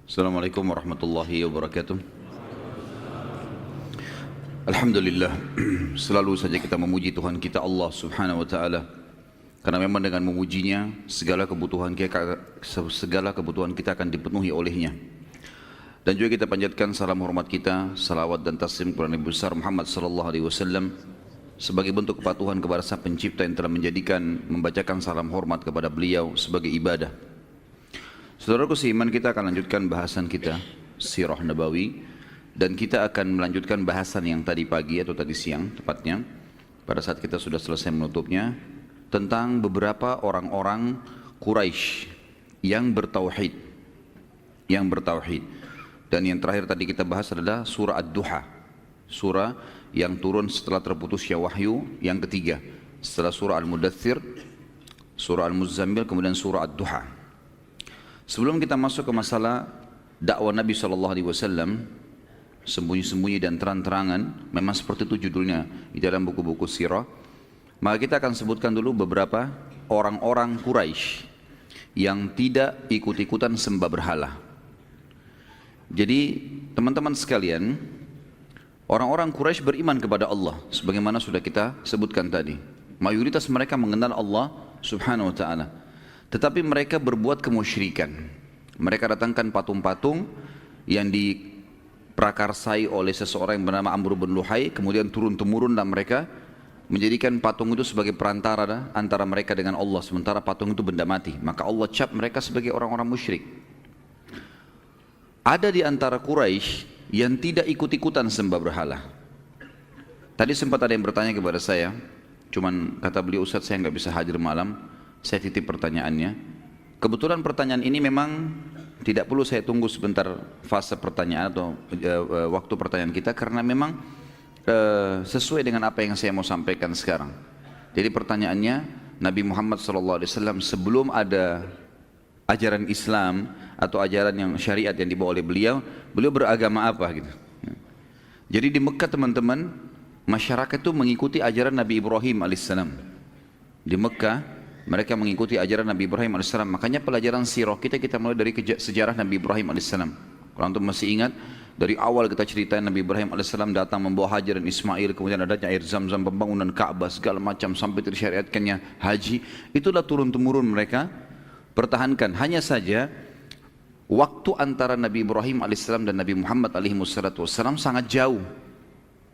Assalamualaikum warahmatullahi wabarakatuh. Alhamdulillah, selalu saja kita memuji Tuhan kita Allah subhanahu wa ta'ala. Karena memang dengan memujinya, segala kebutuhan kita akan dipenuhi olehnya. Dan juga kita panjatkan salam hormat kita, salawat dan taslim kepada Nabi besar Muhammad sallallahu alaihi wasallam sebagai bentuk kepatuhan kepada Sang Pencipta yang telah membacakan salam hormat kepada beliau sebagai ibadah. Saudaraku seiman, kita akan lanjutkan bahasan kita Sirah Nabawi, dan kita akan melanjutkan bahasan yang tadi pagi atau tadi siang tepatnya, pada saat kita sudah selesai menutupnya, tentang beberapa orang-orang Quraisy yang bertauhid. Dan yang terakhir tadi kita bahas adalah surah Ad-Duha, surah yang turun setelah terputusnya wahyu yang ketiga, setelah surah Al-Mudaththir, surah Al-Muzammil, kemudian surah Ad-Duha. Sebelum kita masuk ke masalah dakwah Nabi SAW, sembunyi-sembunyi dan terang-terangan, memang seperti itu judulnya di dalam buku-buku sirah, maka kita akan sebutkan dulu beberapa orang-orang Quraisy yang tidak ikut-ikutan sembah berhala. Jadi teman-teman sekalian, orang-orang Quraisy beriman kepada Allah sebagaimana sudah kita sebutkan tadi. Mayoritas mereka mengenal Allah subhanahu wa ta'ala, tetapi mereka berbuat kemusyrikan. Mereka datangkan patung-patung yang diprakarsai oleh seseorang yang bernama Amr bin Luhai, kemudian turun-temurun dan mereka menjadikan patung itu sebagai perantara antara mereka dengan Allah, sementara patung itu benda mati. Maka Allah cap mereka sebagai orang-orang musyrik. Ada di antara Quraisy yang tidak ikut-ikutan sembah berhala. Tadi sempat ada yang bertanya kepada saya, cuman kata beliau, Ustaz saya nggak bisa hadir malam, saya titip pertanyaannya. Kebetulan pertanyaan ini memang tidak perlu saya tunggu sebentar fase pertanyaan atau waktu pertanyaan kita, karena memang sesuai dengan apa yang saya mau sampaikan sekarang. Jadi pertanyaannya, Nabi Muhammad SAW sebelum ada ajaran Islam atau ajaran yang syariat yang dibawa oleh beliau beragama apa gitu. Jadi di Mekah teman-teman, masyarakat itu mengikuti ajaran Nabi Ibrahim alaihissalam. Di Mekah mereka mengikuti ajaran Nabi Ibrahim alaihissalam. Makanya pelajaran sirah kita mulai dari sejarah Nabi Ibrahim alaihissalam. Kalau antum masih ingat, dari awal kita ceritain Nabi Ibrahim alaihissalam datang membawa Hajar dan Ismail, kemudian adanya air Zam-Zam, pembangunan Ka'bah, segala macam sampai disyariatkannya haji. Itulah turun-temurun mereka pertahankan. Hanya saja waktu antara Nabi Ibrahim alaihissalam dan Nabi Muhammad alaihissalam sangat jauh,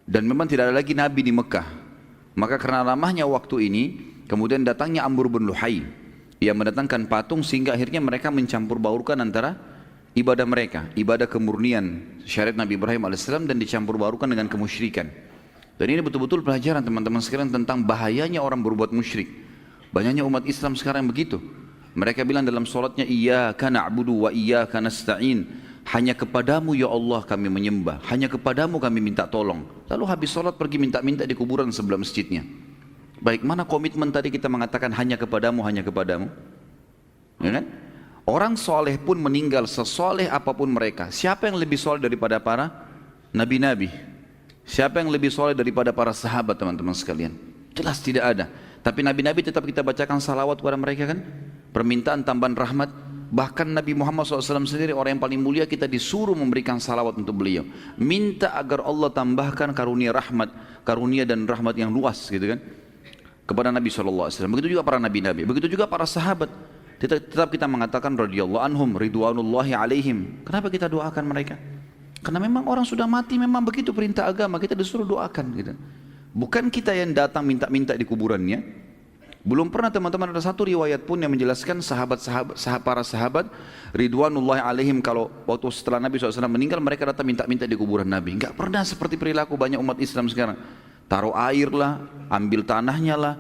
dan memang tidak ada lagi Nabi di Mekah. Maka karena lamanya waktu ini, kemudian datangnya Amr bin Luhai yang mendatangkan patung, sehingga akhirnya mereka mencampur baurkan antara ibadah mereka, ibadah kemurnian syariat Nabi Ibrahim alaihissalam, dan dicampur baurkan dengan kemusyrikan. Dan ini betul-betul pelajaran teman-teman sekalian tentang bahayanya orang berbuat musyrik. Banyaknya umat Islam sekarang begitu. Mereka bilang dalam sholatnya, Iyyaka na'budu wa iyyaka nasta'in, hanya kepadamu ya Allah kami menyembah, hanya kepadamu kami minta tolong. Lalu habis sholat pergi minta-minta di kuburan sebelah masjidnya. Baik, mana komitmen tadi kita mengatakan hanya kepadamu, hanya kepadamu? Ya kan? Orang soleh pun meninggal, sesoleh apapun mereka. Siapa yang lebih soleh daripada para nabi-nabi? Siapa yang lebih soleh daripada para sahabat teman-teman sekalian? Jelas tidak ada. Tapi nabi-nabi tetap kita bacakan salawat kepada mereka kan? Permintaan tambahan rahmat. Bahkan Nabi Muhammad SAW sendiri, orang yang paling mulia, kita disuruh memberikan salawat untuk beliau. Minta agar Allah tambahkan karunia rahmat, karunia dan rahmat yang luas gitu kan, kepada Nabi SAW. Begitu juga para nabi-nabi, begitu juga para sahabat. Tetap kita mengatakan radhiyallahu anhum, ridwanullahi alaihim. Kenapa kita doakan mereka? Karena memang orang sudah mati, memang begitu perintah agama, kita disuruh doakan gitu. Bukan kita yang datang minta-minta di kuburannya. Belum pernah teman-teman ada satu riwayat pun yang menjelaskan para sahabat ridwanullahi alaihim, kalau waktu setelah Nabi SAW meninggal mereka datang minta-minta di kuburan Nabi. Enggak pernah seperti perilaku banyak umat Islam sekarang. Taruh air lah, ambil tanahnya lah,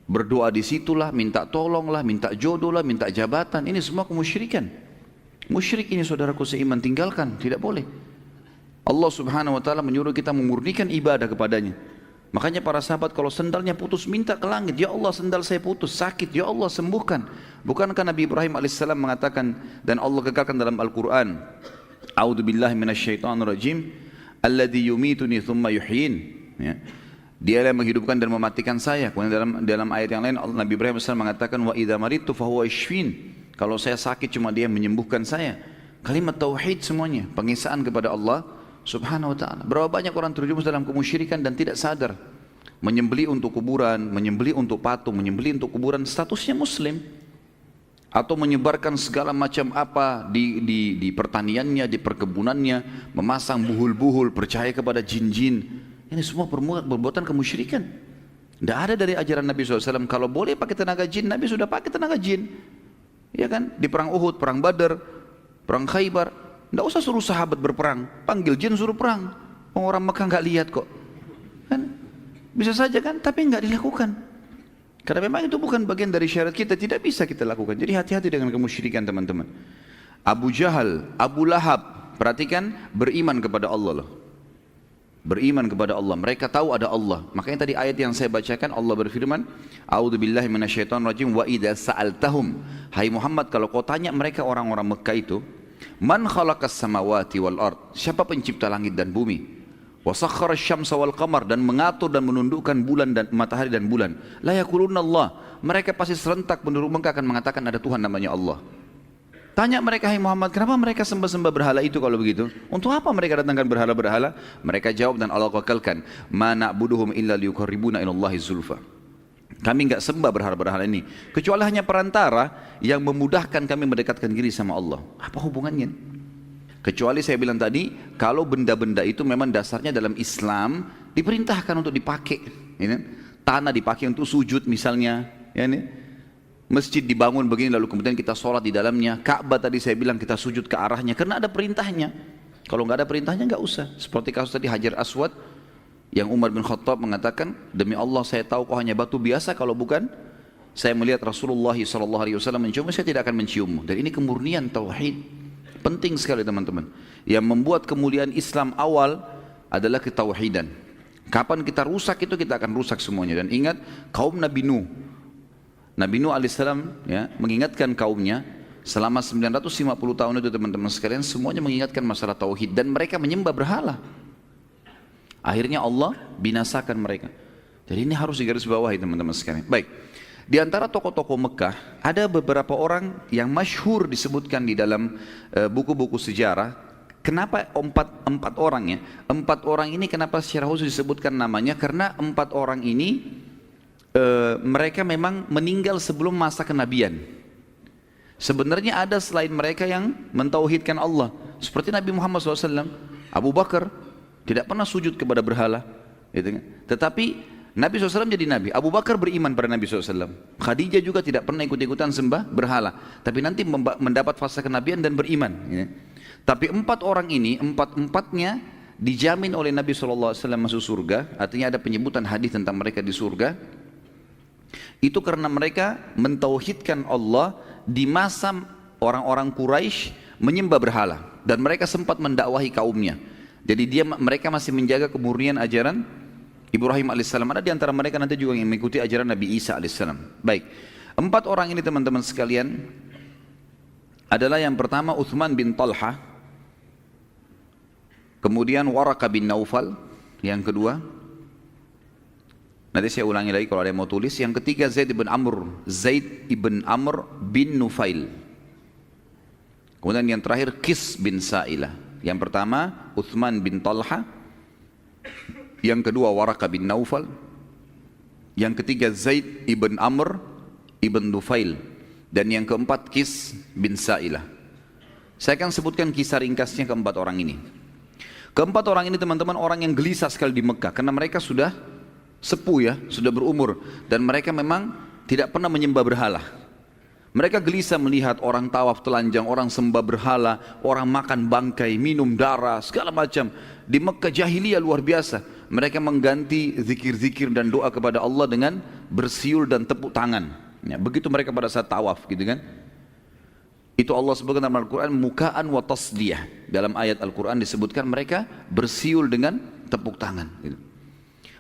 berdoa di situlah, minta tolong lah, minta jodoh lah, minta jabatan. Ini semua kemusyrikan. Musyrik ini saudaraku seiman, tinggalkan, tidak boleh. Allah subhanahu wa ta'ala menyuruh kita memurnikan ibadah kepadanya. Makanya para sahabat kalau sendalnya putus minta ke langit, ya Allah sendal saya putus, sakit, ya Allah sembuhkan. Bukankah Nabi Ibrahim alaihissalam mengatakan, dan Allah kekalkan dalam Al-Quran, A'udzubillahi minasyaitonirrajim, alladzi yumituni thumma yuhyin. Ya. Dia yang menghidupkan dan mematikan saya. Kemudian dalam ayat yang lain Nabi Ibrahim alaihissalam mengatakan, wa idza maridtu fahuwa yashfin. Kalau saya sakit cuma dia yang menyembuhkan saya. Kalimat tauhid semuanya, pengesaan kepada Allah Subhanahu wa taala. Berapa banyak orang terjerumus dalam kemusyrikan dan tidak sadar. Menyembelih untuk kuburan, menyembelih untuk patung, menyembelih untuk kuburan, statusnya muslim. Atau menyebarkan segala macam apa di pertaniannya, di perkebunannya, memasang buhul-buhul, percaya kepada jin-jin. Ini semua perbuatan kemusyrikan. Tidak ada dari ajaran Nabi SAW, kalau boleh pakai tenaga jin, Nabi sudah pakai tenaga jin. Ya kan? Di perang Uhud, perang Badar, perang Khaybar, tidak usah suruh sahabat berperang, panggil jin suruh perang. Orang Mekah nggak lihat kok. Kan? Bisa saja kan, tapi nggak dilakukan. Karena memang itu bukan bagian dari syariat kita, tidak bisa kita lakukan. Jadi hati-hati dengan kemusyrikan teman-teman. Abu Jahal, Abu Lahab, perhatikan, beriman kepada Allah loh. Beriman kepada Allah, mereka tahu ada Allah. Makanya tadi ayat yang saya bacakan, Allah berfirman, A'udzubillahi minasyaitonirrajim, wa idza sa'altahum. Hai Muhammad, kalau kau tanya mereka orang-orang Mekah itu, man khalaqas samawati wal ard, siapa pencipta langit dan bumi? Wa sakhkhara asy-syamsa wal qamar, dan mengatur dan menundukkan bulan dan matahari dan bulan. La yaquluna Allah, mereka pasti serentak penduduk Mekah akan mengatakan ada Tuhan namanya Allah. Tanya mereka, hai Muhammad, kenapa mereka sembah-sembah berhala itu kalau begitu? Untuk apa mereka datangkan berhala-berhala? Mereka jawab dan Allah wakalkan, ma na'buduhum illa liyuqarribuna ilallahi zulfa. Kami enggak sembah berhala-berhala ini kecuali hanya perantara yang memudahkan kami mendekatkan diri sama Allah. Apa hubungannya? Kecuali saya bilang tadi, kalau benda-benda itu memang dasarnya dalam Islam diperintahkan untuk dipakai, ya, tanah dipakai untuk sujud misalnya, ya, masjid dibangun begini lalu kemudian kita sholat di dalamnya, Ka'bah tadi saya bilang kita sujud ke arahnya karena ada perintahnya. Kalau nggak ada perintahnya nggak usah. Seperti kasus tadi Hajar Aswad yang Umar bin Khattab mengatakan, demi Allah saya tahu kau hanya batu biasa, kalau bukan saya melihat Rasulullah SAW menciummu, saya tidak akan menciummu. Dan ini kemurnian tauhid, penting sekali teman-teman. Yang membuat kemuliaan Islam awal adalah ketauhidan. Kapan kita rusak itu kita akan rusak semuanya. Dan ingat kaum Nabi Nuh, Nabi Nuh alaihissalam ya, mengingatkan kaumnya selama 950 tahun itu teman-teman sekalian, semuanya mengingatkan masalah tauhid dan mereka menyembah berhala. Akhirnya Allah binasakan mereka. Jadi ini harus digarisbawahi teman-teman sekalian. Baik, di antara tokoh-tokoh Mekah ada beberapa orang yang masyhur disebutkan di dalam buku-buku sejarah. Kenapa empat orang ya? Empat orang ini kenapa secara khusus disebutkan namanya? Karena empat orang ini mereka memang meninggal sebelum masa kenabian. Sebenarnya ada selain mereka yang mentauhidkan Allah, seperti Nabi Muhammad SAW. Abu Bakar tidak pernah sujud kepada berhala, gitu kan? Tetapi Nabi SAW jadi Nabi. Abu Bakar beriman pada Nabi SAW. Khadijah juga tidak pernah ikut-ikutan sembah berhala, tapi nanti mendapat fase kenabian dan beriman, gitu. Tapi empat orang ini, empat-empatnya dijamin oleh Nabi SAW masuk surga. Artinya ada penyebutan hadis tentang mereka di surga. Itu karena mereka mentauhidkan Allah di masa orang-orang Quraisy menyembah berhala dan mereka sempat mendakwahi kaumnya. Jadi mereka masih menjaga kemurnian ajaran Ibrahim alaihissalam. Ada di antara mereka nanti juga yang mengikuti ajaran Nabi Isa alaihissalam. Baik, empat orang ini teman-teman sekalian adalah yang pertama Uthman bin Talha, kemudian Waraqah bin Naufal, yang kedua, nanti saya ulangi lagi kalau ada yang mau tulis. Yang ketiga Zaid ibn Amr bin Nufail. Kemudian yang terakhir Qis bin Sa'ilah. Yang pertama Uthman bin Talha, yang kedua Waraqah bin Naufal, yang ketiga Zaid ibn Amr ibn Nufail, dan yang keempat Qis bin Sa'ilah. Saya akan sebutkan kisah ringkasnya keempat orang ini. Keempat orang ini teman-teman orang yang gelisah sekali di Mekah karena mereka sudah sepuh ya, sudah berumur, dan mereka memang tidak pernah menyembah berhala. Mereka gelisah melihat orang tawaf telanjang, orang sembah berhala, orang makan bangkai, minum darah, segala macam. Di Mekah jahiliyah luar biasa. Mereka mengganti zikir-zikir dan doa kepada Allah dengan bersiul dan tepuk tangan. Ya, begitu mereka pada saat tawaf, gitu kan? Itu Allah sebutkan dalam Al-Quran mukaan wa tasdiyah. Dalam ayat Al-Quran disebutkan mereka bersiul dengan tepuk tangan, gitu.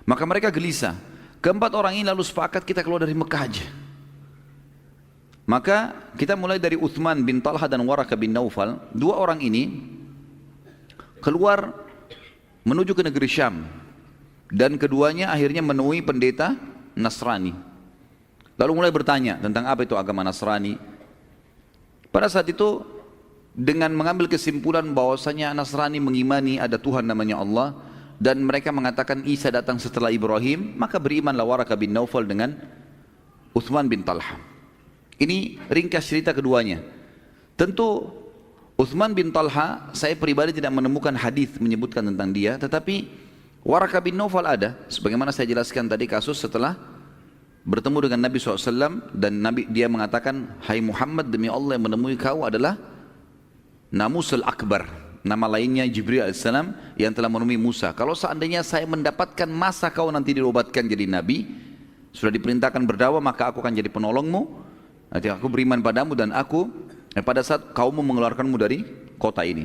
Maka mereka gelisah. Keempat orang ini lalu sepakat kita keluar dari Mekah aja. Maka kita mulai dari Uthman bin Talha dan Waraqah bin Naufal. Dua orang ini keluar menuju ke negeri Syam. Dan keduanya akhirnya menemui pendeta Nasrani. Lalu mulai bertanya tentang apa itu agama Nasrani. Pada saat itu dengan mengambil kesimpulan bahwasanya Nasrani mengimani ada Tuhan namanya Allah, dan mereka mengatakan Isa datang setelah Ibrahim, maka berimanlah Waraqah bin Naufal dengan Uthman bin Talha. Ini ringkas cerita keduanya. Tentu Uthman bin Talha, saya pribadi tidak menemukan hadis menyebutkan tentang dia, tetapi Waraqah bin Naufal ada. Sebagaimana saya jelaskan tadi, kasus setelah bertemu dengan Nabi SAW, dan dia mengatakan, hai Muhammad, demi Allah yang menemui kau adalah Namusul Akbar, nama lainnya Jibril AS yang telah menemui Musa. Kalau seandainya saya mendapatkan masa kau nanti diobatkan jadi Nabi, sudah diperintahkan berdakwah, maka aku akan jadi penolongmu. Nanti aku beriman padamu, dan aku pada saat kaummu mengeluarkanmu dari kota ini.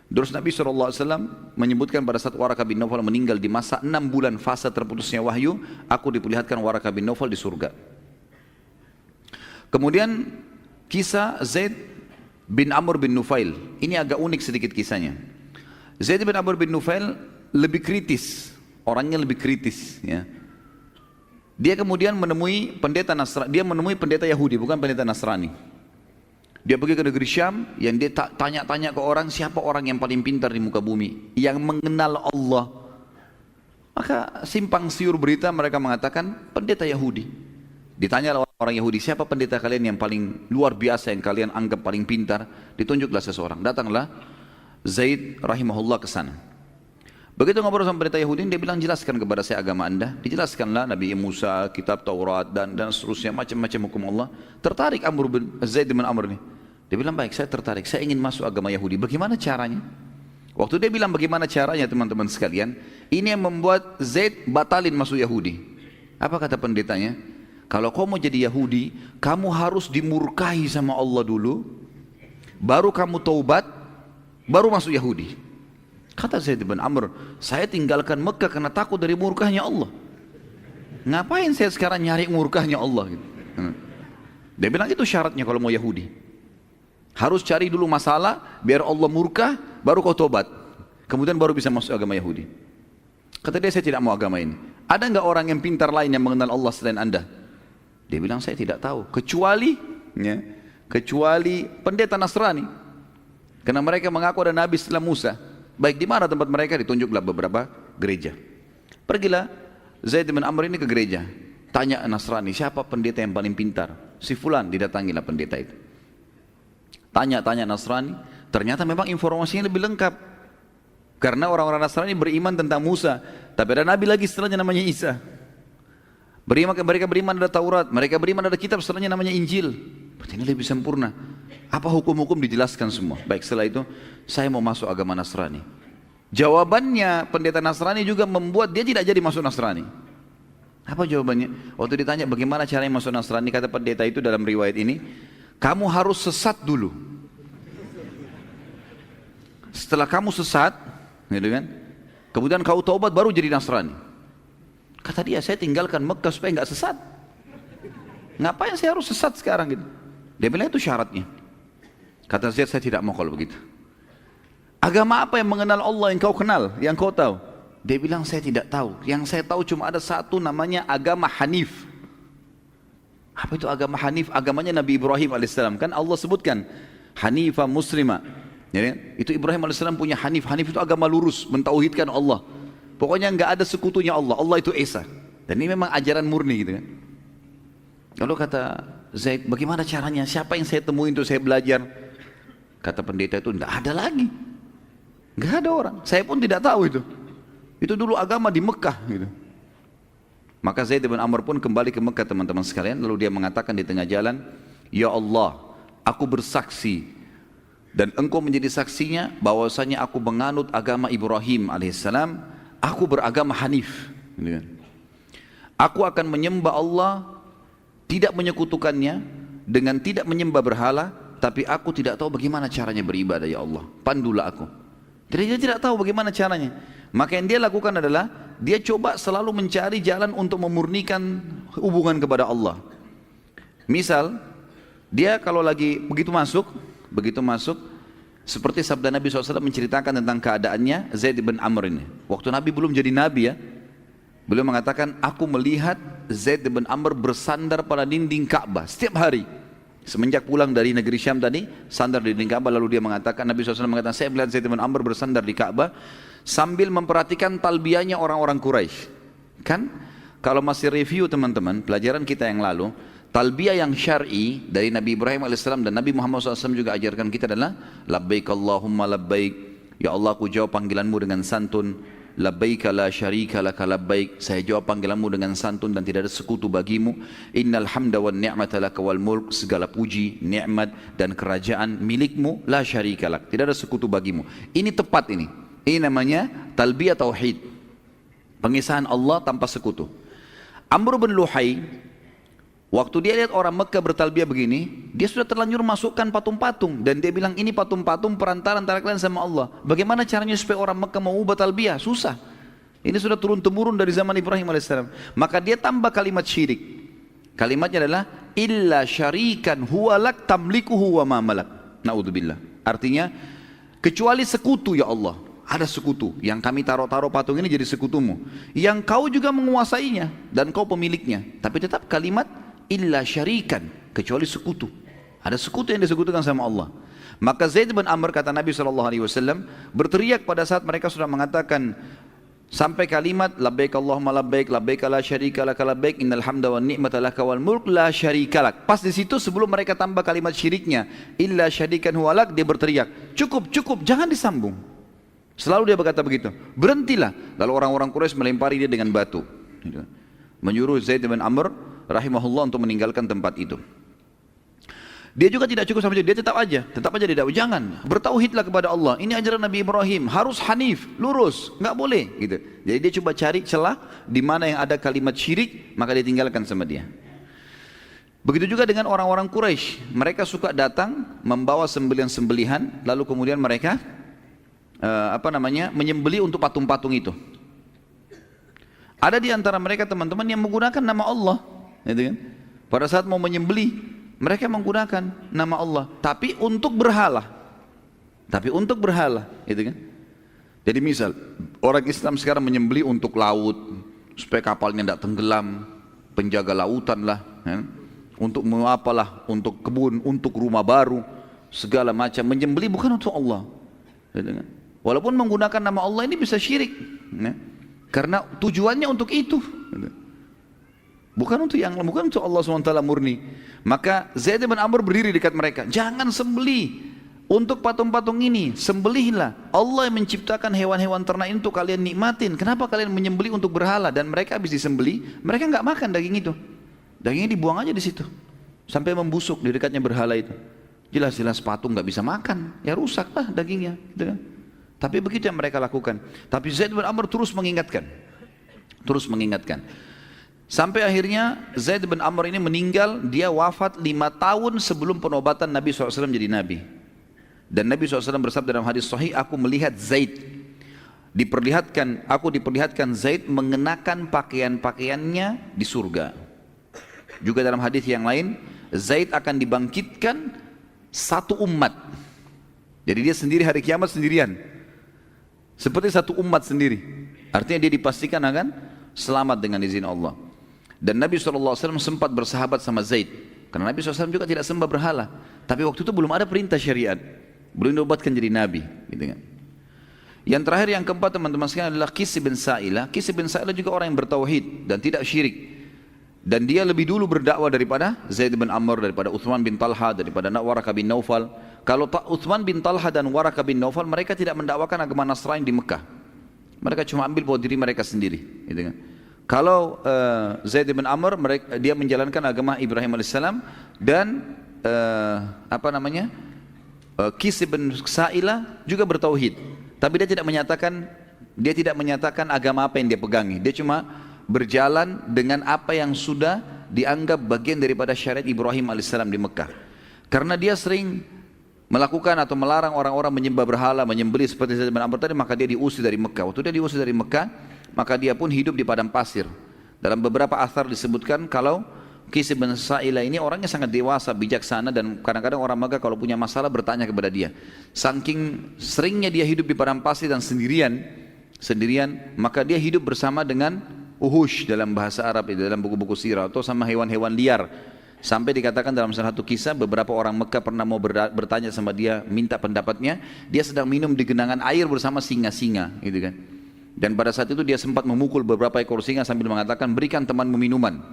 Terus Nabi SAW menyebutkan pada saat Waraqah bin Naufal meninggal di masa 6 bulan fase terputusnya wahyu, aku diperlihatkan Waraqah bin Naufal di surga. Kemudian kisah Zaid bin Amr bin Nufail, ini agak unik sedikit kisahnya. Zaid bin Amr bin Nufail lebih kritis, orangnya lebih kritis, ya. Dia kemudian menemui pendeta Nasrani, dia menemui pendeta Yahudi, bukan pendeta Nasrani. Dia pergi ke negeri Syam, yang dia tanya-tanya ke orang, siapa orang yang paling pintar di muka bumi, yang mengenal Allah. Maka simpang siur berita mereka mengatakan pendeta Yahudi. Ditanya orang Yahudi, siapa pendeta kalian yang paling luar biasa, yang kalian anggap paling pintar? Ditunjuklah seseorang. Datanglah Zaid rahimahullah ke sana. Begitu ngobrol sama pendeta Yahudi, dia bilang, jelaskan kepada saya agama anda. Dijelaskanlah Nabi Musa, kitab Taurat, dan seterusnya, macam-macam hukum Allah. Tertarik Zaid bin Amr ini. Dia bilang, baik, saya tertarik, saya ingin masuk agama Yahudi. Bagaimana caranya? Waktu dia bilang bagaimana caranya, teman-teman sekalian, ini yang membuat Zaid batalin masuk Yahudi. Apa kata pendetanya? Kalau kau mau jadi Yahudi, kamu harus dimurkahi sama Allah dulu, baru kamu taubat, baru masuk Yahudi. Kata Zaid bin Amr, saya tinggalkan Mekah karena takut dari murkahnya Allah. Ngapain saya sekarang nyari murkahnya Allah? Gitu. Dia bilang itu syaratnya kalau mau Yahudi. Harus cari dulu masalah, biar Allah murkah, baru kau taubat. Kemudian baru bisa masuk agama Yahudi. Kata dia, saya tidak mau agama ini. Ada nggak orang yang pintar lain yang mengenal Allah selain anda? Dia bilang, saya tidak tahu, kecuali pendeta Nasrani, karena mereka mengaku ada Nabi setelah Musa. Baik, di mana tempat mereka? Ditunjuklah beberapa gereja. Pergilah Zaid bin Amr ini ke gereja, tanya Nasrani, siapa pendeta yang paling pintar? Si fulan, didatangilah pendeta itu. Tanya-tanya Nasrani, ternyata memang informasinya lebih lengkap, karena orang-orang Nasrani beriman tentang Musa, tapi ada Nabi lagi setelahnya namanya Isa. Mereka beriman ada Taurat, mereka beriman ada kitab setelahnya namanya Injil. Berarti ini lebih sempurna. Apa hukum-hukum dijelaskan semua. Baik, setelah itu saya mau masuk agama Nasrani. Jawabannya pendeta Nasrani juga membuat dia tidak jadi masuk Nasrani. Apa jawabannya? Waktu ditanya bagaimana caranya masuk Nasrani, kata pendeta itu dalam riwayat ini, kamu harus sesat dulu. Setelah kamu sesat, gitu kan, kemudian kau taubat baru jadi Nasrani. Kata dia, saya tinggalkan Mekah supaya nggak sesat. Ngapain saya harus sesat sekarang gitu? Dia bilang itu syaratnya. Kata Zaid, saya tidak mau kalau begitu. Agama apa yang mengenal Allah yang kau kenal, yang kau tahu? Dia bilang, saya tidak tahu. Yang saya tahu cuma ada satu, namanya agama Hanif. Apa itu agama Hanif? Agamanya Nabi Ibrahim alaihissalam. Kan Allah sebutkan Hanifah Muslimah. Ya, itu Ibrahim alaihissalam punya Hanif. Hanif itu agama lurus, mentauhidkan Allah. Pokoknya nggak ada sekutunya Allah. Allah itu Esa. Dan ini memang ajaran murni gitu kan. Lalu kata Zaid, bagaimana caranya? Siapa yang saya temui untuk saya belajar? Kata pendeta itu, nggak ada lagi. Nggak ada orang. Saya pun tidak tahu itu. Itu dulu agama di Mekah gitu. Maka Zaid bin Amr pun kembali ke Mekah, teman-teman sekalian. Lalu dia mengatakan di tengah jalan, ya Allah, aku bersaksi dan engkau menjadi saksinya bahwasanya aku menganut agama Ibrahim alaihissalam. Aku beragama Hanif. Aku akan menyembah Allah, tidak menyekutukannya, dengan tidak menyembah berhala, tapi aku tidak tahu bagaimana caranya beribadah, ya Allah. Pandulah aku. Jadi dia tidak tahu bagaimana caranya. Maka yang dia lakukan adalah, dia coba selalu mencari jalan untuk memurnikan hubungan kepada Allah. Misal, dia kalau lagi begitu masuk, seperti sabda Nabi SAW menceritakan tentang keadaannya Zaid bin Amr ini. Waktu Nabi belum jadi Nabi ya, beliau mengatakan, aku melihat Zaid bin Amr bersandar pada dinding Ka'bah setiap hari. Semenjak pulang dari negeri Syam tadi, sandar di dinding Ka'bah, lalu dia mengatakan, Nabi SAW mengatakan, saya melihat Zaid bin Amr bersandar di Ka'bah sambil memperhatikan talbiyahnya orang-orang Quraisy. Kan kalau masih review teman-teman, pelajaran kita yang lalu, talbiyah yang syar'i dari Nabi Ibrahim alaihissalam dan Nabi Muhammad SAW juga ajarkan kita adalah labbaik Allahumma labbaik, ya Allah aku jawab panggilanmu dengan santun, labbaik la syarika laka labbaik, saya jawab panggilanmu dengan santun dan tidak ada sekutu bagimu, innal hamda wan ni'mata laka wal mulk, segala puji, nikmat dan kerajaan milikmu, la syarika lak, tidak ada sekutu bagimu. Ini tepat ini namanya talbiyah tauhid, pengisahan Allah tanpa sekutu. Amr bin Luhai, waktu dia lihat orang Mekah bertalbiyah begini, dia sudah terlanjur masukkan patung-patung dan dia bilang ini patung-patung perantara antara kalian sama Allah. Bagaimana caranya supaya orang Mekah mau ubah talbiyah? Susah. Ini sudah turun-temurun dari zaman Ibrahim alaihissalam. Maka dia tambah kalimat syirik. Kalimatnya adalah illa syarikan huwa lak tamlikuhu wa ma malak. Naudzubillah. Artinya kecuali sekutu ya Allah. Ada sekutu yang kami taruh-taruh patung ini jadi sekutumu, yang kau juga menguasainya dan kau pemiliknya. Tapi tetap kalimat illa syarikan, kecuali sekutu. Ada sekutu yang disekutukan sama Allah. Maka Zaid bin Amr, kata Nabi SAW, berteriak pada saat mereka sudah mengatakan sampai kalimat labbaik Allahumma labbaik, labbaik la syarika laka labbaik, innal hamda wan ni'mata laka wal mulk la syarika lak. Pas di situ sebelum mereka tambah kalimat syiriknya illa syarikan huwa lak, dia berteriak, cukup, jangan disambung. Selalu dia berkata begitu, berhentilah. Lalu orang-orang Quraisy melempari dia dengan batu, menyuruh Zaid bin Amr rahimahullah untuk meninggalkan tempat itu. Dia juga tidak cukup sampai itu, dia tetap aja dia jangan, bertauhidlah kepada Allah. Ini ajaran Nabi Ibrahim, harus hanif, lurus, nggak boleh gitu. Jadi dia coba cari celah di mana yang ada kalimat syirik, maka dia tinggalkan sama dia. Begitu juga dengan orang-orang Quraisy, mereka suka datang membawa sembelihan-sembelihan, lalu kemudian mereka menyembeli untuk patung-patung itu. Ada di antara mereka teman-teman yang menggunakan nama Allah, gitu kan? Pada saat mau menyembeli, mereka menggunakan nama Allah, tapi untuk berhala, gitu kan? Jadi misal orang Islam sekarang menyembeli untuk laut, supaya kapalnya tidak tenggelam, penjaga lautan lah, ya? Untuk apalah, untuk kebun, untuk rumah baru, segala macam menyembeli bukan untuk Allah, gitu kan? Walaupun menggunakan nama Allah ini bisa syirik, ya? Karena tujuannya untuk itu, bukan untuk Allah SWT murni. Maka Zaid bin Amr berdiri dekat mereka, jangan sembelih untuk patung-patung ini, sembelihlah. Allah yang menciptakan hewan-hewan ternak itu kalian nikmatin. Kenapa kalian menyembelih untuk berhala? Dan mereka habis disembelih, mereka nggak makan daging itu, dagingnya dibuang aja di situ sampai membusuk di dekatnya berhala itu. Jelas-jelas patung nggak bisa makan, ya rusaklah dagingnya, gitu kan? Tapi begitu yang mereka lakukan. Tapi Zaid bin Amr terus mengingatkan. Sampai akhirnya Zaid bin Amr ini meninggal, dia wafat 5 tahun sebelum penobatan Nabi SAW jadi Nabi. Dan Nabi SAW bersabda dalam hadis sahih, aku melihat Zaid, aku diperlihatkan Zaid mengenakan pakaian-pakaiannya di surga. Juga dalam hadis yang lain, Zaid akan dibangkitkan satu umat. Jadi dia sendiri hari kiamat sendirian. Seperti satu umat sendiri. Artinya dia dipastikan akan selamat dengan izin Allah. Dan Nabi SAW sempat bersahabat sama Zaid. Karena Nabi SAW juga tidak sembah berhala. Tapi waktu itu belum ada perintah syariat, belum diobatkan jadi Nabi, gitu kan. Yang terakhir, yang keempat teman-teman sekalian adalah Qis bin Sa'ilah. Qis bin Sa'ilah juga orang yang bertauhid dan tidak syirik. Dan dia lebih dulu berdakwah daripada Zaid bin Amr, daripada Uthman bin Talha, daripada Waraqah bin Naufal. Kalau Uthman bin Talha dan Waraqah bin Naufal, mereka tidak mendakwakan agama Nasrani di Mekah. Mereka cuma ambil buat diri mereka sendiri, gitu kan. Kalau Zaid bin Amr, dia menjalankan agama Ibrahim alaihissalam, dan Qis bin Sa'ilah juga bertauhid. Tapi dia tidak menyatakan agama apa yang dia pegangi. Dia cuma berjalan dengan apa yang sudah dianggap bagian daripada syariat Ibrahim alaihissalam di Mekah. Karena dia sering melakukan atau melarang orang-orang menyembah berhala, menyembelih seperti Zaid bin Amr tadi, maka dia diusir dari Mekah. Waktu dia diusir dari Mekah, maka dia pun hidup di padang pasir. Dalam beberapa athar disebutkan kalau Qis bin Sa'ilah ini orangnya sangat dewasa, bijaksana, dan kadang-kadang orang Mekah kalau punya masalah bertanya kepada dia. Saking seringnya dia hidup di padang pasir dan sendirian, maka dia hidup bersama dengan uhush dalam bahasa Arab, dalam buku-buku sirah, atau sama hewan-hewan liar. Sampai dikatakan dalam salah satu kisah, beberapa orang Mekah pernah mau bertanya sama dia, minta pendapatnya. Dia sedang minum di genangan air bersama singa-singa, gitu kan. Dan pada saat itu dia sempat memukul beberapa ekor singa sambil mengatakan, berikan temanmu minuman.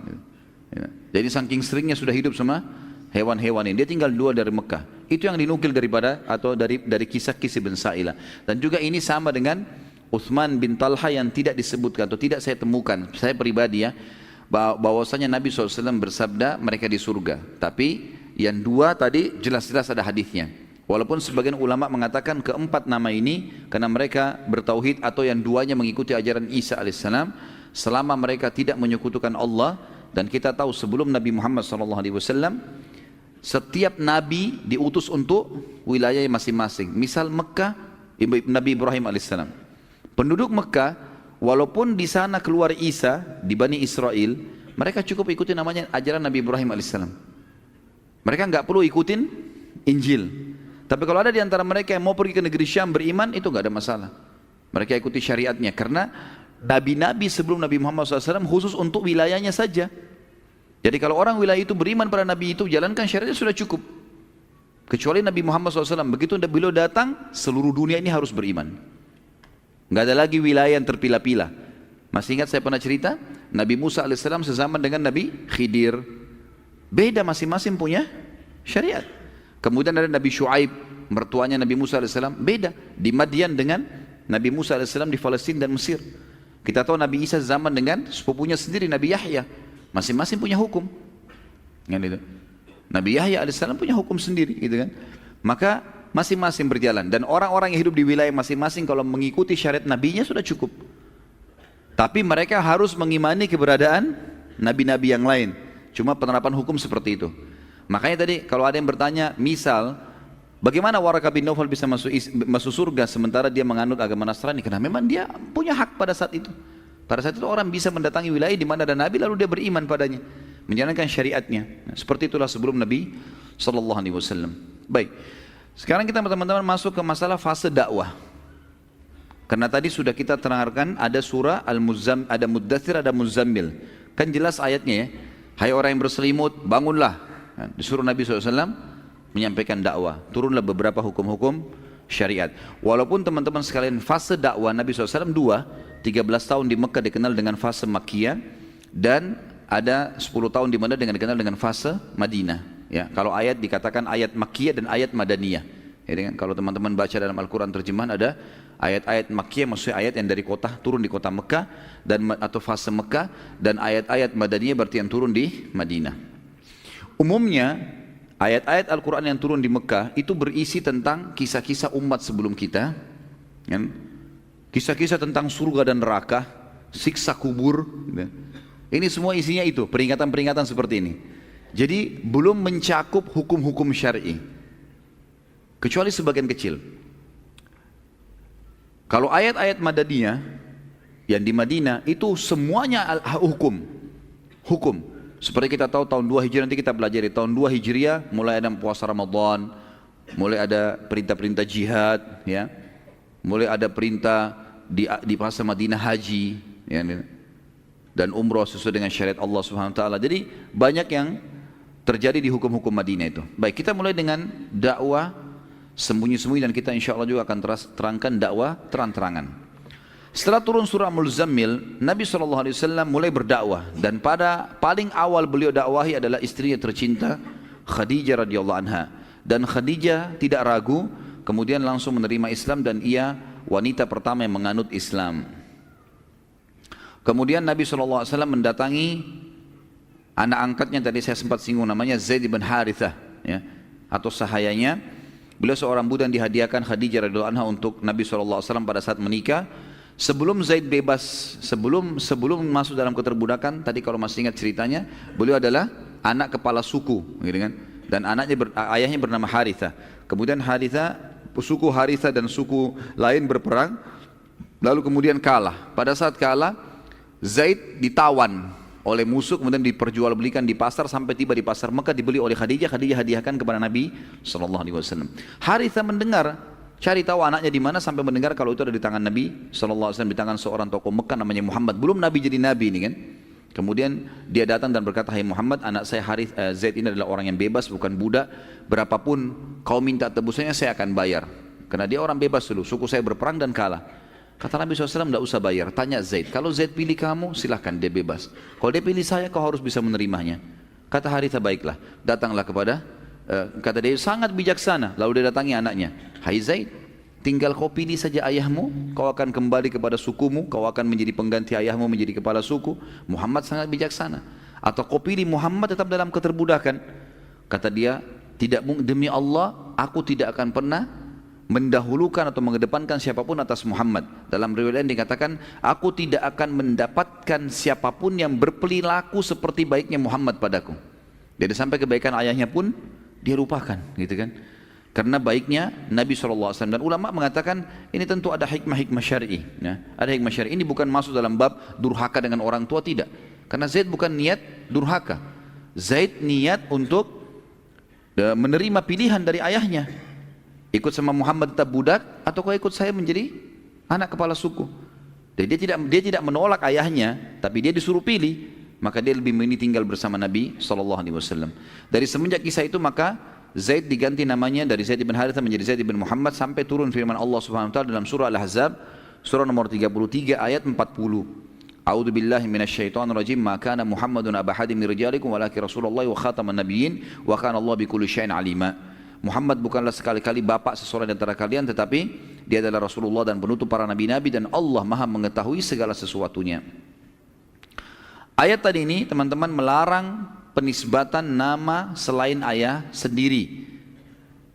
Jadi saking seringnya sudah hidup sama hewan-hewan ini. Dia tinggal 2 dari Mekah. Itu yang dinukil daripada atau dari kisah-kisah bin Sa'ilah. Dan juga ini sama dengan Uthman bin Talha yang tidak disebutkan atau tidak saya temukan. Saya pribadi ya, bahwasanya Nabi SAW bersabda mereka di surga. Tapi yang 2 tadi jelas-jelas ada hadisnya. Walaupun sebagian ulama mengatakan keempat nama ini karena mereka bertauhid atau yang 2-nya mengikuti ajaran Isa alaihissalam selama mereka tidak menyekutukan Allah. Dan kita tahu sebelum Nabi Muhammad SAW setiap Nabi diutus untuk wilayah masing-masing. Misal Mekah, Nabi Ibrahim alaihissalam. Penduduk Mekah walaupun di sana keluar Isa di Bani Israel, mereka cukup ikutin namanya ajaran Nabi Ibrahim alaihissalam. Mereka nggak perlu ikutin Injil. Tapi kalau ada di antara mereka yang mau pergi ke negeri Syam beriman, itu nggak ada masalah. Mereka ikuti syariatnya karena nabi-nabi sebelum Nabi Muhammad SAW khusus untuk wilayahnya saja. Jadi kalau orang wilayah itu beriman pada nabi itu, jalankan syariatnya sudah cukup. Kecuali Nabi Muhammad SAW, begitu beliau datang, seluruh dunia ini harus beriman. Nggak ada lagi wilayah yang terpilah-pilah. Masih ingat saya pernah cerita, Nabi Musa alaihissalam sezaman dengan Nabi Khidir. Beda, masing-masing punya syariat. Kemudian ada Nabi Shu'aib, mertuanya Nabi Musa alaihissalam, beda. Di Madian dengan Nabi Musa alaihissalam di Palestina dan Mesir. Kita tahu Nabi Isa zaman dengan sepupunya sendiri Nabi Yahya. Masing-masing punya hukum. Kan itu. Nabi Yahya alaihissalam punya hukum sendiri, gitu kan. Maka masing-masing berjalan, dan orang-orang yang hidup di wilayah masing-masing kalau mengikuti syariat nabinya sudah cukup. Tapi mereka harus mengimani keberadaan nabi-nabi yang lain. Cuma penerapan hukum seperti itu. Makanya tadi kalau ada yang bertanya, misal bagaimana Waraqah bin Naufal bisa masuk surga sementara dia menganut agama Nasrani? Karena memang dia punya hak pada saat itu. Pada saat itu orang bisa mendatangi wilayah di mana ada nabi lalu dia beriman padanya, menjalankan syariatnya. Nah, seperti itulah sebelum Nabi SAW. Baik. Sekarang kita teman-teman masuk ke masalah fase dakwah. Karena tadi sudah kita terangkan ada surah Al-Muzammil, ada Muddathir, ada Muzammil. Kan jelas ayatnya ya. Hai orang yang berselimut, bangunlah. Nah, disuruh Nabi SAW menyampaikan dakwah. Turunlah beberapa hukum-hukum syariat. Walaupun teman-teman sekalian fase dakwah Nabi SAW 13 tahun di Mekah dikenal dengan fase Makkiyah. Dan ada 10 tahun di mana dikenal dengan fase Madinah. Ya, kalau ayat dikatakan ayat Makkiyah dan ayat Madaniyah. Ya, kan? Kalau teman-teman baca dalam Al-Quran terjemahan ada ayat-ayat Makkiyah, maksudnya ayat yang dari kota turun di kota Mekah dan atau fase Mekah, dan ayat-ayat Madaniyah berarti yang turun di Madinah. Umumnya ayat-ayat Al-Quran yang turun di Mekah itu berisi tentang kisah-kisah umat sebelum kita, kan? Kisah-kisah tentang surga dan neraka, siksa kubur. Gitu. Ini semua isinya itu, peringatan-peringatan seperti ini. Jadi belum mencakup hukum-hukum syar'i, kecuali sebagian kecil. Kalau ayat-ayat Madaniyah yang di Madinah itu semuanya hukum. Seperti kita tahu tahun 2 Hijriah, nanti kita pelajari tahun 2 Hijriah mulai ada puasa Ramadan, mulai ada perintah-perintah jihad, ya, mulai ada perintah di masa Madinah haji, ya, dan umroh sesuai dengan syariat Allah Subhanahu Wa Taala. Jadi banyak yang terjadi di hukum-hukum Madinah itu. Baik, kita mulai dengan dakwah sembunyi-sembunyi dan kita insya Allah juga akan terangkan dakwah terang-terangan. Setelah turun surah Al-Muzammil, Nabi SAW mulai berdakwah, dan pada paling awal beliau dakwahi adalah istrinya tercinta Khadijah radhiyallahu anha. Dan Khadijah tidak ragu, kemudian langsung menerima Islam dan ia wanita pertama yang menganut Islam. Kemudian Nabi SAW mendatangi anak angkatnya, tadi saya sempat singgung namanya Zaid bin Harithah, ya, atau sahayanya. Beliau seorang budak yang dihadiahkan Khadijah radhiyallahu anha untuk Nabi SAW pada saat menikah. Sebelum Zaid bebas, sebelum masuk dalam keterbudakan, tadi kalau masih ingat ceritanya, beliau adalah anak kepala suku, gitu kan? Dan ayahnya bernama Harithah. Kemudian suku Harithah dan suku lain berperang, lalu kemudian kalah. Pada saat kalah, Zaid ditawan oleh musuh, kemudian diperjualbelikan di pasar sampai tiba di pasar Mekah, dibeli oleh Khadijah. Khadijah hadiahkan kepada Nabi SAW. Harithah mendengar, cari tahu anaknya di mana, sampai mendengar kalau itu ada di tangan Nabi SAW, di tangan seorang tokoh Mekah namanya Muhammad. Belum Nabi jadi Nabi ini kan. Kemudian dia datang dan berkata, hai Muhammad, anak saya Zaid ini adalah orang yang bebas, bukan budak. Berapapun kau minta tebusannya saya akan bayar. Karena dia orang bebas dulu, suku saya berperang dan kalah. Kata Nabi SAW, tidak usah bayar. Tanya Zaid, kalau Zaid pilih kamu, silahkan, dia bebas. Kalau dia pilih saya, kau harus bisa menerimanya. Kata Haritha, baiklah. Datanglah kepada, kata dia, sangat bijaksana. Lalu dia datangi anaknya. Hai Zaid, tinggal kau pilih saja ayahmu, kau akan kembali kepada sukumu, kau akan menjadi pengganti ayahmu menjadi kepala suku. Muhammad sangat bijaksana. Atau kau pilih Muhammad tetap dalam keterbudakan. Kata dia, tidak, demi Allah, aku tidak akan pernah mendahulukan atau mengedepankan siapapun atas Muhammad. Dalam riwayat lain dikatakan, aku tidak akan mendapatkan siapapun yang berperilaku seperti baiknya Muhammad padaku. Jadi sampai kebaikan ayahnya pun dia lupakan, gitu kan? Karena baiknya Nabi SAW. Dan ulama mengatakan ini tentu ada hikmah-hikmah syar'i. Ya, ada hikmah syar'i. Ini bukan masuk dalam bab durhaka dengan orang tua, tidak. Karena Zaid bukan niat durhaka. Zaid niat untuk menerima pilihan dari ayahnya. Ikut sama Muhammad tetap budak, atau kau ikut saya menjadi anak kepala suku. Jadi dia tidak menolak ayahnya, tapi dia disuruh pilih. Maka dia lebih memilih tinggal bersama Nabi SAW. Dari semenjak kisah itu maka Zaid diganti namanya dari Zaid bin Haritha menjadi Zaid bin Muhammad, sampai turun firman Allah Subhanahu wa taala dalam surah Al-Ahzab surah nomor 33 ayat 40. A'udzu billahi minasyaitonir rajim. Ma kana Muhammadun aba hadin min rijalikum walakin Rasulullah wa khataman nabiyyin wa kana Allah bikulli syai'in alima. Muhammad bukanlah sekali-kali bapak seseorang di antara kalian, tetapi dia adalah Rasulullah dan penutup para nabi-nabi, dan Allah maha mengetahui segala sesuatunya. Ayat tadi ini teman-teman melarang penisbatan nama selain ayah sendiri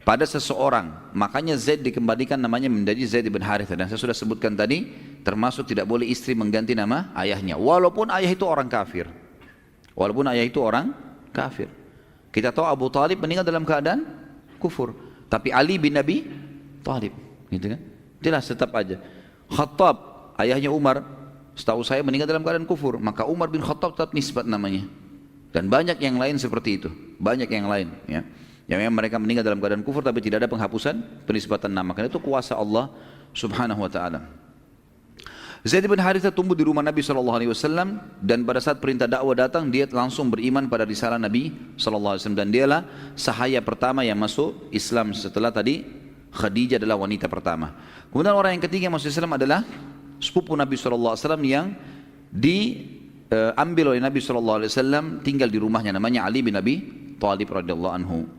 pada seseorang. Makanya Zaid dikembalikan namanya menjadi Zaid bin Haritha. Dan saya sudah sebutkan tadi, termasuk tidak boleh istri mengganti nama ayahnya, walaupun ayah itu orang kafir. Walaupun ayah itu orang kafir. Kita tahu Abu Talib meninggal dalam keadaan kufur, tapi Ali bin Abi Thalib, gitu kan? Jelas tetap aja. Khattab, ayahnya Umar, setahu saya meninggal dalam keadaan kufur, maka Umar bin Khattab tetap nisbat namanya. Dan banyak yang lain seperti itu, banyak yang lain, ya. Yang memang mereka meninggal dalam keadaan kufur, tapi tidak ada penghapusan penisbatan nama. Karena itu kuasa Allah Subhanahu wa taala. Zaid bin Haritha tumbuh di rumah Nabi SAW, dan pada saat perintah dakwah datang, dia langsung beriman pada risalah Nabi SAW, dan dialah sahaya pertama yang masuk Islam setelah tadi Khadijah adalah wanita pertama. Kemudian orang yang ketiga yang masuk Islam adalah sepupu Nabi SAW yang diambil oleh Nabi SAW, tinggal di rumahnya, namanya Ali bin Abi Thalib radhiyallahu anhu.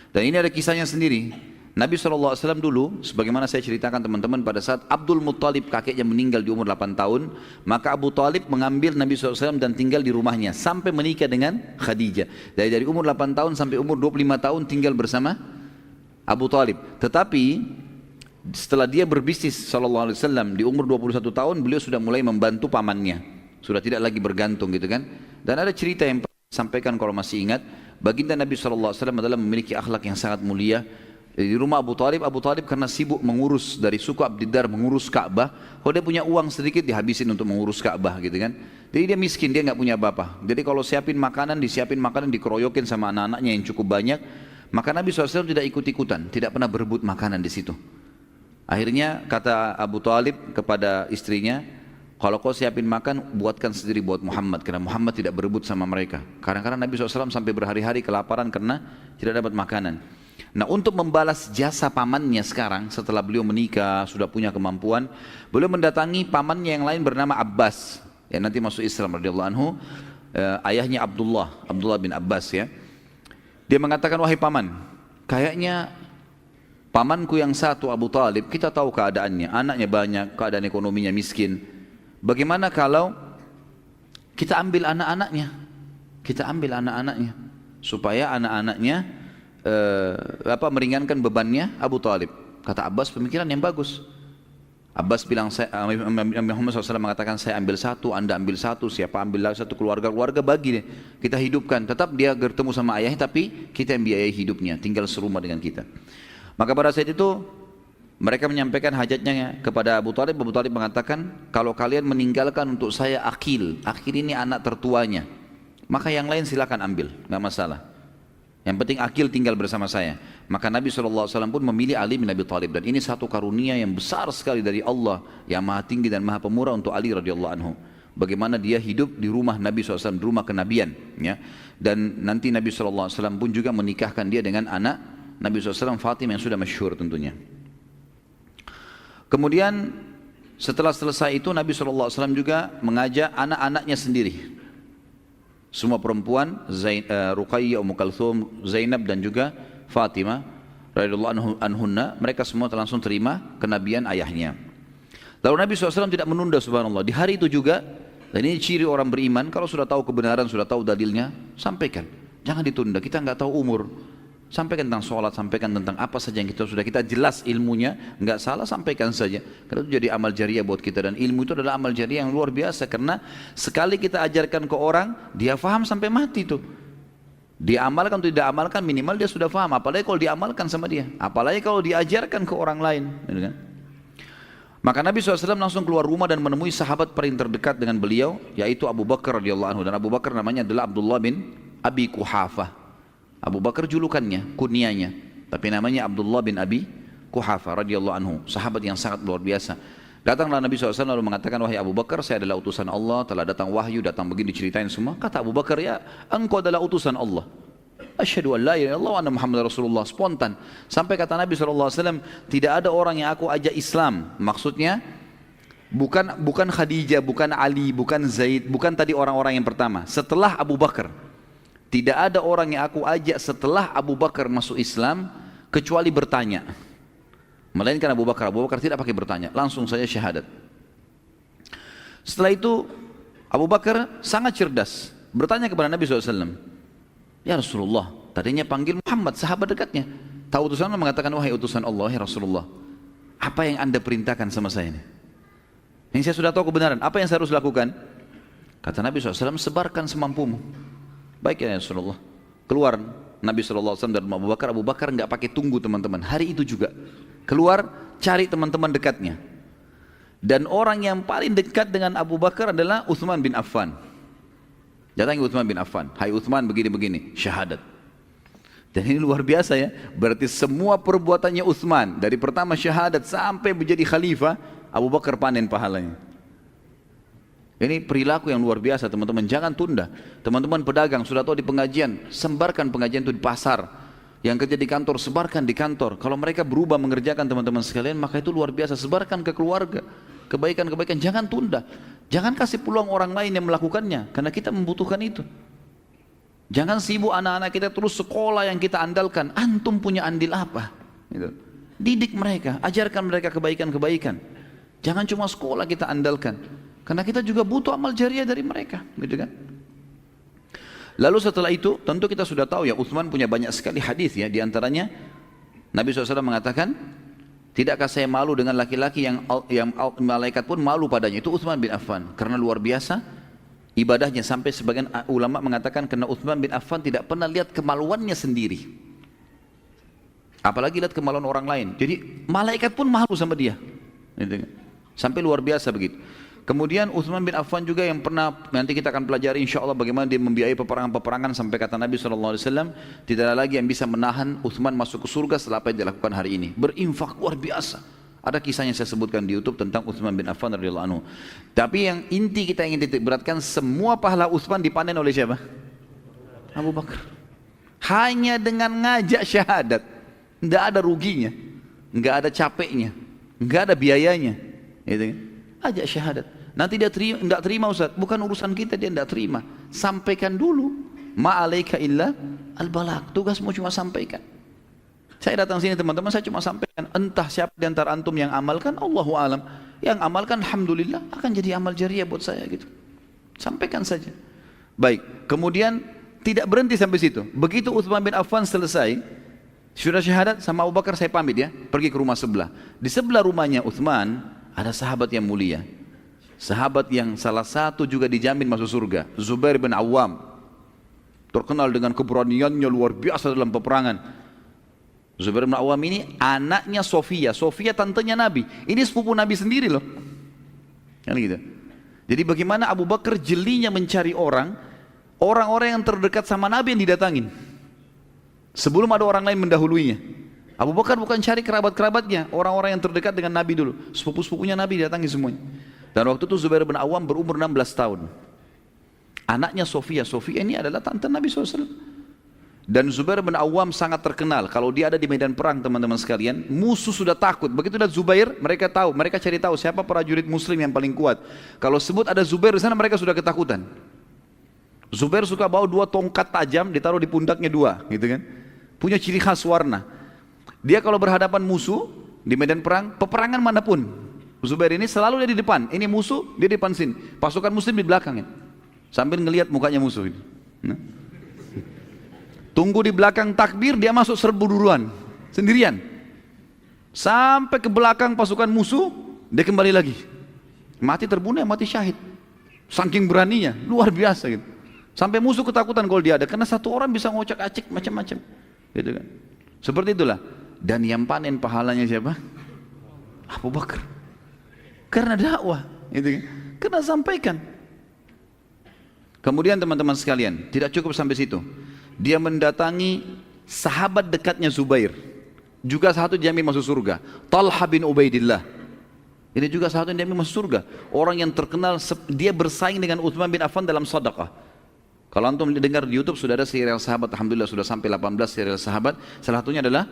Dan ini ada kisahnya sendiri. Nabi SAW dulu, sebagaimana saya ceritakan teman-teman, pada saat Abdul Muttalib kakeknya meninggal di umur 8 tahun, maka Abu Talib mengambil Nabi SAW dan tinggal di rumahnya sampai menikah dengan Khadijah. Dari umur 8 tahun sampai umur 25 tahun tinggal bersama Abu Talib. Tetapi setelah dia berbisnis SAW di umur 21 tahun, beliau sudah mulai membantu pamannya, sudah tidak lagi bergantung, gitu kan. Dan ada cerita yang sampaikan kalau masih ingat, baginda Nabi SAW adalah memiliki akhlak yang sangat mulia. Di rumah Abu Talib karena sibuk mengurus dari suku Abdiddar, mengurus Ka'bah. Kalau dia punya uang sedikit dihabisin untuk mengurus Ka'bah, gitu kan. Jadi dia miskin, dia nggak punya apa-apa. Jadi kalau disiapin makanan dikeroyokin sama anak-anaknya yang cukup banyak. Maka Nabi SAW tidak ikut-ikutan, tidak pernah berebut makanan di situ. Akhirnya kata Abu Talib kepada istrinya, kalau kau siapin makan, buatkan sendiri buat Muhammad, karena Muhammad tidak berebut sama mereka. Kadang-kadang Nabi SAW sampai berhari-hari kelaparan karena tidak dapat makanan. Nah, untuk membalas jasa pamannya sekarang, setelah beliau menikah, sudah punya kemampuan, beliau mendatangi pamannya yang lain bernama Abbas, yang nanti masuk Islam radhiyallahu anhu, ayahnya Abdullah bin Abbas, ya. Dia mengatakan, wahai paman, kayaknya pamanku yang satu Abu Talib, kita tahu keadaannya, anaknya banyak, keadaan ekonominya miskin. Bagaimana kalau kita ambil anak-anaknya, supaya anak-anaknya meringankan bebannya Abu Talib. Kata Abbas, pemikiran yang bagus. Abbas bilang, Muhammad SAW mengatakan, saya ambil satu, anda ambil satu, siapa ambil satu, keluarga bagi deh, kita hidupkan. Tetap dia bertemu sama ayahnya, tapi kita yang biayai hidupnya, tinggal serumah dengan kita. Maka pada saat itu mereka menyampaikan hajatnya kepada Abu Talib. Abu Talib mengatakan, kalau kalian meninggalkan untuk saya Aqil ini anak tertuanya, maka yang lain silakan ambil, nggak masalah. Yang penting Aqil tinggal bersama saya. Maka Nabi SAW pun memilih Ali bin Abi Thalib. Dan ini satu karunia yang besar sekali dari Allah yang maha tinggi dan maha pemurah untuk Ali radhiyallahu anhu. bagaimana dia hidup di rumah Nabi SAW, di rumah kenabian, ya. Dan nanti Nabi SAW pun juga menikahkan dia dengan anak Nabi SAW, Fatimah, yang sudah masyhur tentunya. Kemudian setelah selesai itu Nabi SAW juga mengajak anak-anaknya sendiri, semua perempuan, Ruqayyah, Ummu Kalthum, Zainab dan juga Fatimah radhiyallahu anhunna, mereka semua langsung terima kenabian ayahnya. Lalu Nabi SAW tidak menunda, subhanallah, di hari itu juga. Dan ini ciri orang beriman, kalau sudah tahu kebenaran, sudah tahu dalilnya, sampaikan, jangan ditunda. Kita nggak tahu umur, sampaikan tentang sholat, sampaikan tentang apa saja yang sudah kita jelas ilmunya, nggak salah, sampaikan saja. Karena itu jadi amal jariah buat kita, dan ilmu itu adalah amal jariah yang luar biasa, karena sekali kita ajarkan ke orang, dia faham sampai mati tuh. Dia amalkan atau tidak amalkan, minimal dia sudah faham. Apalagi kalau diamalkan sama dia, apalagi kalau diajarkan ke orang lain, gitu kan? Maka Nabi SAW langsung keluar rumah dan menemui sahabat paling terdekat dengan beliau, yaitu Abu Bakar radhiyallahu anhu. Dan Abu Bakar namanya adalah Abdullah bin Abi Quhafah. Abu Bakar julukannya, kunyanya, tapi namanya Abdullah bin Abi Quhafah radhiyallahu anhu, sahabat yang sangat luar biasa. Datanglah Nabi SAW lalu mengatakan, wahai Abu Bakar, saya adalah utusan Allah, telah datang wahyu, datang begini, diceritain semua. Kata Abu Bakar, ya engkau adalah utusan Allah. Asyhadu an la ilaha illallah wa anna Muhammadar Rasulullah. Spontan. Sampai kata Nabi SAW, tidak ada orang yang aku ajak Islam. Maksudnya bukan Khadijah, bukan Ali, bukan Zaid, bukan tadi orang-orang yang pertama. Setelah Abu Bakar, tidak ada orang yang aku ajak setelah Abu Bakar masuk Islam kecuali bertanya. Melainkan Abu Bakar tidak pakai bertanya, langsung saja syahadat. Setelah itu Abu Bakar sangat cerdas, bertanya kepada Nabi SAW, ya Rasulullah, tadinya panggil Muhammad, sahabat dekatnya. Tahu utusan Allah, mengatakan, wahai utusan Allah, ya Rasulullah, apa yang anda perintahkan sama saya ini? Ini saya sudah tahu kebenaran, apa yang saya harus lakukan? Kata Nabi SAW, sebarkan semampumu. Baik ya Rasulullah. Keluar Nabi SAW dan Abu Bakar nggak pakai tunggu teman-teman, hari itu juga keluar cari teman-teman dekatnya. Dan orang yang paling dekat dengan Abu Bakar adalah Utsman bin Affan. Datangi Utsman bin Affan, hai Utsman begini-begini, syahadat. Dan ini luar biasa ya, berarti semua perbuatannya Utsman dari pertama syahadat sampai menjadi khalifah, Abu Bakar panen pahalanya. Ini perilaku yang luar biasa teman-teman, jangan tunda. Teman-teman pedagang sudah tahu di pengajian, sebarkan pengajian itu di pasar. Yang kerja di kantor, sebarkan di kantor. Kalau mereka berubah mengerjakan teman-teman sekalian, maka itu luar biasa. Sebarkan ke keluarga, kebaikan-kebaikan, jangan tunda. Jangan kasih peluang orang lain yang melakukannya, karena kita membutuhkan itu. Jangan sibuk anak-anak kita terus sekolah yang kita andalkan. Antum punya andil apa? Gitu. Didik mereka, ajarkan mereka kebaikan-kebaikan. Jangan cuma sekolah kita andalkan, karena kita juga butuh amal jariah dari mereka, gitu kan? Lalu setelah itu, tentu kita sudah tahu ya, Utsman punya banyak sekali hadis ya. Di antaranya Nabi SAW mengatakan, tidakkah saya malu dengan laki-laki yang malaikat pun malu padanya? Itu Utsman bin Affan, karena luar biasa ibadahnya, sampai sebagian ulama mengatakan karena Utsman bin Affan tidak pernah lihat kemaluannya sendiri, apalagi lihat kemaluan orang lain. Jadi malaikat pun malu sama dia, sampai luar biasa begitu. Kemudian Utsman bin Affan juga yang pernah, nanti kita akan pelajari insya Allah bagaimana dia membiayai peperangan-peperangan, sampai kata Nabi SAW, tidak ada lagi yang bisa menahan Utsman masuk ke surga setelah apa yang dilakukan hari ini. Berinfak luar biasa. Ada kisahnya saya sebutkan di YouTube tentang Utsman bin Affan radhiyallahu anhu. Tapi yang inti kita ingin titik beratkan, semua pahala Utsman dipanen oleh siapa? Abu Bakar. Hanya dengan ngajak syahadat, tidak ada ruginya, nggak ada capeknya, nggak ada biayanya, gitu. Ajak syahadat. Nanti dia tidak terima Ustaz, bukan urusan kita, dia tidak terima. Sampaikan dulu. Ma'alaika illa al-balagh. Tugasmu cuma sampaikan. Saya datang sini teman-teman, saya cuma sampaikan. Entah siapa di antara antum yang amalkan, Allahu alam. Yang amalkan, alhamdulillah, akan jadi amal jariah buat saya gitu. Sampaikan saja. Baik. Kemudian tidak berhenti sampai situ. Begitu Utsman bin Affan selesai, sudah syahadat, sama Abu Bakar saya pamit ya, pergi ke rumah sebelah. Di sebelah rumahnya Utsman ada sahabat yang mulia, sahabat yang salah satu juga dijamin masuk surga, Zubair bin Awam, terkenal dengan keberaniannya luar biasa dalam peperangan. Zubair bin Awam ini anaknya Sofia, Sofia tantenya Nabi, ini sepupu Nabi sendiri loh, kan gitu. Jadi bagaimana Abu Bakar jelinya mencari orang-orang yang terdekat sama Nabi yang didatangin, sebelum ada orang lain mendahuluinya. Abu Bakar bukan cari kerabat-kerabatnya, orang-orang yang terdekat dengan Nabi dulu, sepupu-sepupunya Nabi datangi semuanya. Dan waktu itu Zubair bin Awam berumur 16 tahun. Anaknya Sofia, Sofia ini adalah tante Nabi SAW. Dan Zubair bin Awam sangat terkenal. Kalau dia ada di medan perang teman-teman sekalian, musuh sudah takut. Begitu ada Zubair, mereka tahu, mereka cari tahu siapa prajurit muslim yang paling kuat. Kalau sebut ada Zubair di sana, mereka sudah ketakutan. Zubair suka bawa 2 tongkat tajam, ditaruh di pundaknya 2, gitu kan. Punya ciri khas warna. Dia kalau berhadapan musuh di medan perang, peperangan manapun, Zubair ini selalu dia di depan. Ini musuh, dia di depan sini. Pasukan muslim di belakang, sambil ngelihat mukanya musuh ini. Nah. Tunggu di belakang takbir, dia masuk serbu duluan, sendirian. Sampai ke belakang pasukan musuh, dia kembali lagi. Mati terbunuh, mati syahid. Saking beraninya, luar biasa gitu. Sampai musuh ketakutan kalau dia ada, karena satu orang bisa ngocak-acik macam-macam. Gitu kan. Seperti itulah. Dan yang panen pahalanya siapa? Abu Bakar. Karena dakwah, gitu kan. Karena sampaikan. Kemudian teman-teman sekalian, tidak cukup sampai situ. Dia mendatangi sahabat dekatnya Zubair, juga satu dijamin masuk surga, Talha bin Ubaidillah. Ini juga satu yang dijamin masuk surga. Orang yang terkenal, dia bersaing dengan Utsman bin Affan dalam sedekah. Kalau antum dengar di YouTube sudah ada serial sahabat, alhamdulillah sudah sampai 18 serial sahabat. Salah satunya adalah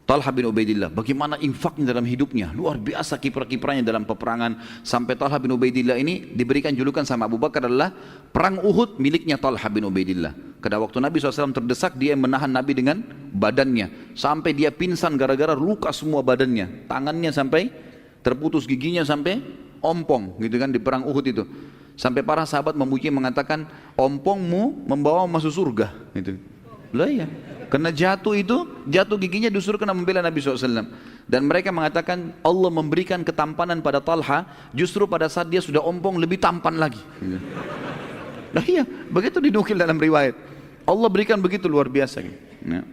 Talha bin Ubaidillah. Bagaimana infaknya dalam hidupnya, luar biasa kiprah-kiprahnya dalam peperangan. Sampai Talha bin Ubaidillah ini diberikan julukan sama Abu Bakar adalah perang Uhud miliknya Talha bin Ubaidillah. Karena waktu Nabi SAW terdesak, dia menahan Nabi dengan badannya. Sampai dia pingsan gara-gara luka semua badannya. Tangannya sampai terputus, giginya sampai ompong gitu kan di perang Uhud itu. Sampai para sahabat memuji mengatakan, ompongmu membawa masuk surga gitu. Lah ya, karena jatuh giginya disuruh kena membela Nabi SAW. Dan mereka mengatakan Allah memberikan ketampanan pada Talha justru pada saat dia sudah ompong lebih tampan lagi. Nah iya, begitu dinukil dalam riwayat. Allah berikan begitu luar biasa. Nah,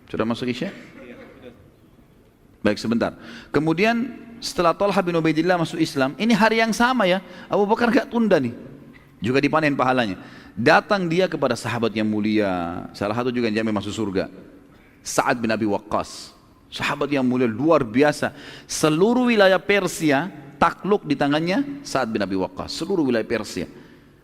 sudah masuk Isya? Baik sebentar. Kemudian setelah Talha bin Ubaidillah masuk Islam, ini hari yang sama ya, Abu Bakar gak tunda nih. Juga dipanen pahalanya. Datang dia kepada sahabat yang mulia, salah satu juga yang jamin masuk surga, Sa'ad bin Abi Waqqas. Sahabat yang mulia luar biasa. Seluruh wilayah Persia takluk di tangannya Sa'ad bin Abi Waqqas. Seluruh wilayah Persia.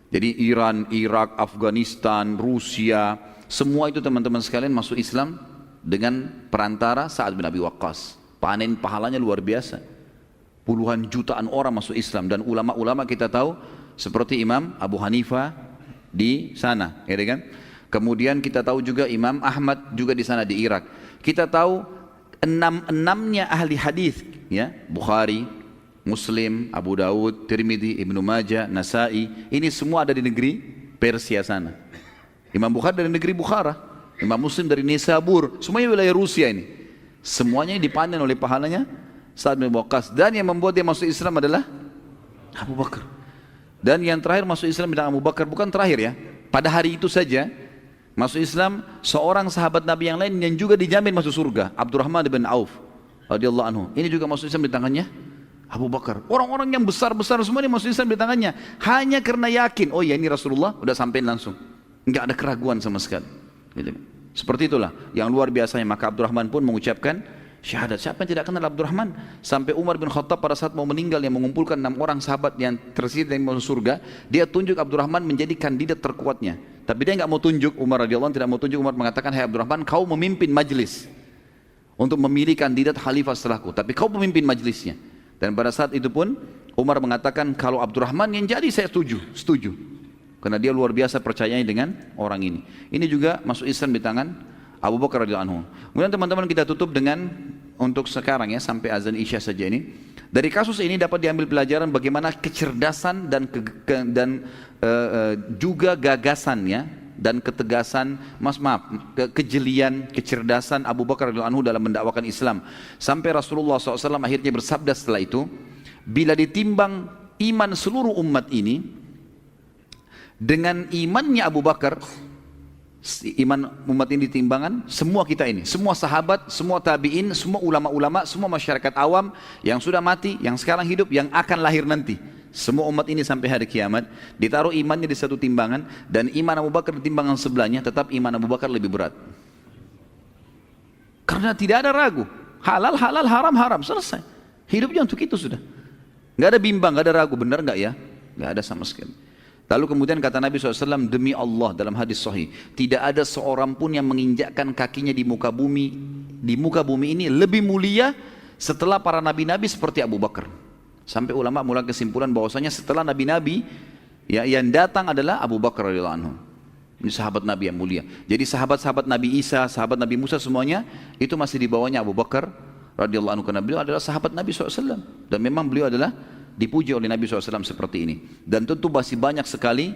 Jadi Iran, Irak, Afghanistan, Rusia, semua itu teman-teman sekalian masuk Islam dengan perantara Sa'ad bin Abi Waqqas. Panen pahalanya luar biasa. Puluhan jutaan orang masuk Islam, dan ulama-ulama kita tahu seperti Imam Abu Hanifah di sana, ya kan? Kemudian kita tahu juga Imam Ahmad juga di sana di Irak. Kita tahu enamnya ahli hadis, ya, Bukhari, Muslim, Abu Daud, Tirmidzi, Ibnu Majah, Nasai, ini semua ada di negeri Persia sana. Imam Bukhari dari negeri Bukhara, Imam Muslim dari Nisabur, semuanya wilayah Rusia ini. Semuanya dipanen oleh pahalanya Sa'ad bin Waqqas. Dan yang membuat dia masuk Islam adalah Abu Bakar. Dan yang terakhir masuk Islam dengan Abu Bakar, bukan terakhir ya, pada hari itu saja masuk Islam seorang sahabat Nabi yang lain yang juga dijamin masuk surga, Abdurrahman bin Auf radhiyallahu anhu. Ini juga masuk Islam di tangannya Abu Bakar. Orang-orang yang besar-besar semua ini masuk Islam di tangannya, hanya karena yakin, oh ya ini Rasulullah, udah sampein langsung, nggak ada keraguan sama sekali. Gitu. Seperti itulah yang luar biasanya. Maka Abdurrahman pun mengucapkan syahadat. Siapa yang tidak kenal Abdurrahman? Sampai Umar bin Khattab pada saat mau meninggal, yang mengumpulkan 6 orang sahabat yang tersisa yang masuk surga, dia tunjuk Abdurrahman menjadi kandidat terkuatnya. Tapi dia nggak mau tunjuk, Umar radhiyallahu anhu tidak mau tunjuk. Umar mengatakan, hai Abdurrahman, kau memimpin majlis untuk memilih kandidat khalifah setelahku, tapi kau memimpin majlisnya. Dan pada saat itu pun Umar mengatakan, kalau Abdurrahman yang jadi saya setuju. Karena dia luar biasa percayanya dengan orang ini. Ini juga masuk Islam di tangan Abu Bakar radhiyallahu anhu. Kemudian teman-teman kita tutup dengan untuk sekarang ya, sampai azan Isya saja ini. Dari kasus ini dapat diambil pelajaran bagaimana kecerdasan dan juga gagasannya dan ketegasan, kejelian, kecerdasan Abu Bakar radhiyallahu anhu dalam mendakwakan Islam. Sampai Rasulullah SAW akhirnya bersabda setelah itu, bila ditimbang iman seluruh umat ini dengan imannya Abu Bakar, iman umat ini ditimbangan, semua kita ini, semua sahabat, semua tabi'in, semua ulama-ulama, semua masyarakat awam yang sudah mati, yang sekarang hidup, yang akan lahir nanti, semua umat ini sampai hari kiamat ditaruh imannya di satu timbangan, dan iman Abu Bakar di timbangan sebelahnya, tetap iman Abu Bakar lebih berat. Karena tidak ada ragu, halal halal, haram haram, selesai. Hidupnya untuk itu sudah. Nggak ada bimbang, nggak ada ragu, benar nggak ya? Nggak ada sama sekali. Lalu kemudian kata Nabi SAW, demi Allah dalam hadis sahih, tidak ada seorang pun yang menginjakkan kakinya di muka bumi ini lebih mulia setelah para nabi-nabi seperti Abu Bakar. Sampai ulama mulai kesimpulan bahwasanya setelah nabi-nabi, ya, yang datang adalah Abu Bakar radhiyallahu anhu. Ini sahabat Nabi yang mulia. Jadi sahabat-sahabat Nabi Isa, sahabat Nabi Musa semuanya itu masih di bawahnya Abu Bakar radhiyallahu anhu, karena beliau adalah sahabat Nabi SAW. Dan memang beliau adalah dipuji oleh Nabi SAW seperti ini. Dan tentu masih banyak sekali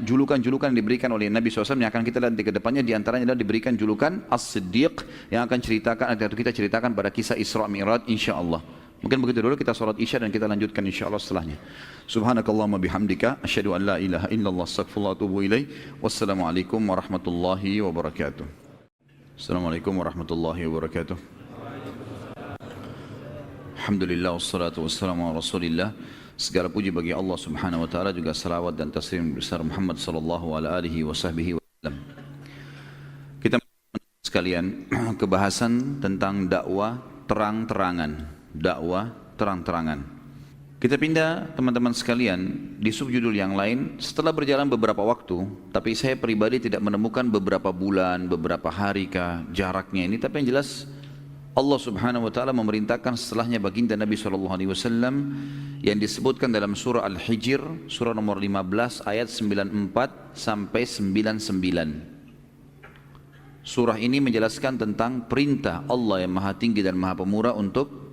julukan-julukan yang diberikan oleh Nabi SAW yang akan kita lihat di kedepannya. Di antaranya adalah diberikan julukan As-Siddiq yang akan kita ceritakan pada kisah Isra Mi'raj insyaallah. Mungkin begitu dulu, kita sholat isya dan kita lanjutkan insyaallah setelahnya. Subhanakallahumma bihamdika asyhadu an la ilaha illallah astaghfirullah wa atubu ilaik. Wassalamualaikum warahmatullahi wabarakatuh. Assalamualaikum warahmatullahi wabarakatuh. Alhamdulillah wassalatu wassalamu ala Rasulillah. Segala puji bagi Allah Subhanahu wa taala, juga salawat dan taslim besar Muhammad sallallahu alaihi wasallam. Kita sekalian kebahasan tentang dakwah terang-terangan. Dakwah terang-terangan. Kita pindah teman-teman sekalian di subjudul yang lain setelah berjalan beberapa waktu, tapi saya pribadi tidak menemukan beberapa bulan, beberapa hari kah jaraknya ini, tapi yang jelas Allah Subhanahu wa taala memerintahkan setelahnya baginda Nabi sallallahu alaihi wasallam yang disebutkan dalam surah Al-Hijr, surah nomor 15 ayat 94 sampai 99. Surah ini menjelaskan tentang perintah Allah yang Maha Tinggi dan Maha Pemurah untuk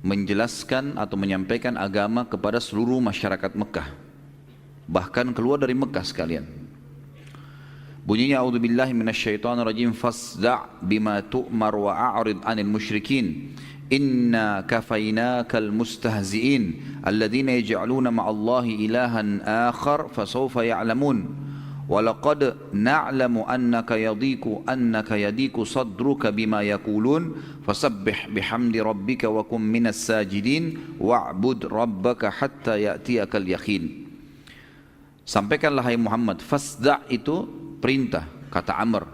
menjelaskan atau menyampaikan agama kepada seluruh masyarakat Mekah, bahkan keluar dari Mekah sekalian. Bunyinya a'udzubillahi minasyaitonirrajim, fasda' bima tu'mar wa a'rid 'anil musyrikin inna kafainakal mustahzi'in alladzina yaj'aluna ma'allahi ilahan akhar fasawfa ya'lamun. وَلَقَدْ نَعْلَمُ أَنَّكَ يَضِيقُ صَدْرُكَ بِمَا يَقُولُونَ فَسَبِّحْ بِحَمْدِ رَبِّكَ وَكُن مِّنَ السَّاجِدِينَ وَاعْبُدْ رَبَّكَ حَتَّى يَأْتِيَكَ الْيَقِينُ. Sampaikanlah hai Muhammad. Fasda' itu perintah, kata Amr.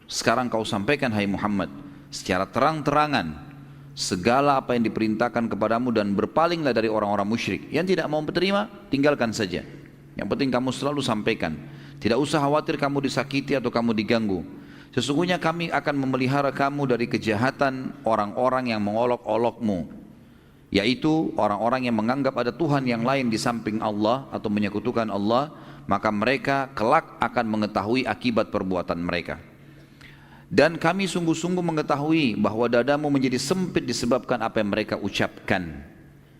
Sekarang kau sampaikan hai Muhammad secara terang-terangan segala apa yang diperintahkan kepadamu, dan berpalinglah dari orang-orang musyrik. Yang tidak mau menerima, tinggalkan saja. Yang penting kamu selalu sampaikan. Tidak usah khawatir kamu disakiti atau kamu diganggu. Sesungguhnya kami akan memelihara kamu dari kejahatan orang-orang yang mengolok-olokmu, yaitu orang-orang yang menganggap ada Tuhan yang lain di samping Allah atau menyekutukan Allah, maka mereka kelak akan mengetahui akibat perbuatan mereka. Dan kami sungguh-sungguh mengetahui bahwa dadamu menjadi sempit disebabkan apa yang mereka ucapkan.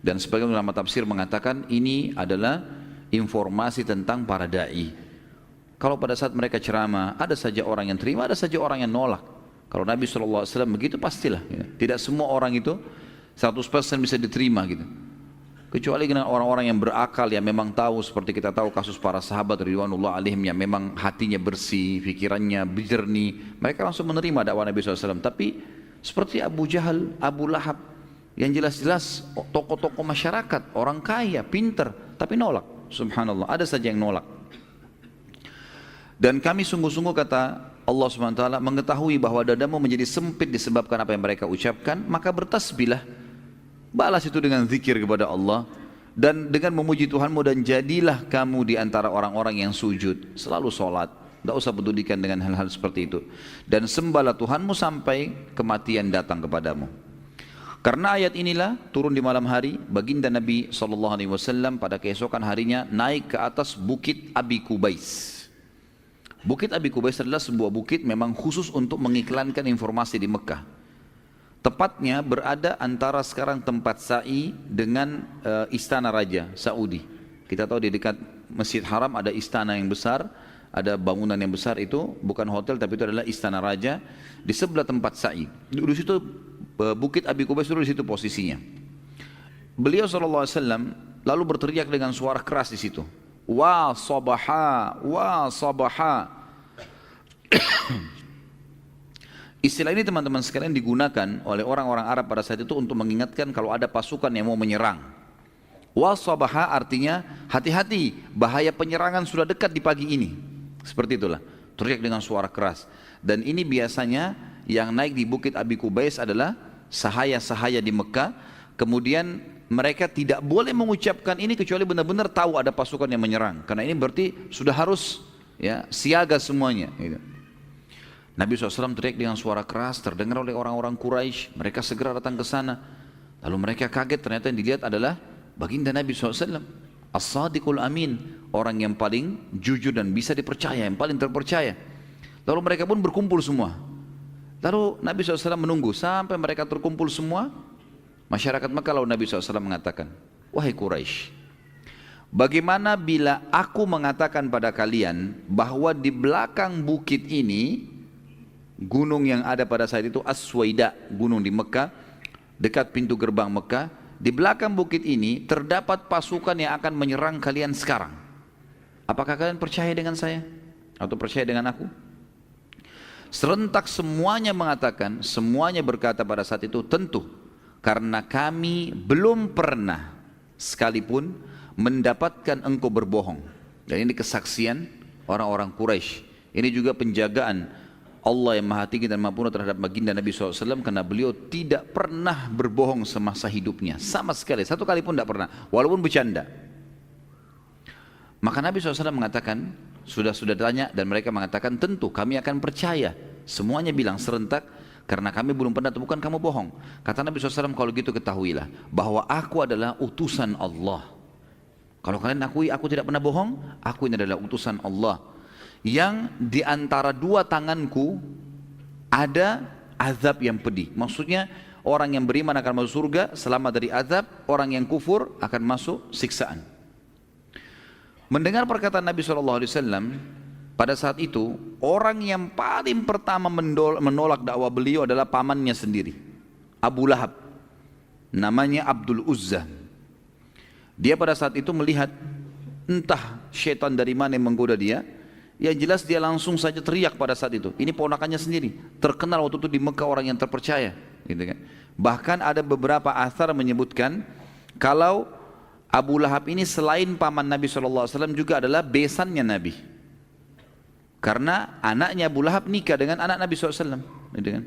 Dan sebagian ulama tafsir mengatakan ini adalah informasi tentang para da'i. Kalau pada saat mereka ceramah, ada saja orang yang terima, ada saja orang yang nolak. Kalau Nabi SAW begitu pastilah. Ya. Tidak semua orang itu 100% bisa diterima gitu. Kecuali dengan orang-orang yang berakal, yang memang tahu, seperti kita tahu kasus para sahabat ridwanullah alaihim yang memang hatinya bersih, pikirannya jernih, mereka langsung menerima dakwah Nabi SAW. Tapi seperti Abu Jahal, Abu Lahab, yang jelas-jelas tokoh-tokoh masyarakat, orang kaya, pinter, tapi nolak. Subhanallah, ada saja yang nolak. Dan kami sungguh-sungguh, kata Allah SWT, mengetahui bahwa dadamu menjadi sempit disebabkan apa yang mereka ucapkan, maka bertasbihlah, balas itu dengan zikir kepada Allah dan dengan memuji Tuhanmu, dan jadilah kamu di antara orang-orang yang sujud, selalu sholat, tidak usah pedulikan dengan hal-hal seperti itu, dan sembahlah Tuhanmu sampai kematian datang kepadamu. Karena ayat inilah turun di malam hari, baginda Nabi SAW pada keesokan harinya naik ke atas bukit Abi Kubais. Bukit Abi Kubais adalah sebuah bukit memang khusus untuk mengiklankan informasi di Mekah. Tepatnya berada antara sekarang tempat sa'i dengan istana raja Saudi. Kita tahu di dekat Masjid Haram ada istana yang besar, ada bangunan yang besar, itu bukan hotel tapi itu adalah istana raja. Di sebelah tempat sa'i. Di situ bukit Abi Kubais dulu, di situ posisinya. Beliau SAW lalu berteriak dengan suara keras di situ. Wa sabaha, wa sabaha. Istilah ini teman-teman sekalian digunakan oleh orang-orang Arab pada saat itu untuk mengingatkan kalau ada pasukan yang mau menyerang. Wa sabaha artinya hati-hati, bahaya penyerangan sudah dekat di pagi ini. Seperti itulah, teriak dengan suara keras. Dan ini biasanya yang naik di bukit Abi Kubais adalah sahaya-sahaya di Mekah. Kemudian mereka tidak boleh mengucapkan ini kecuali benar-benar tahu ada pasukan yang menyerang. Karena ini berarti sudah harus ya siaga semuanya. Gitu. Nabi SAW teriak dengan suara keras, terdengar oleh orang-orang Quraisy. Mereka segera datang ke sana. Lalu mereka kaget, ternyata yang dilihat adalah baginda Nabi SAW. As-Sadiqul Amin, orang yang paling jujur dan bisa dipercaya, yang paling terpercaya. Lalu mereka pun berkumpul semua. Lalu Nabi SAW menunggu sampai mereka terkumpul semua. Masyarakat Mekah, lalu Nabi SAW mengatakan, wahai Quraisy, bagaimana bila aku mengatakan pada kalian bahwa di belakang bukit ini, gunung yang ada pada saat itu As-Suwaida, gunung di Mekah, dekat pintu gerbang Mekah, di belakang bukit ini terdapat pasukan yang akan menyerang kalian sekarang. Apakah kalian percaya dengan saya? Atau percaya dengan aku? Serentak semuanya mengatakan, semuanya berkata pada saat itu, tentu, karena kami belum pernah sekalipun mendapatkan engkau berbohong. Dan ini kesaksian orang-orang Quraisy. Ini juga penjagaan Allah yang Maha Tinggi dan Maha Purna terhadap baginda Nabi SAW, karena beliau tidak pernah berbohong semasa hidupnya, sama sekali, satu kali pun tidak pernah, walaupun bercanda. Maka Nabi SAW mengatakan, sudah tanya, dan mereka mengatakan tentu kami akan percaya. Semuanya bilang serentak, karena kami belum pernah temukan kamu bohong. Kata Nabi SAW, kalau gitu ketahuilah bahwa aku adalah utusan Allah. Kalau kalian akui aku tidak pernah bohong, aku ini adalah utusan Allah, yang di antara dua tanganku ada azab yang pedih. Maksudnya orang yang beriman akan masuk surga selamat dari azab, orang yang kufur akan masuk siksaan. Mendengar perkataan Nabi SAW, pada saat itu orang yang paling pertama menolak dakwah beliau adalah pamannya sendiri, Abu Lahab, namanya Abdul Uzza. Dia pada saat itu melihat entah syaitan dari mana yang menggoda dia. Yang jelas dia langsung saja teriak pada saat itu. Ini ponakannya sendiri, terkenal waktu itu di Mekah orang yang terpercaya, gitu kan. Bahkan ada beberapa athar menyebutkan kalau Abu Lahab ini selain paman Nabi SAW juga adalah besannya Nabi, karena anaknya Abu Lahab nikah dengan anak Nabi SAW, gitu kan.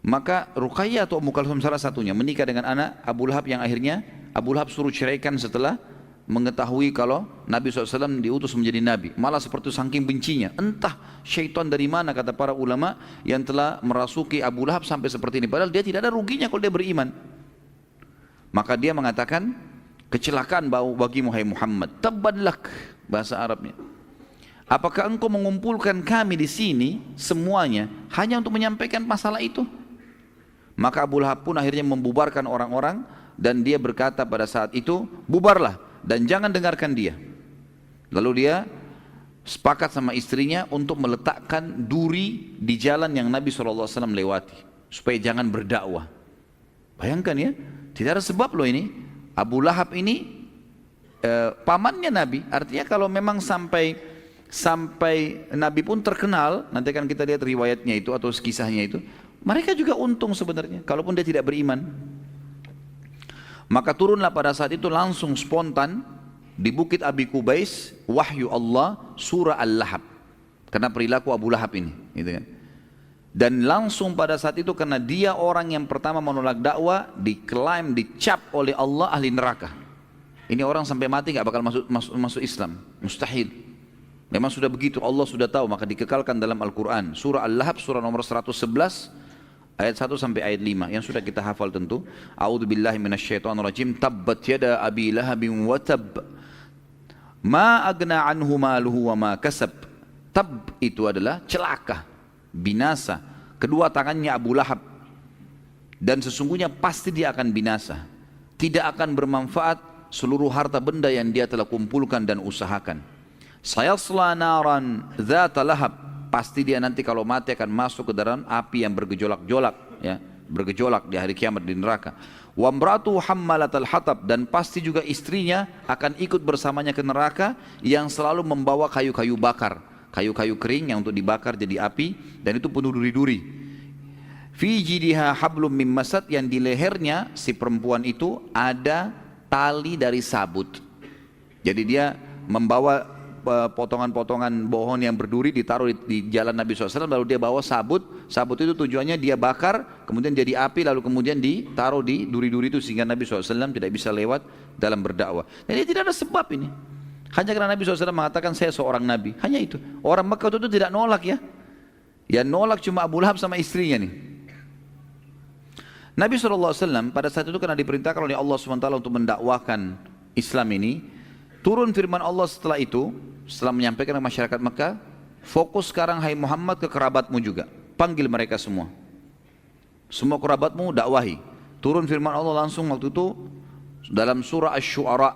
Maka Ruqayyah atau Ummu Kalsum salah satunya menikah dengan anak Abu Lahab, yang akhirnya Abu Lahab suruh ceraikan setelah mengetahui kalau Nabi SAW diutus menjadi Nabi. Malah seperti saking bencinya, entah syaitan dari mana, kata para ulama, yang telah merasuki Abu Lahab sampai seperti ini. Padahal dia tidak ada ruginya kalau dia beriman. Maka dia mengatakan, kecelakaan bagimu hai Muhammad, tabbanlak, bahasa Arabnya. Apakah engkau mengumpulkan kami di sini semuanya hanya untuk menyampaikan masalah itu? Maka Abu Lahab pun akhirnya membubarkan orang-orang, dan dia berkata pada saat itu, bubarlah dan jangan dengarkan dia. Lalu dia sepakat sama istrinya untuk meletakkan duri di jalan yang Nabi SAW lewati, supaya jangan berdakwah. Bayangkan ya, tidak ada sebab loh ini. Abu Lahab ini pamannya Nabi, artinya kalau memang sampai Nabi pun terkenal, nanti akan kita lihat riwayatnya itu atau kisahnya itu, mereka juga untung sebenarnya, kalaupun dia tidak beriman. Maka turunlah pada saat itu langsung spontan di Bukit Abi Qubais wahyu Allah surah Al-Lahab, karena perilaku Abu Lahab ini, gitu kan. Dan langsung pada saat itu, karena dia orang yang pertama menolak dakwah, diklaim, dicap oleh Allah ahli neraka. Ini orang sampai mati gak bakal masuk Islam, mustahil. Memang sudah begitu, Allah sudah tahu, maka dikekalkan dalam Al-Quran. Surah Al-Lahab, surah nomor 111, ayat 1 sampai ayat 5, yang sudah kita hafal tentu. A'udzubillahi minasyaitonirrajim. Tabbat yada abi lahabin wa tab, ma agna anhu maluhu wa ma kasab. Tab itu adalah celaka, binasa, kedua tangannya Abu Lahab, dan sesungguhnya pasti dia akan binasa. Tidak akan bermanfaat seluruh harta benda yang dia telah kumpulkan dan usahakan. Sayasla naran dzata lahab, pasti dia nanti kalau mati akan masuk ke dalam api yang bergejolak-jolak, ya, bergejolak di hari kiamat di neraka. Wa imratu hammalatal hatab, dan pasti juga istrinya akan ikut bersamanya ke neraka, yang selalu membawa kayu-kayu bakar, kayu-kayu kering yang untuk dibakar jadi api, dan itu penuh duri-duri. Fi jidiha hablum mim masad, yang di lehernya si perempuan itu ada tali dari sabut. Jadi dia membawa potongan-potongan pohon yang berduri ditaruh di jalan Nabi SAW, lalu dia bawa sabut itu tujuannya dia bakar, kemudian jadi api, lalu kemudian ditaruh di duri-duri itu sehingga Nabi SAW tidak bisa lewat dalam berdakwah. Jadi tidak ada sebab ini. Hanya karena Nabi SAW mengatakan saya seorang Nabi, hanya itu. Orang Mekah itu tidak nolak ya. Yang nolak cuma Abu Lahab sama istrinya nih. Nabi SAW pada saat itu karena diperintahkan oleh Allah SWT untuk mendakwahkan Islam ini, turun firman Allah setelah itu, setelah menyampaikan ke masyarakat Mekah, fokus sekarang hai Muhammad ke kerabatmu juga, panggil mereka semua. Semua kerabatmu dakwahi. Turun firman Allah langsung waktu itu dalam surah Asy-Syu'ara,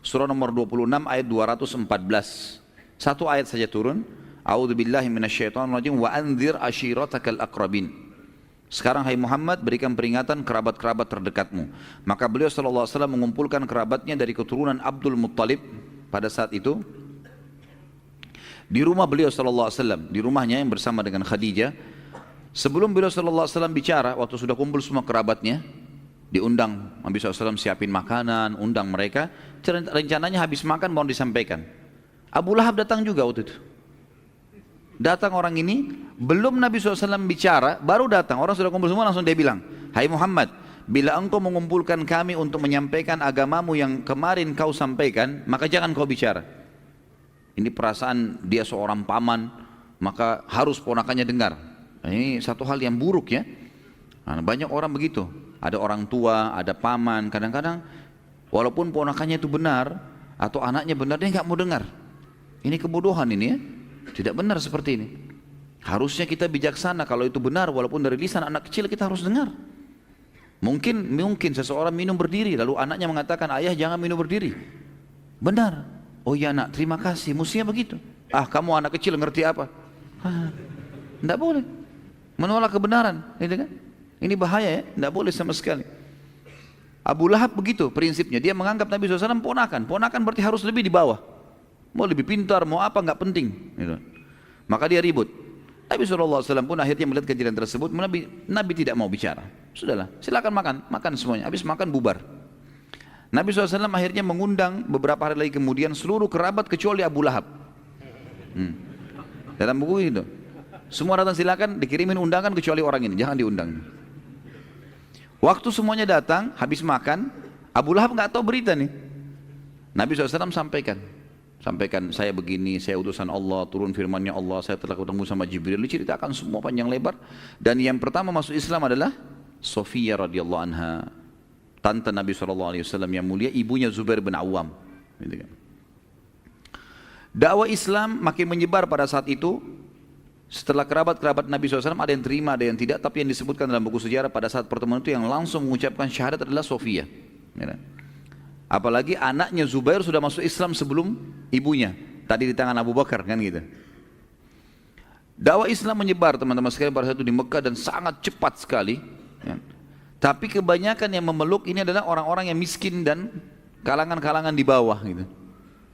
surah nomor 26 ayat 214. Satu ayat saja turun. A'udzubillahi minasyaitonirrajim wa anzir ashiratakal aqrabin. Sekarang hai Muhammad berikan peringatan kerabat-kerabat terdekatmu. Maka beliau SAW mengumpulkan kerabatnya dari keturunan Abdul Muttalib pada saat itu. Di rumah beliau SAW, di rumahnya yang bersama dengan Khadijah. Sebelum beliau SAW bicara, waktu sudah kumpul semua kerabatnya, diundang Nabi SAW siapin makanan, undang mereka. Rencananya habis makan mau disampaikan. Abu Lahab datang juga waktu itu. Datang orang ini, belum Nabi SAW bicara, baru datang. Orang sudah kumpul semua, langsung dia bilang, hai Muhammad, bila engkau mengumpulkan kami untuk menyampaikan agamamu yang kemarin kau sampaikan, maka jangan kau bicara. Ini perasaan dia seorang paman, maka harus ponakannya dengar. Ini satu hal yang buruk ya. Nah, banyak orang begitu. Ada orang tua, ada paman, kadang-kadang walaupun ponakannya itu benar, atau anaknya benar, dia nggak mau dengar. Ini kebodohan ini ya. Tidak benar seperti ini. Harusnya kita bijaksana, kalau itu benar walaupun dari lisan anak kecil kita harus dengar. Mungkin seseorang minum berdiri lalu anaknya mengatakan ayah jangan minum berdiri. Benar. Oh ya nak, terima kasih. Mestinya begitu. Ah kamu anak kecil ngerti apa? Tidak boleh menolak kebenaran, gitu kan? Ini bahaya ya, tidak boleh sama sekali. Abu Lahab begitu prinsipnya, dia menganggap Nabi SAW ponakan. Ponakan berarti harus lebih di bawah. Mau lebih pintar, mau apa nggak penting. Gitu. Maka dia ribut. Nabi SAW pun akhirnya melihat kejadian tersebut, Nabi tidak mau bicara. Sudahlah, silakan makan semuanya. Habis makan bubar. Nabi SAW akhirnya mengundang beberapa hari lagi kemudian seluruh kerabat kecuali Abu Lahab. Dalam buku itu, semua datang silakan, dikirimin undangan kecuali orang ini, jangan diundang. Waktu semuanya datang, habis makan, Abu Lahab nggak tahu berita nih. Nabi SAW sampaikan, saya begini, saya utusan Allah, turun firmannya Allah, saya telah ketemu sama Jibril, diceritakan semua panjang lebar. Dan yang pertama masuk Islam adalah Sofia radhiyallahu anha, tante Nabi SAW yang mulia, ibunya Zubair bin Awam. Dakwah Islam makin menyebar pada saat itu. Setelah kerabat-kerabat Nabi SAW ada yang terima, ada yang tidak. Tapi yang disebutkan dalam buku sejarah pada saat pertemuan itu yang langsung mengucapkan syahadat adalah Sofia. Apalagi anaknya Zubair sudah masuk Islam sebelum ibunya. Tadi di tangan Abu Bakar kan gitu. Dakwah Islam menyebar teman-teman sekalian pada saat itu di Mekah dan sangat cepat sekali. Tapi kebanyakan yang memeluk ini adalah orang-orang yang miskin dan kalangan-kalangan di bawah gitu.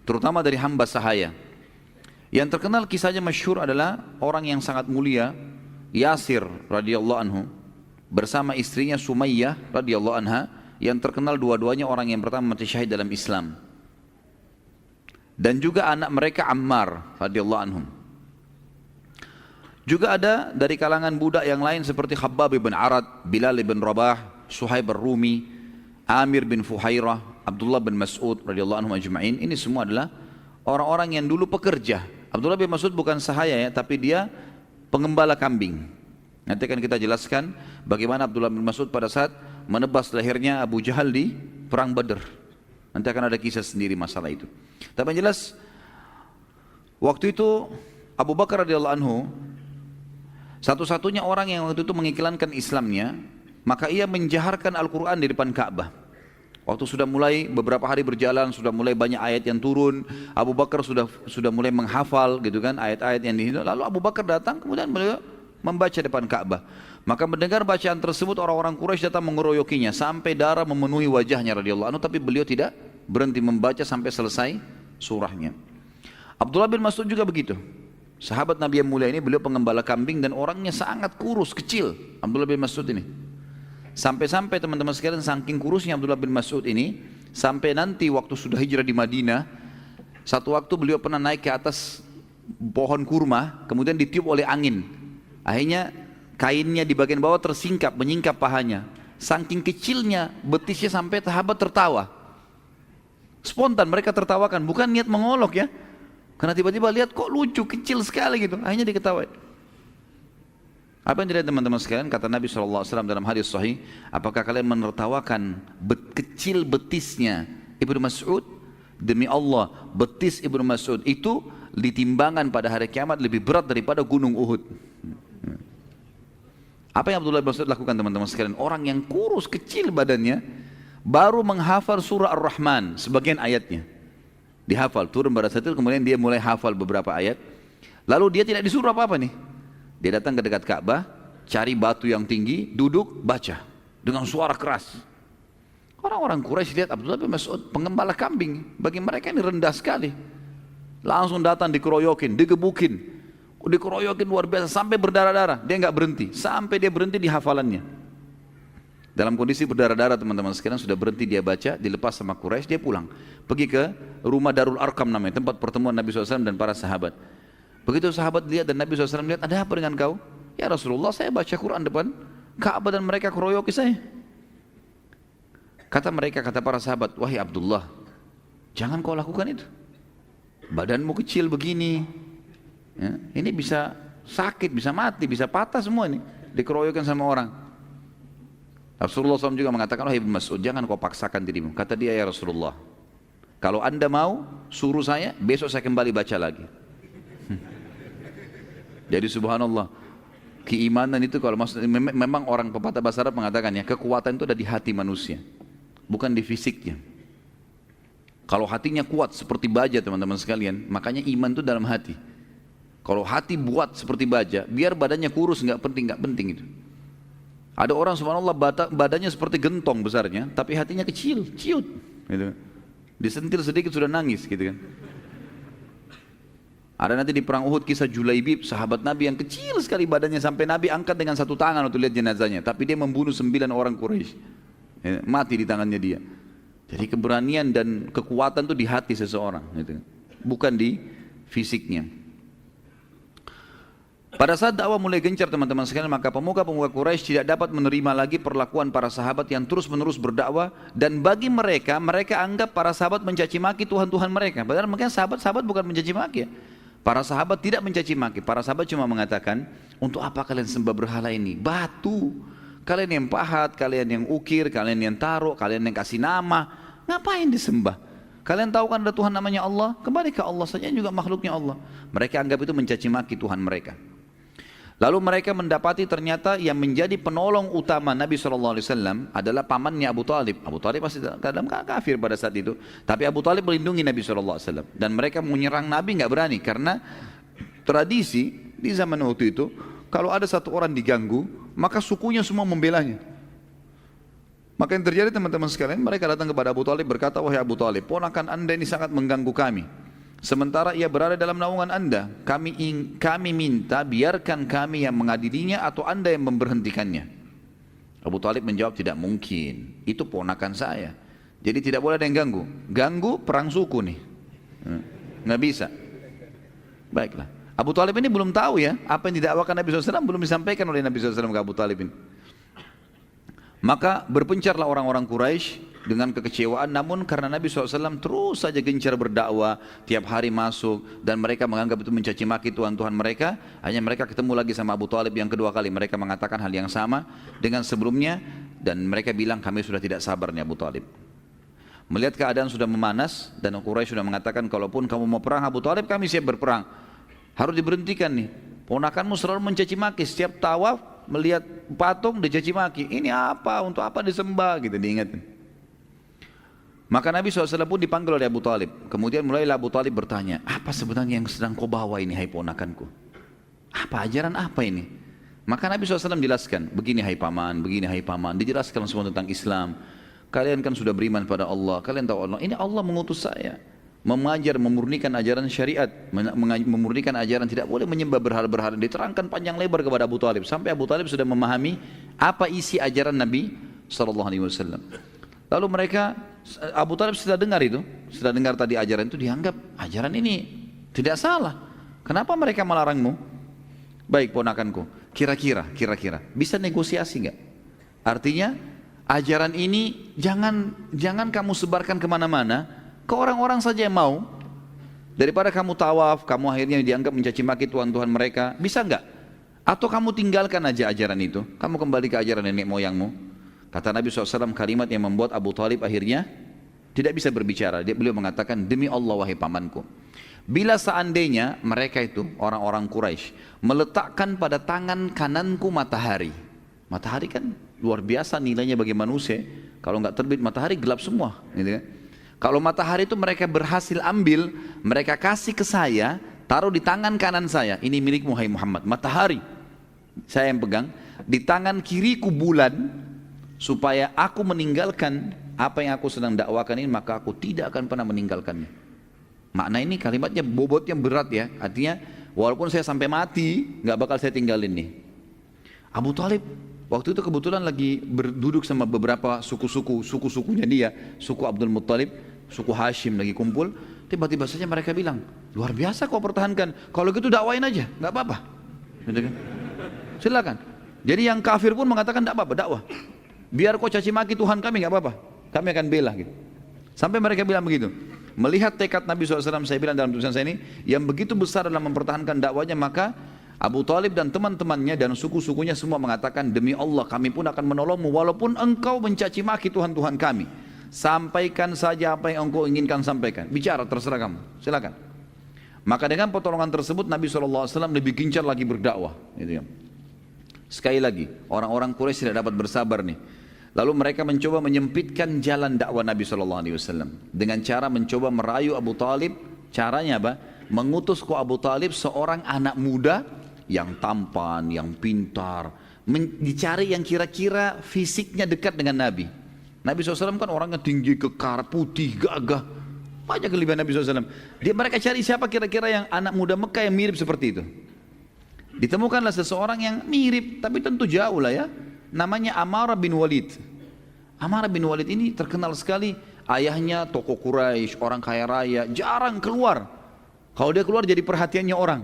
Terutama dari hamba sahaya. Yang terkenal kisahnya masyhur adalah orang yang sangat mulia, Yasir radhiyallahu anhu bersama istrinya Sumayyah radhiyallahu anha, yang terkenal dua-duanya orang yang pertama mati syahid dalam Islam. Dan juga anak mereka Ammar radhiyallahu anhum. Juga ada dari kalangan budak yang lain seperti Khabbab bin Arad, Bilal bin Rabah, Suhaib ar-Rumi, Amir bin Fuhairah, Abdullah bin Mas'ud radhiyallahu anhum ajma'in. Ini semua adalah orang-orang yang dulu pekerja. Abdullah bin Mas'ud bukan sahaya ya, tapi dia pengembala kambing. Nanti akan kita jelaskan bagaimana Abdullah bin Mas'ud pada saat menebas lehernya Abu Jahal di perang Badr. Nanti akan ada kisah sendiri masalah itu. Tapi yang jelas waktu itu Abu Bakar radhiyallahu anhu satu-satunya orang yang waktu itu mengiklankan Islamnya, maka ia menjaharkan Al-Quran di depan Ka'bah. Waktu sudah mulai beberapa hari berjalan, sudah mulai banyak ayat yang turun, Abu Bakar sudah mulai menghafal gitu kan ayat-ayat yang di situ. Lalu Abu Bakar datang, kemudian beliau membaca depan Ka'bah. Maka mendengar bacaan tersebut orang-orang Quraisy datang mengeroyokinya sampai darah memenuhi wajahnya radhiyallahu anhu, tapi beliau tidak berhenti membaca sampai selesai surahnya. Abdullah bin Mas'ud juga begitu. Sahabat Nabi yang mulia ini, beliau pengembala kambing dan orangnya sangat kurus, kecil, Abdullah bin Mas'ud ini. Sampai-sampai teman-teman sekalian, saking kurusnya Abdullah bin Mas'ud ini, sampai nanti waktu sudah hijrah di Madinah, Satu waktu beliau pernah naik ke atas pohon kurma, kemudian ditiup oleh angin. Akhirnya kainnya di bagian bawah tersingkap, menyingkap pahanya. Saking kecilnya betisnya sampai sahabat tertawa. Spontan mereka tertawakan, bukan niat mengolok ya. Karena tiba-tiba lihat kok lucu, kecil sekali gitu. Akhirnya diketawain. Apa yang terjadi teman-teman sekalian? Kata Nabi SAW dalam hadis sahih, apakah kalian menertawakan kecil betisnya Ibnu Mas'ud? Demi Allah, betis Ibnu Mas'ud itu ditimbangan pada hari kiamat lebih berat daripada gunung Uhud. Apa yang Abdullah bin Mas'ud lakukan teman-teman sekalian? Orang yang kurus kecil badannya baru menghafal surah Ar-Rahman sebagian ayatnya. Dihafal, turun pada saat itu, kemudian dia mulai hafal beberapa ayat. Lalu dia tidak disuruh apa-apa nih. Dia datang ke dekat Ka'bah, cari batu yang tinggi, duduk, baca dengan suara keras. Orang-orang Quraisy lihat Abdullah bin Mas'ud pengembala kambing, bagi mereka ini rendah sekali. Langsung datang dikeroyokin, digebukin, dikeroyokin luar biasa sampai berdarah-darah. Dia nggak berhenti, sampai dia berhenti di hafalannya. Dalam kondisi berdarah-darah teman-teman sekalian, sudah berhenti dia baca, dilepas sama Quraisy, dia pulang. Pergi ke rumah Darul Arqam namanya, tempat pertemuan Nabi SAW dan para sahabat. Begitu sahabat lihat dan Nabi SAW lihat, ada apa dengan kau? Ya Rasulullah, saya baca Quran depan Ka'bah dan mereka keroyoki saya. Kata mereka, kata para sahabat, wahai Abdullah, jangan kau lakukan itu. Badanmu kecil begini, ya, ini bisa sakit, bisa mati, bisa patah semua ini, dikeroyokin sama orang. Rasulullah SAW juga mengatakan, wahai Ibnu Mas'ud, jangan kau paksakan dirimu. Kata dia, ya Rasulullah, kalau anda mau suruh saya, besok saya kembali baca lagi. Jadi subhanallah, keimanan itu kalau memang orang pepatah bahasa Arab mengatakan ya, kekuatan itu ada di hati manusia, bukan di fisiknya. Kalau hatinya kuat seperti baja teman-teman sekalian, makanya iman itu dalam hati. Kalau hati buat seperti baja, biar badannya kurus nggak penting itu. Ada orang subhanallah badannya seperti gentong besarnya, tapi hatinya kecil, ciut, gitu. Disentil sedikit sudah nangis, gitu kan. Ada nanti di perang Uhud kisah Julaibib, sahabat Nabi yang kecil sekali badannya sampai Nabi angkat dengan satu tangan untuk lihat jenazahnya, tapi dia membunuh 9 orang Quraisy, ya, mati di tangannya dia. Jadi keberanian dan kekuatan itu di hati seseorang, gitu, bukan di fisiknya. Pada saat dakwah mulai gencar teman-teman sekalian, maka pemuka-pemuka Quraisy tidak dapat menerima lagi perlakuan para sahabat yang terus-menerus berdakwah, dan bagi mereka, mereka anggap para sahabat mencaci maki Tuhan-Tuhan mereka. Padahal mungkin sahabat-sahabat bukan mencaci maki ya. Para sahabat tidak mencaci maki, para sahabat cuma mengatakan, untuk apa kalian sembah berhala ini? Batu, kalian yang pahat, kalian yang ukir, kalian yang taruh, kalian yang kasih nama, ngapain disembah? Kalian tahu kan ada Tuhan namanya Allah? Kembali ke Allah saja, juga makhluknya Allah. Mereka anggap itu mencaci maki Tuhan mereka. Lalu mereka mendapati ternyata yang menjadi penolong utama Nabi SAW adalah pamannya Abu Talib. Abu Talib masih dalam kafir pada saat itu, tapi Abu Talib melindungi Nabi SAW. Dan mereka menyerang Nabi nggak berani, karena tradisi di zaman waktu itu, kalau ada satu orang diganggu, maka sukunya semua membelanya. Maka yang terjadi teman-teman sekalian, mereka datang kepada Abu Talib berkata, wahai Abu Talib, ponakan anda ini sangat mengganggu kami. Sementara ia berada dalam naungan anda, kami minta biarkan kami yang mengadilinya atau anda yang memberhentikannya. Abu Talib menjawab, tidak mungkin, itu ponakan saya, jadi tidak boleh ada yang ganggu. Ganggu perang suku nih, nggak bisa. Baiklah, Abu Talib ini belum tahu ya, apa yang didakwakan Nabi SAW belum disampaikan oleh Nabi SAW ke Abu Talib ini. Maka berpencarlah orang-orang Quraisy dengan kekecewaan, namun karena Nabi SAW terus saja gencar berdakwah, tiap hari masuk, dan mereka menganggap itu mencaci maki Tuhan-Tuhan mereka, hanya mereka ketemu lagi sama Abu Talib yang kedua kali, mereka mengatakan hal yang sama dengan sebelumnya, dan mereka bilang kami sudah tidak sabar nih Abu Talib. Melihat keadaan sudah memanas, dan Quraisy sudah mengatakan kalaupun kamu mau perang Abu Talib, kami siap berperang, harus diberhentikan nih, ponakanmu selalu mencaci maki, setiap tawaf melihat patung dicaci maki, ini apa, untuk apa disembah, gitu diingat. Maka Nabi SAW pun dipanggil oleh Abu Talib. Kemudian mulailah Abu Talib bertanya, apa sebenarnya yang sedang kau bawa ini hai ponakanku? Apa ajaran apa ini? Maka Nabi SAW jelaskan, begini hai paman, begini hai paman, dijelaskan semua tentang Islam. Kalian kan sudah beriman pada Allah, kalian tahu Allah, ini Allah mengutus saya mengajar, memurnikan ajaran syariat, memurnikan ajaran tidak boleh menyembah berhala-berhala. Diterangkan panjang lebar kepada Abu Talib, sampai Abu Talib sudah memahami apa isi ajaran Nabi SAW. Lalu mereka Abu Talib setelah dengar itu, setelah dengar tadi ajaran itu, dianggap ajaran ini tidak salah. Kenapa mereka melarangmu? Baik ponakanku, kira-kira bisa negosiasi nggak? Artinya ajaran ini jangan kamu sebarkan kemana-mana, ke orang-orang saja yang mau. Daripada kamu tawaf, kamu akhirnya dianggap mencaci maki Tuhan-Tuhan mereka, bisa nggak? Atau kamu tinggalkan aja ajaran itu, kamu kembali ke ajaran nenek moyangmu. Kata Nabi SAW kalimat yang membuat Abu Talib akhirnya tidak bisa berbicara. Beliau mengatakan, demi Allah wahai pamanku, bila seandainya mereka itu orang-orang Quraisy meletakkan pada tangan kananku matahari. Matahari kan luar biasa nilainya bagi manusia. Kalau nggak terbit matahari gelap semua, gitu kan? Kalau matahari itu mereka berhasil ambil, mereka kasih ke saya, taruh di tangan kanan saya, ini milikmu hai Muhammad, matahari saya yang pegang, di tangan kiriku bulan, supaya aku meninggalkan apa yang aku sedang dakwakan ini, maka aku tidak akan pernah meninggalkannya. Makna ini kalimatnya bobotnya berat ya, artinya walaupun saya sampai mati, nggak bakal saya tinggalin nih. Abu Talib waktu itu kebetulan lagi berduduk sama beberapa suku-sukunya dia, suku Abdul Muttalib, suku Hashim lagi kumpul. Tiba-tiba saja mereka bilang, luar biasa kau pertahankan, kalau gitu dakwain aja, nggak apa-apa, gitu kan? Silakan. Jadi yang kafir pun mengatakan nggak apa-apa, dakwah. Biar kau caci maki Tuhan kami nggak apa-apa, kami akan bela gitu. Sampai mereka bilang begitu. Melihat tekad Nabi SAW, saya bilang dalam tulisan saya ini, yang begitu besar dalam mempertahankan dakwanya, maka Abu Talib dan teman-temannya dan suku-sukunya semua mengatakan, demi Allah kami pun akan menolongmu walaupun engkau mencaci maki Tuhan-Tuhan kami. Sampaikan saja apa yang engkau inginkan sampaikan. Bicara terserah kamu, silakan. Maka dengan pertolongan tersebut Nabi SAW lebih gencar lagi berdakwah. Gitu ya. Sekali lagi, orang-orang Quraisy tidak dapat bersabar nih. Lalu mereka mencoba menyempitkan jalan dakwah Nabi SAW dengan cara mencoba merayu Abu Talib. Caranya apa? Mengutus ke Abu Talib seorang anak muda yang tampan, yang pintar, dicari yang kira-kira fisiknya dekat dengan Nabi. Nabi SAW kan orangnya tinggi, kekar, putih, gagah, banyak kelebihan Nabi SAW. Mereka cari siapa kira-kira yang anak muda Mekah yang mirip seperti itu. Ditemukanlah seseorang yang mirip, tapi tentu jauh lah ya. Namanya Amarah bin Walid. Amarah bin Walid ini terkenal sekali, ayahnya tokoh Quraisy, orang kaya raya, jarang keluar. Kalau dia keluar jadi perhatiannya orang.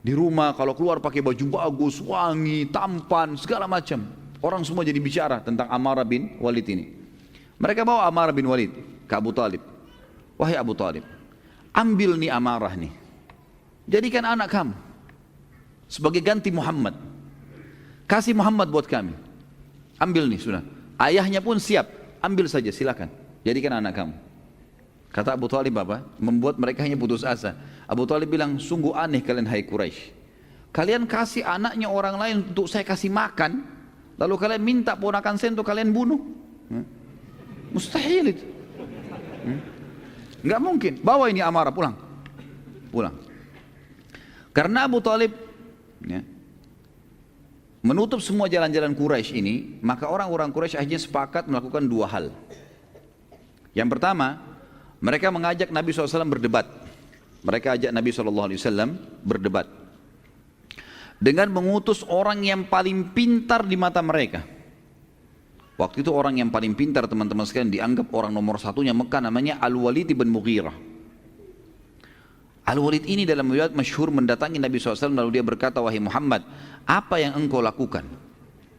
Di rumah kalau keluar pakai baju bagus, wangi, tampan, segala macam. Orang semua jadi bicara tentang Amarah bin Walid ini. Mereka bawa Amarah bin Walid ke Abu Talib. Wahai Abu Talib, ambil nih Amarah nih, jadikan anak kamu sebagai ganti Muhammad. Kasih Muhammad buat kami. Ambil nih sudah. Ayahnya pun siap, ambil saja silakan. Jadikan anak kamu. Kata Abu Talib apa? Membuat mereka hanya putus asa. Abu Talib bilang, sungguh aneh kalian hai Quraisy. Kalian kasih anaknya orang lain untuk saya kasih makan, lalu kalian minta ponakan saya untuk kalian bunuh. Mustahil itu. Enggak mungkin. Bawa ini Amarah pulang. Pulang. Karena Abu Talib ya, menutup semua jalan-jalan Quraisy ini, maka orang-orang Quraisy akhirnya sepakat melakukan dua hal. Yang pertama, mereka mengajak Nabi SAW berdebat. Mereka ajak Nabi SAW berdebat dengan mengutus orang yang paling pintar di mata mereka. Waktu itu orang yang paling pintar teman-teman sekalian dianggap orang nomor satunya Mekah, namanya Al-Walid bin Mughirah. Al-Walid ini dalam riwayat masyhur mendatangi Nabi SAW lalu dia berkata, wahai Muhammad, apa yang engkau lakukan?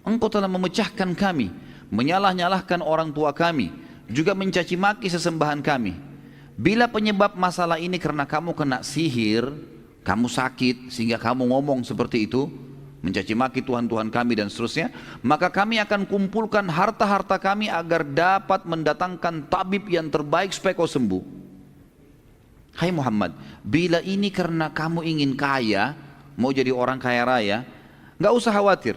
Engkau telah memecahkan kami, menyalah-nyalahkan orang tua kami, juga mencaci maki sesembahan kami. Bila penyebab masalah ini karena kamu kena sihir, kamu sakit sehingga kamu ngomong seperti itu, mencaci maki Tuhan-Tuhan kami dan seterusnya, maka kami akan kumpulkan harta-harta kami agar dapat mendatangkan tabib yang terbaik supaya kau sembuh. Hai Muhammad, bila ini karena kamu ingin kaya, mau jadi orang kaya raya, nggak usah khawatir.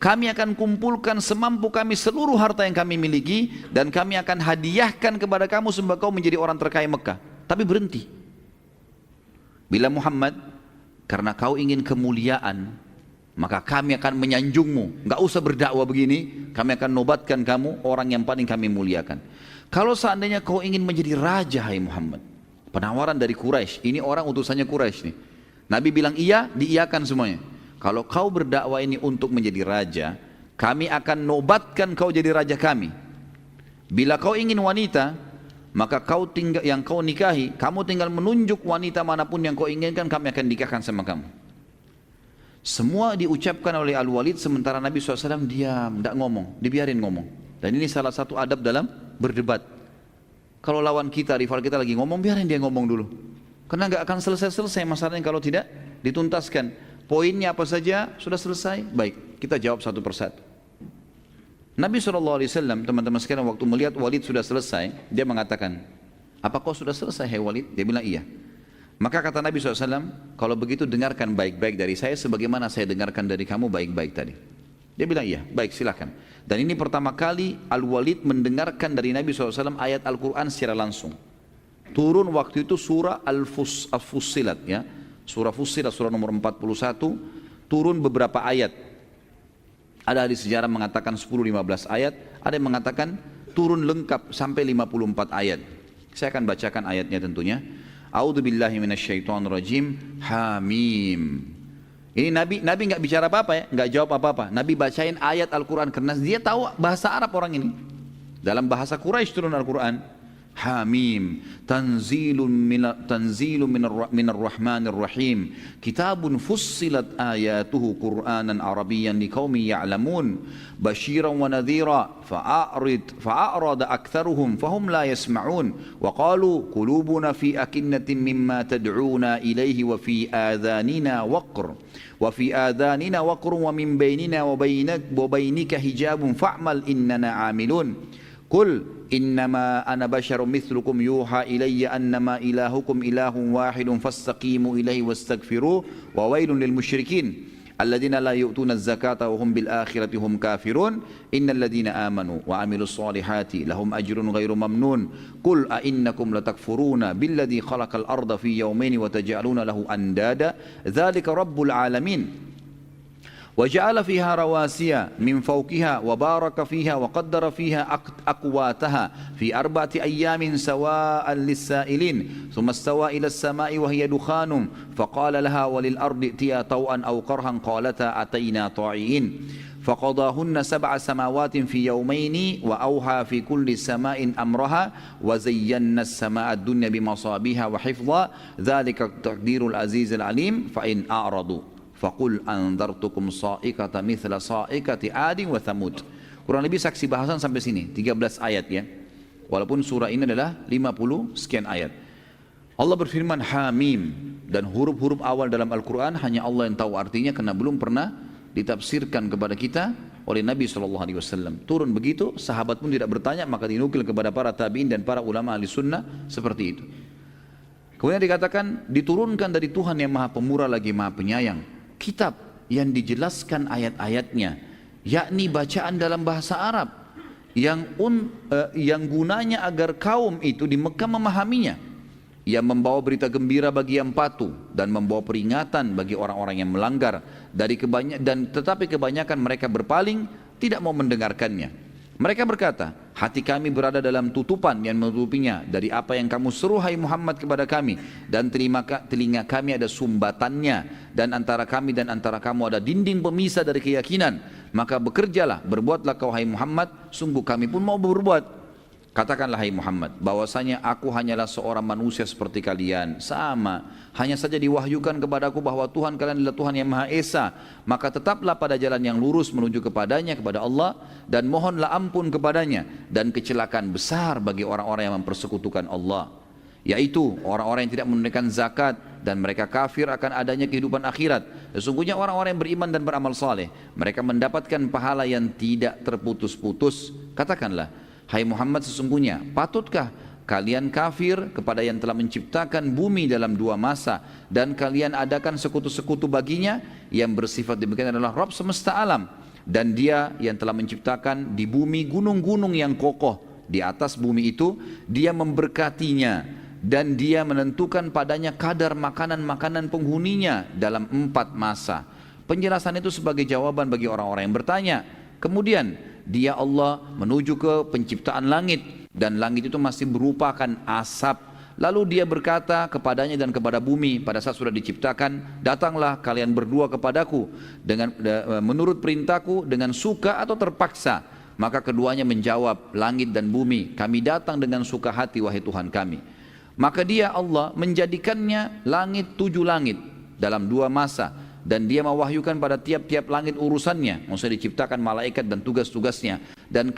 Kami akan kumpulkan semampu kami seluruh harta yang kami miliki dan kami akan hadiahkan kepada kamu sehingga kau menjadi orang terkaya Mekah. Tapi berhenti. Bila Muhammad, karena kau ingin kemuliaan, maka kami akan menyanjungmu. Nggak usah berdakwah begini, kami akan nobatkan kamu orang yang paling kami muliakan. Kalau seandainya kau ingin menjadi raja, hai Muhammad, penawaran dari Quraisy, ini orang utusannya Quraisy nih. Nabi bilang iya, diiyakan semuanya. Kalau kau berdakwah ini untuk menjadi raja, kami akan nobatkan kau jadi raja kami. Bila kau ingin wanita, maka yang kau nikahi, kamu tinggal menunjuk wanita manapun yang kau inginkan, kami akan nikahkan sama kamu. Semua diucapkan oleh Al-Walid sementara Nabi SAW diam, tidak ngomong, dibiarin ngomong. Dan ini salah satu adab dalam berdebat. Kalau lawan kita, rival kita lagi ngomong, biarin dia ngomong dulu. Karena nggak akan selesai-selesai masalahnya kalau tidak dituntaskan. Poinnya apa saja, sudah selesai, baik, kita jawab satu persatu. Nabi SAW, teman-teman sekalian, waktu melihat Walid sudah selesai, dia mengatakan, apa kau sudah selesai, hai Walid? Dia bilang, iya. Maka kata Nabi SAW, kalau begitu dengarkan baik-baik dari saya, sebagaimana saya dengarkan dari kamu baik-baik tadi. Dia bilang, iya, baik, silakan. Dan ini pertama kali Al-Walid mendengarkan dari Nabi SAW ayat Al-Quran secara langsung. Turun waktu itu surah Al-Fussilat, ya. Surah Fussilat, surah nomor 41, turun beberapa ayat. Ada di sejarah mengatakan 10-15 ayat, ada yang mengatakan turun lengkap sampai 54 ayat. Saya akan bacakan ayatnya tentunya. A'udzubillahi minasyaitonirrajim. Hamim. Ini Nabi nggak bicara apa-apa ya, nggak jawab apa-apa. Nabi bacain ayat Al-Quran karena dia tahu bahasa Arab orang ini. Dalam bahasa Quraisy turun Al-Quran. Hamim, tanzilun minar rahmanir rahim, kitabun fussilat ayatuhu qur'anan arabiyyan liqaumin ya'lamun, basyiran wa nadhira fa'arada aktharuhum fahum la yasma'un, wa qalu qulubuna fi akinnatin mimma tad'una ilayhi wa fi adhanina waqr wa fi adhanina waqrun wa min bainina wa bainika hijabun fa'mal innana 'amilun. Qul innama ana basyarum mithlukum yuha ilayya annama ilahukum ilahun wahidun fastaqimu ilaihi wastaghfiruh wa wailun lil musyrikin alladzina la yu'tuna az-zakata wa hum bil akhirati hum kafirun innal ladzina amanu wa amilus solihati lahum ajrun ghairu mamnun qul a innakum latakfuruna billadzi khalaqal arda fi yawmayn wa taj'aluna lahu andada dzalika rabbul alamin. وجعل فيها رواسي من فوقها وبارك فيها وقدر فيها أقواتها في 4 أيام سواء للسائلين ثم استوى إلى السماء وهي دخان فقال لها وللأرض ائتيا طوعا أو كرها قالتا أتينا طاعين فقضاهن 7 سماوات في يومين وأوحى في كل سماء أمرها وزينا السماء الدنيا بمصابيها وحفظا ذلك تقدير العزيز العليم فإن أعرضوا Faqul anzartukum sa'iqata mithla sa'iqati 'adin wa thamud. Kurang lebih saksi bahasan sampai sini 13 ayat ya. Walaupun surah ini adalah 50 sekian ayat. Allah berfirman Hamim, dan huruf-huruf awal dalam Al-Quran hanya Allah yang tahu artinya karena belum pernah ditafsirkan kepada kita oleh Nabi SAW. Turun begitu, sahabat pun tidak bertanya, maka dinukil kepada para tabi'in dan para ulama ahli sunnah seperti itu. Kemudian dikatakan diturunkan dari Tuhan yang maha pemurah lagi maha penyayang kitab yang dijelaskan ayat-ayatnya, yakni bacaan dalam bahasa Arab yang gunanya agar kaum itu di Mekah memahaminya, yang membawa berita gembira bagi yang patuh dan membawa peringatan bagi orang-orang yang melanggar tetapi kebanyakan mereka berpaling, tidak mau mendengarkannya. Mereka berkata, hati kami berada dalam tutupan yang menutupinya dari apa yang kamu seru hai Muhammad kepada kami, dan telinga kami ada sumbatannya, dan antara kami dan antara kamu ada dinding pemisah dari keyakinan. Maka bekerjalah, berbuatlah kau hai Muhammad, sungguh kami pun mau berbuat. Katakanlah hai Muhammad, bahwasanya aku hanyalah seorang manusia seperti kalian, sama. Hanya saja diwahyukan kepadaku bahwa Tuhan kalian adalah Tuhan yang Maha Esa. Maka tetaplah pada jalan yang lurus menuju kepadanya, kepada Allah, dan mohonlah ampun kepadanya. Dan kecelakaan besar bagi orang-orang yang mempersekutukan Allah, yaitu orang-orang yang tidak menunaikan zakat dan mereka kafir akan adanya kehidupan akhirat. Sesungguhnya orang-orang yang beriman dan beramal saleh, mereka mendapatkan pahala yang tidak terputus-putus. Katakanlah, hai Muhammad, sesungguhnya patutkah kalian kafir kepada yang telah menciptakan bumi dalam 2 masa dan kalian adakan sekutu-sekutu baginya? Yang bersifat demikian adalah Rabb semesta alam, dan dia yang telah menciptakan di bumi gunung-gunung yang kokoh di atas bumi itu, dia memberkatinya dan dia menentukan padanya kadar makanan-makanan penghuninya dalam 4 masa. Penjelasan itu sebagai jawaban bagi orang-orang yang bertanya. Kemudian dia Allah menuju ke penciptaan langit, dan langit itu masih merupakan asap. Lalu dia berkata kepadanya dan kepada bumi pada saat sudah diciptakan, datanglah kalian berdua kepadaku dengan menurut perintahku dengan suka atau terpaksa. Maka keduanya menjawab, langit dan bumi, kami datang dengan suka hati wahai Tuhan kami. Maka dia Allah menjadikannya langit 7 langit dalam 2 masa. Dan dia mewahyukan pada tiap-tiap langit urusannya. Maksudnya diciptakan malaikat dan tugas-tugasnya. Dan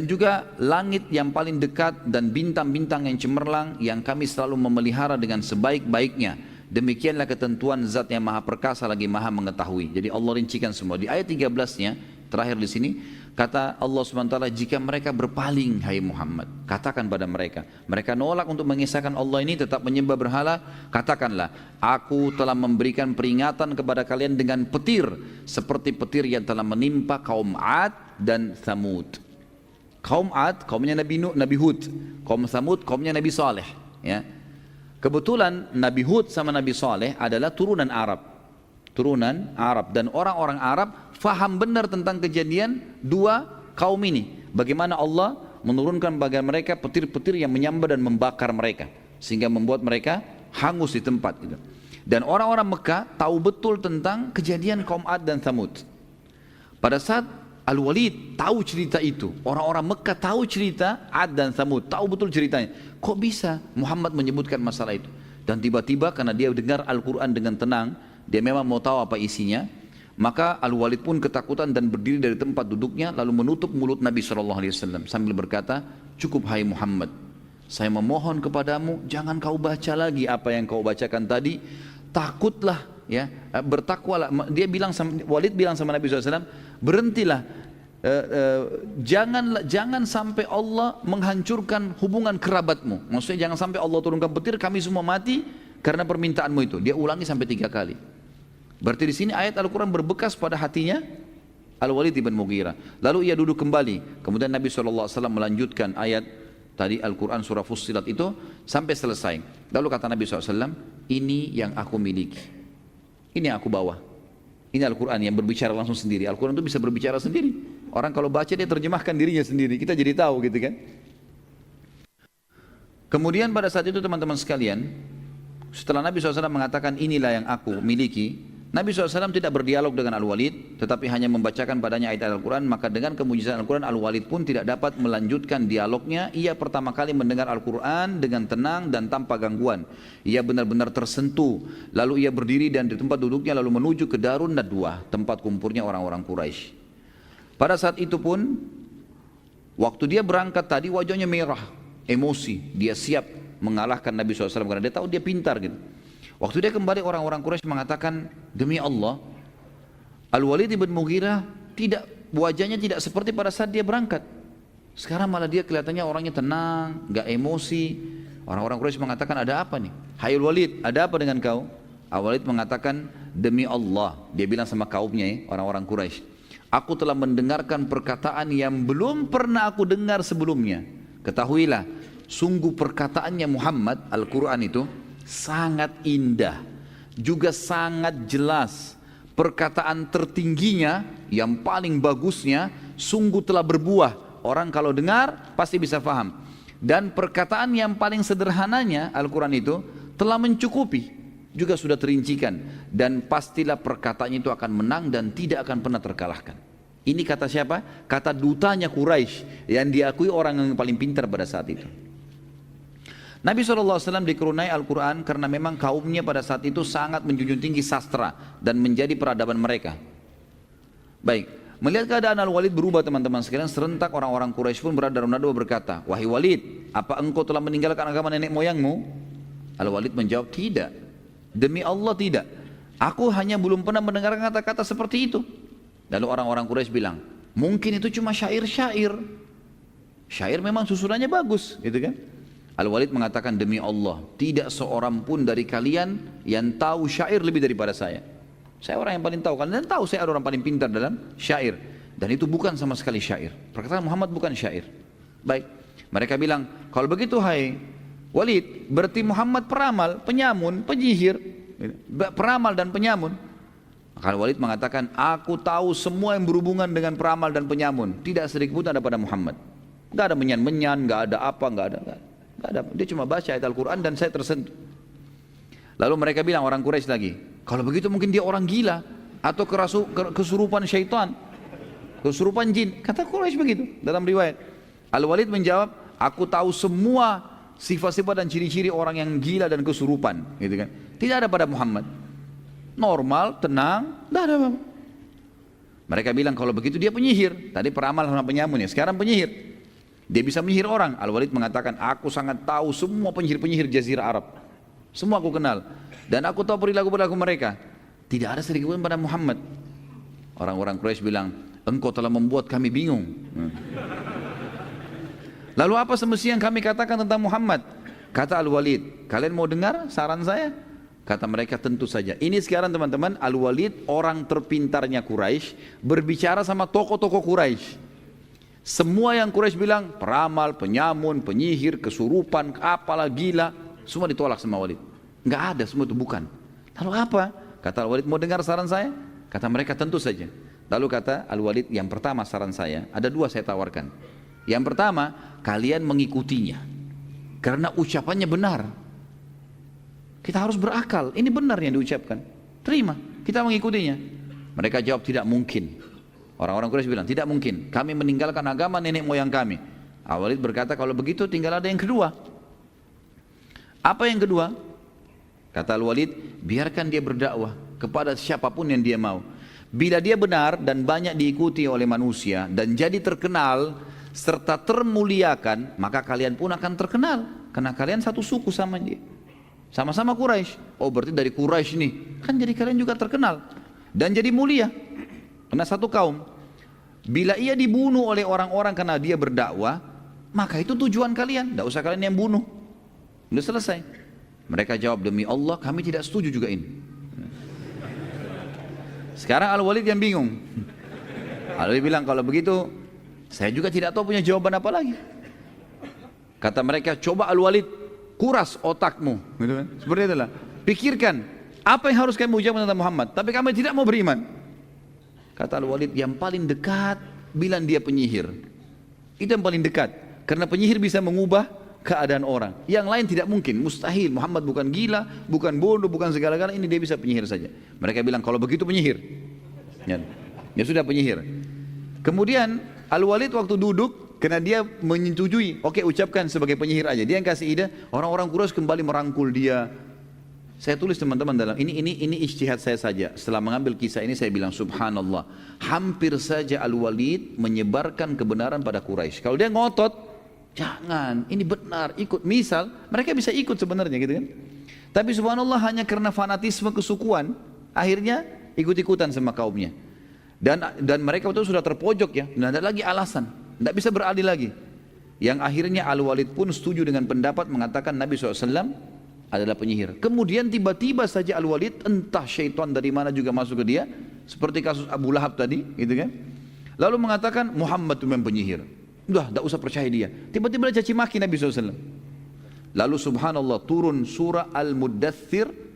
juga langit yang paling dekat dan bintang-bintang yang cemerlang yang kami selalu memelihara dengan sebaik-baiknya. Demikianlah ketentuan zat yang maha perkasa lagi maha mengetahui. Jadi Allah rincikan semua. Di ayat 13-nya, terakhir di sini, kata Allah SWT, jika mereka berpaling, hai Muhammad, katakan pada mereka. Mereka nolak untuk mengisahkan Allah ini, tetap menyembah berhala, katakanlah, aku telah memberikan peringatan kepada kalian dengan petir, seperti petir yang telah menimpa kaum Ad dan Thamud. Kaum Ad, kaumnya Nabi Hud. Kaum Thamud, kaumnya Nabi Saleh. Ya. Kebetulan Nabi Hud sama Nabi Saleh adalah turunan Arab. Turunan Arab. Dan orang-orang Arab faham benar tentang kejadian 2 kaum ini. Bagaimana Allah menurunkan bagi mereka petir-petir yang menyambar dan membakar mereka. Sehingga membuat mereka hangus di tempat. Gitu. Dan orang-orang Mekah tahu betul tentang kejadian kaum Ad dan Thamud. Pada saat Al-Walid tahu cerita itu, orang-orang Mekah tahu cerita Ad dan Thamud, tahu betul ceritanya. Kok bisa Muhammad menyebutkan masalah itu? Dan tiba-tiba karena dia dengar Al-Quran dengan tenang, dia memang mau tahu apa isinya, maka Al-Walid pun ketakutan dan berdiri dari tempat duduknya, lalu menutup mulut Nabi SAW sambil berkata, cukup hai Muhammad, saya memohon kepadamu, jangan kau baca lagi apa yang kau bacakan tadi, takutlah, ya, bertakwalah. Dia bilang, Walid bilang sama Nabi SAW, berhentilah, jangan sampai Allah menghancurkan hubungan kerabatmu. Maksudnya jangan sampai Allah turunkan petir, kami semua mati karena permintaanmu itu. Dia ulangi sampai 3 kali. Berarti di sini ayat Al-Quran berbekas pada hatinya Al-Walid bin Mughirah. Lalu ia duduk kembali. Kemudian Nabi SAW melanjutkan ayat tadi Al-Quran surah Fussilat itu sampai selesai. Lalu kata Nabi SAW, ini yang aku miliki, ini yang aku bawa. Ini Al-Quran yang berbicara langsung sendiri. Al-Quran itu bisa berbicara sendiri. Orang kalau baca dia terjemahkan dirinya sendiri. Kita jadi tahu gitu kan. Kemudian pada saat itu teman-teman sekalian, setelah Nabi SAW mengatakan inilah yang aku miliki, Nabi SAW tidak berdialog dengan Al-Walid, tetapi hanya membacakan padanya ayat Al-Quran. Maka dengan kemujizatan Al-Quran, Al-Walid pun tidak dapat melanjutkan dialognya. Ia pertama kali mendengar Al-Quran dengan tenang dan tanpa gangguan. Ia benar-benar tersentuh. Lalu ia berdiri dan di tempat duduknya lalu menuju ke Darun Nadwah, tempat kumpulnya orang-orang Quraisy. Pada saat itu pun, waktu dia berangkat tadi wajahnya merah, emosi. Dia siap mengalahkan Nabi SAW karena dia tahu dia pintar gitu. Waktu dia kembali orang-orang Quraisy mengatakan, demi Allah, Al-Walid bin Mughirah wajahnya tidak seperti pada saat dia berangkat. Sekarang malah dia kelihatannya orangnya tenang, gak emosi. Orang-orang Quraisy mengatakan, ada apa nih? Hai Al-Walid, ada apa dengan kau? Al-Walid mengatakan, demi Allah, dia bilang sama kaumnya ya, orang-orang Quraisy, aku telah mendengarkan perkataan yang belum pernah aku dengar sebelumnya. Ketahuilah, sungguh perkataannya Muhammad, Al-Quran itu, sangat indah, juga sangat jelas. Perkataan tertingginya, yang paling bagusnya, sungguh telah berbuah. Orang kalau dengar pasti bisa faham. Dan perkataan yang paling sederhananya, Al-Quran itu, telah mencukupi, juga sudah terincikan. Dan pastilah perkataannya itu akan menang dan tidak akan pernah terkalahkan. Ini kata siapa? Kata dutanya Quraisy, yang diakui orang yang paling pintar pada saat itu. Nabi SAW dikaruniai Al-Quran karena memang kaumnya pada saat itu sangat menjunjung tinggi sastra dan menjadi peradaban mereka. Baik, melihat keadaan Al-Walid berubah teman-teman sekalian, serentak orang-orang Quraisy pun berada dalam nadwa berkata, wahai Walid, apa engkau telah meninggalkan agama nenek moyangmu? Al-Walid menjawab, tidak. Demi Allah tidak. Aku hanya belum pernah mendengar kata-kata seperti itu. Lalu orang-orang Quraisy bilang, mungkin itu cuma syair-syair. Syair memang susunannya bagus, gitu kan? Al-Walid mengatakan, demi Allah, tidak seorang pun dari kalian yang tahu syair lebih daripada saya. Saya orang yang paling tahu, kalian tahu saya orang paling pintar dalam syair. Dan itu bukan sama sekali syair. Perkataan Muhammad bukan syair. Baik, mereka bilang, kalau begitu hai Walid, berarti Muhammad peramal, penyamun, penyihir, peramal dan penyamun. Maka Walid mengatakan, aku tahu semua yang berhubungan dengan peramal dan penyamun. Tidak sedikit pun ada pada Muhammad. Gak ada menyan-menyan, gak ada apa, gak ada. Dia cuma baca ayat Al-Quran dan saya tersentuh. Lalu mereka bilang, orang Quraisy lagi, kalau begitu mungkin dia orang gila atau kesurupan syaitan. kesurupan jin. Kata Quraisy begitu dalam riwayat. Al-Walid menjawab, aku tahu semua sifat-sifat dan ciri-ciri orang yang gila dan kesurupan, gitu kan. Tidak ada pada Muhammad. Normal, tenang, tidak ada apa-apa. Mereka bilang kalau begitu dia penyihir. Tadi peramal sama penyamun ya, sekarang penyihir. Dia bisa menyihir orang. Al-Walid mengatakan, aku sangat tahu semua penyihir-penyihir Jazirah Arab. Semua aku kenal. Dan aku tahu perilaku-perilaku mereka. Tidak ada sedikit pun pada Muhammad. Orang-orang Quraisy bilang, engkau telah membuat kami bingung. Lalu apa semestinya yang kami katakan tentang Muhammad? Kata Al-Walid, kalian mau dengar saran saya? Kata mereka, tentu saja. Ini sekarang teman-teman, Al-Walid orang terpintarnya Quraisy berbicara sama tokoh-tokoh Quraisy. Semua yang Quraisy bilang, peramal, penyamun, penyihir, kesurupan, apalah gila, semua ditolak sama Walid. Enggak ada, semua itu bukan. Lalu apa? Kata Al-Walid, mau dengar saran saya? Kata mereka, tentu saja. Lalu kata Al-Walid, yang pertama saran saya, ada dua saya tawarkan. Yang pertama, kalian mengikutinya. Karena ucapannya benar. Kita harus berakal, ini benar yang diucapkan. Terima, kita mengikutinya. Mereka jawab, tidak mungkin. Orang-orang Quraisy bilang, tidak mungkin. Kami meninggalkan agama nenek moyang kami. Al-Walid berkata, kalau begitu tinggal ada yang kedua. Apa yang kedua? Kata Al-Walid, biarkan dia berdakwah kepada siapapun yang dia mau. Bila dia benar dan banyak diikuti oleh manusia dan jadi terkenal serta termuliakan, maka kalian pun akan terkenal. Karena kalian satu suku sama dia. Sama-sama Quraisy. Oh berarti dari Quraisy nih. Kan jadi kalian juga terkenal. Dan jadi mulia. Karena satu kaum. Bila ia dibunuh oleh orang-orang karena dia berdakwah, maka itu tujuan kalian. Tidak usah kalian yang bunuh. Sudah selesai. Mereka jawab, demi Allah kami tidak setuju juga ini. Sekarang Al-Walid yang bingung. Al-Walid bilang, kalau begitu saya juga tidak tahu punya jawaban apa lagi. Kata mereka, coba Al-Walid kuras otakmu, gitu kan? Seperti itulah. Pikirkan apa yang harus kami ucapkan tentang Muhammad, tapi kami tidak mau beriman. Kata Al-Walid, yang paling dekat bilang dia penyihir. Itu yang paling dekat. Karena penyihir bisa mengubah keadaan orang. Yang lain tidak mungkin, mustahil. Muhammad bukan gila, bukan bodoh, bukan segala-gala. Ini dia bisa penyihir saja. Mereka bilang, kalau begitu penyihir. Ya sudah penyihir. Kemudian Al-Walid waktu duduk, karena dia menyetujui, oke ucapkan sebagai penyihir aja. Dia yang kasih ide, orang-orang Quraisy kembali merangkul dia. Saya tulis teman-teman dalam ini ijtihad saya saja. Setelah mengambil kisah ini saya bilang, subhanallah, hampir saja Al-Walid menyebarkan kebenaran pada Quraisy. Kalau dia ngotot, jangan, ini benar, ikut. Misal, mereka bisa ikut sebenarnya gitu kan. Tapi subhanallah hanya karena fanatisme kesukuan, akhirnya ikut-ikutan sama kaumnya. Dan mereka itu sudah terpojok ya, tidak ada lagi alasan, tidak bisa beralih lagi. Yang akhirnya Al-Walid pun setuju dengan pendapat mengatakan Nabi SAW adalah penyihir. Kemudian tiba-tiba saja Al-Walid, entah syaitan dari mana juga masuk ke dia, seperti kasus Abu Lahab tadi, gitu kan. Lalu mengatakan Muhammad itu memang penyihir. Udah, tidak usah percaya dia. Tiba-tiba dia caci maki Nabi SAW. Lalu subhanallah turun surah Al-Muddathir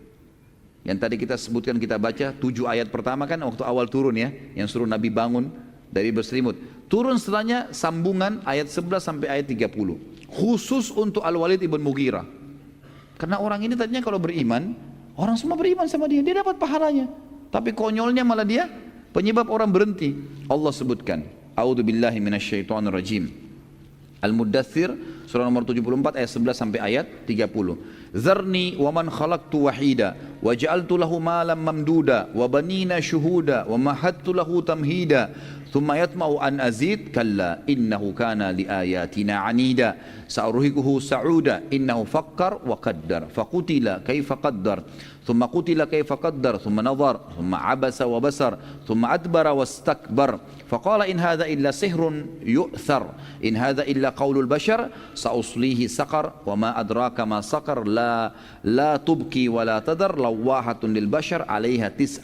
yang tadi kita sebutkan, kita baca 7 ayat pertama kan waktu awal turun ya, yang suruh Nabi bangun dari berselimut. Turun setelahnya sambungan ayat 11 sampai ayat 30. Khusus untuk Al-Walid ibn Mughirah. Karena orang ini tadinya kalau beriman, orang semua beriman sama dia, dia dapat pahalanya. Tapi konyolnya malah dia penyebab orang berhenti. Allah sebutkan, A'udzubillahi minasyaitonirrajim. Al-Muddathir surah nomor 74 ayat 11 sampai ayat 30. Zarni wa man khalaqtu wahida wa ja'altu lahu malam mamduda wa banina syuhuda wa mahattu lahu tamhida thumma yatma'u an azid kalla innahu kana li ayatina anida sa'urhiquhu sa'uda innahu fakkar wa qaddar faqutila kaifa qaddar thumma qutila kaifa qaddar thumma nadhar thumma abasa wa basar thumma adbara wastakbar faqala in hadha illa sihrun yu'thar in hadha illa qaulul bashar sa'uslihi saqar wa ma adraka ma saqar la tubki wa la tadar lawahatun lil bashar 'alaiha 19.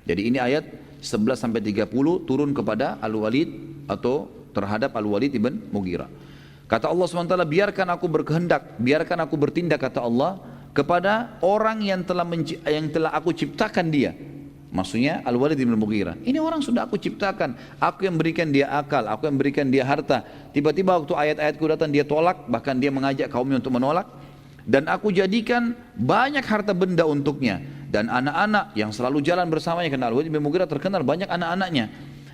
Jadi ini ayat 11 sampai 30 turun kepada Al-Walid atau terhadap Al-Walid ibn Mughirah. Kata Allah SWT, biarkan aku berkehendak, biarkan aku bertindak, kata Allah, kepada orang yang telah aku ciptakan dia. Maksudnya Al-Walid ibn Mughirah. Ini orang sudah aku ciptakan, aku yang berikan dia akal, aku yang berikan dia harta. Tiba-tiba waktu ayat-ayatku datang dia tolak, bahkan dia mengajak kaumnya untuk menolak. Dan aku jadikan banyak harta benda untuknya dan anak-anak yang selalu jalan bersamanya, karena Al-Walid bin Mughirah terkenal banyak anak-anaknya.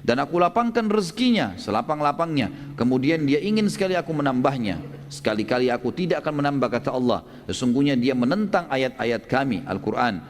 Dan aku lapangkan rezekinya selapang-lapangnya. Kemudian dia ingin sekali aku menambahnya. Sekali-kali aku tidak akan menambah, kata Allah. Sesungguhnya dia menentang ayat-ayat kami, Al-Quran.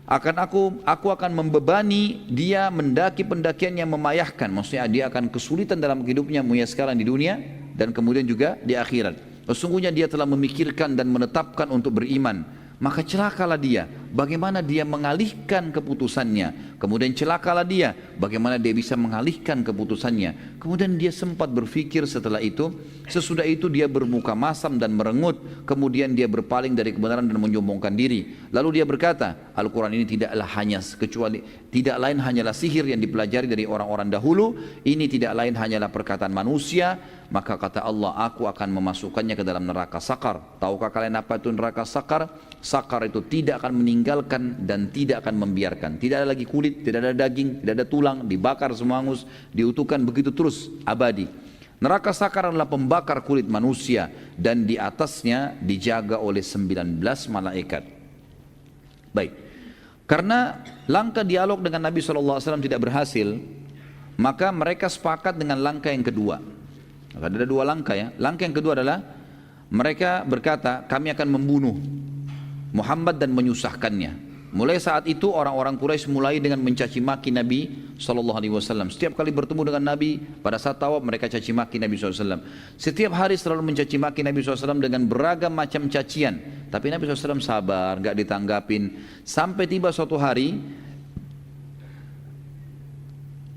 Aku akan membebani dia mendaki pendakian yang memayahkan. Maksudnya dia akan kesulitan dalam hidupnya, mulai sekarang di dunia dan kemudian juga di akhirat. Sesungguhnya dia telah memikirkan dan menetapkan untuk beriman. Maka celakalah dia, bagaimana dia mengalihkan keputusannya. Kemudian celakalah dia, bagaimana dia bisa mengalihkan keputusannya. Kemudian dia sempat berpikir setelah itu. Sesudah itu dia bermuka masam dan merengut. Kemudian dia berpaling dari kebenaran dan menyombongkan diri. Lalu dia berkata, Al-Quran ini tidak lain hanyalah sihir yang dipelajari dari orang-orang dahulu. Ini tidak lain hanyalah perkataan manusia. Maka kata Allah, aku akan memasukkannya ke dalam neraka sakar. Tahukah kalian apa itu neraka sakar? Sakar itu tidak akan meninggalkan dan tidak akan membiarkan. Tidak ada lagi kulit, tidak ada daging, tidak ada tulang, dibakar semua hangus, diutuhkan begitu terus, abadi. Neraka sakar adalah pembakar kulit manusia dan di atasnya dijaga oleh 19 malaikat. Baik, karena langkah dialog dengan Nabi SAW tidak berhasil, maka mereka sepakat dengan langkah yang kedua. Ada dua langkah ya. Langkah yang kedua adalah mereka berkata, kami akan membunuh Muhammad dan menyusahkannya. Mulai saat itu orang-orang Quraisy mulai dengan mencaci maki Nabi SAW. Setiap kali bertemu dengan Nabi pada saat tawaf mereka caci maki Nabi SAW. Setiap hari selalu mencaci maki Nabi SAW dengan beragam macam cacian. Tapi Nabi SAW sabar, gak ditanggapin. Sampai tiba suatu hari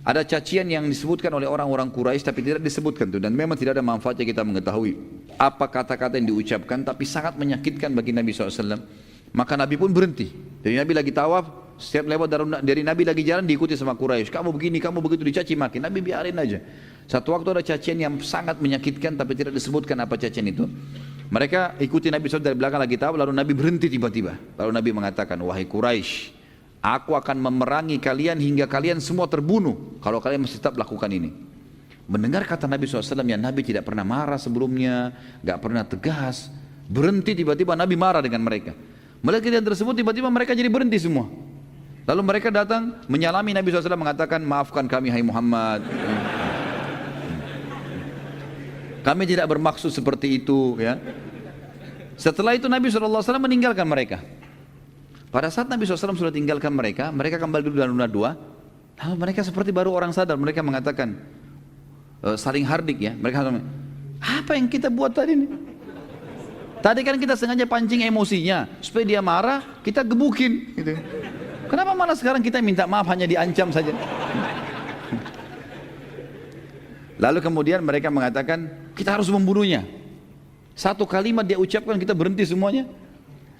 ada cacian yang disebutkan oleh orang-orang Quraisy tapi tidak disebutkan tuh, dan memang tidak ada manfaatnya kita mengetahui apa kata-kata yang diucapkan, tapi sangat menyakitkan bagi Nabi SAW. Maka Nabi pun berhenti. Jadi Nabi lagi tawaf, setiap lewat dari Nabi lagi jalan diikuti sama Quraisy. Kamu begini, kamu begitu, dicaci maki. Nabi biarin aja. Satu waktu ada cacian yang sangat menyakitkan tapi tidak disebutkan apa cacian itu. Mereka ikuti Nabi SAW dari belakang lagi tawaf, lalu Nabi berhenti tiba-tiba. Lalu Nabi mengatakan, wahai Quraisy, aku akan memerangi kalian hingga kalian semua terbunuh kalau kalian masih tetap lakukan ini. Mendengar kata Nabi SAW yang Nabi tidak pernah marah sebelumnya, gak pernah tegas, berhenti tiba-tiba Nabi marah dengan mereka. Melihat kejadian tersebut tiba-tiba mereka jadi berhenti semua. Lalu mereka datang menyalami Nabi SAW mengatakan, maafkan kami hai Muhammad. Kami tidak bermaksud seperti itu ya. Setelah itu Nabi SAW meninggalkan mereka. Pada saat Nabi SAW sudah tinggalkan mereka, mereka kembali dulu dalam dua. Lalu mereka seperti baru orang sadar, mereka mengatakan saling hardik ya. Mereka mengatakan, apa yang kita buat tadi nih? Tadi kan kita sengaja pancing emosinya supaya dia marah, kita gebukin gitu. Kenapa malah sekarang kita minta maaf hanya diancam saja? Lalu kemudian mereka mengatakan, kita harus membunuhnya. Satu kalimat dia ucapkan kita berhenti semuanya.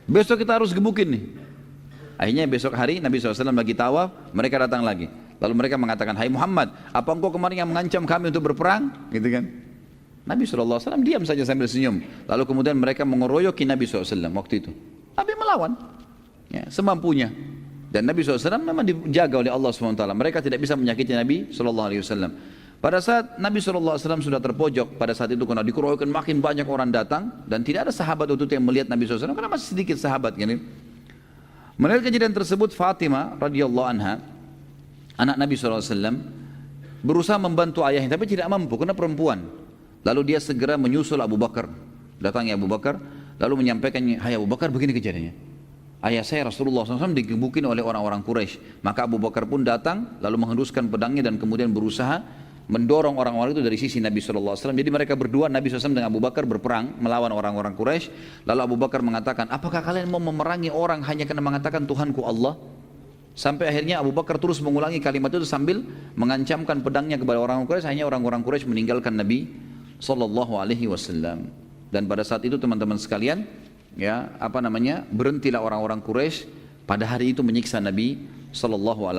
Besok kita harus gebukin nih. Akhirnya besok hari Nabi SAW lagi tawaf, mereka datang lagi. Lalu mereka mengatakan, hai Muhammad, apa engkau kemarin yang mengancam kami untuk berperang? Gitu kan? Nabi SAW diam saja sambil senyum. Lalu kemudian mereka mengeroyoki Nabi SAW waktu itu. Nabi melawan ya, semampunya. Dan Nabi SAW memang dijaga oleh Allah SWT. Mereka tidak bisa menyakiti Nabi SAW. Pada saat Nabi SAW sudah terpojok, pada saat itu karena dikeroyokan makin banyak orang datang, dan tidak ada sahabat waktu itu yang melihat Nabi SAW, karena masih sedikit sahabat kan. Melihat kejadian tersebut, Fatimah radhiyallahu anha, anak Nabi SAW, berusaha membantu ayahnya tapi tidak mampu karena perempuan. Lalu dia segera menyusul Abu Bakar. Datangnya Abu Bakar, lalu menyampaikannya, hai Abu Bakar, begini kejadiannya. Ayah saya Rasulullah SAW digebukin oleh orang-orang Quraisy. Maka Abu Bakar pun datang, lalu menghembuskan pedangnya dan kemudian berusaha mendorong orang-orang itu dari sisi Nabi SAW. Jadi mereka berdua, Nabi SAW dengan Abu Bakar berperang melawan orang-orang Quraisy. Lalu Abu Bakar mengatakan, apakah kalian mau memerangi orang hanya karena mengatakan Tuhanku Allah? Sampai akhirnya Abu Bakar terus mengulangi kalimat itu sambil mengancamkan pedangnya kepada orang-orang Quraisy. Hanya orang-orang Quraisy meninggalkan Nabi SAW. Dan pada saat itu teman-teman sekalian, ya berhentilah orang-orang Quraisy pada hari itu menyiksa Nabi SAW.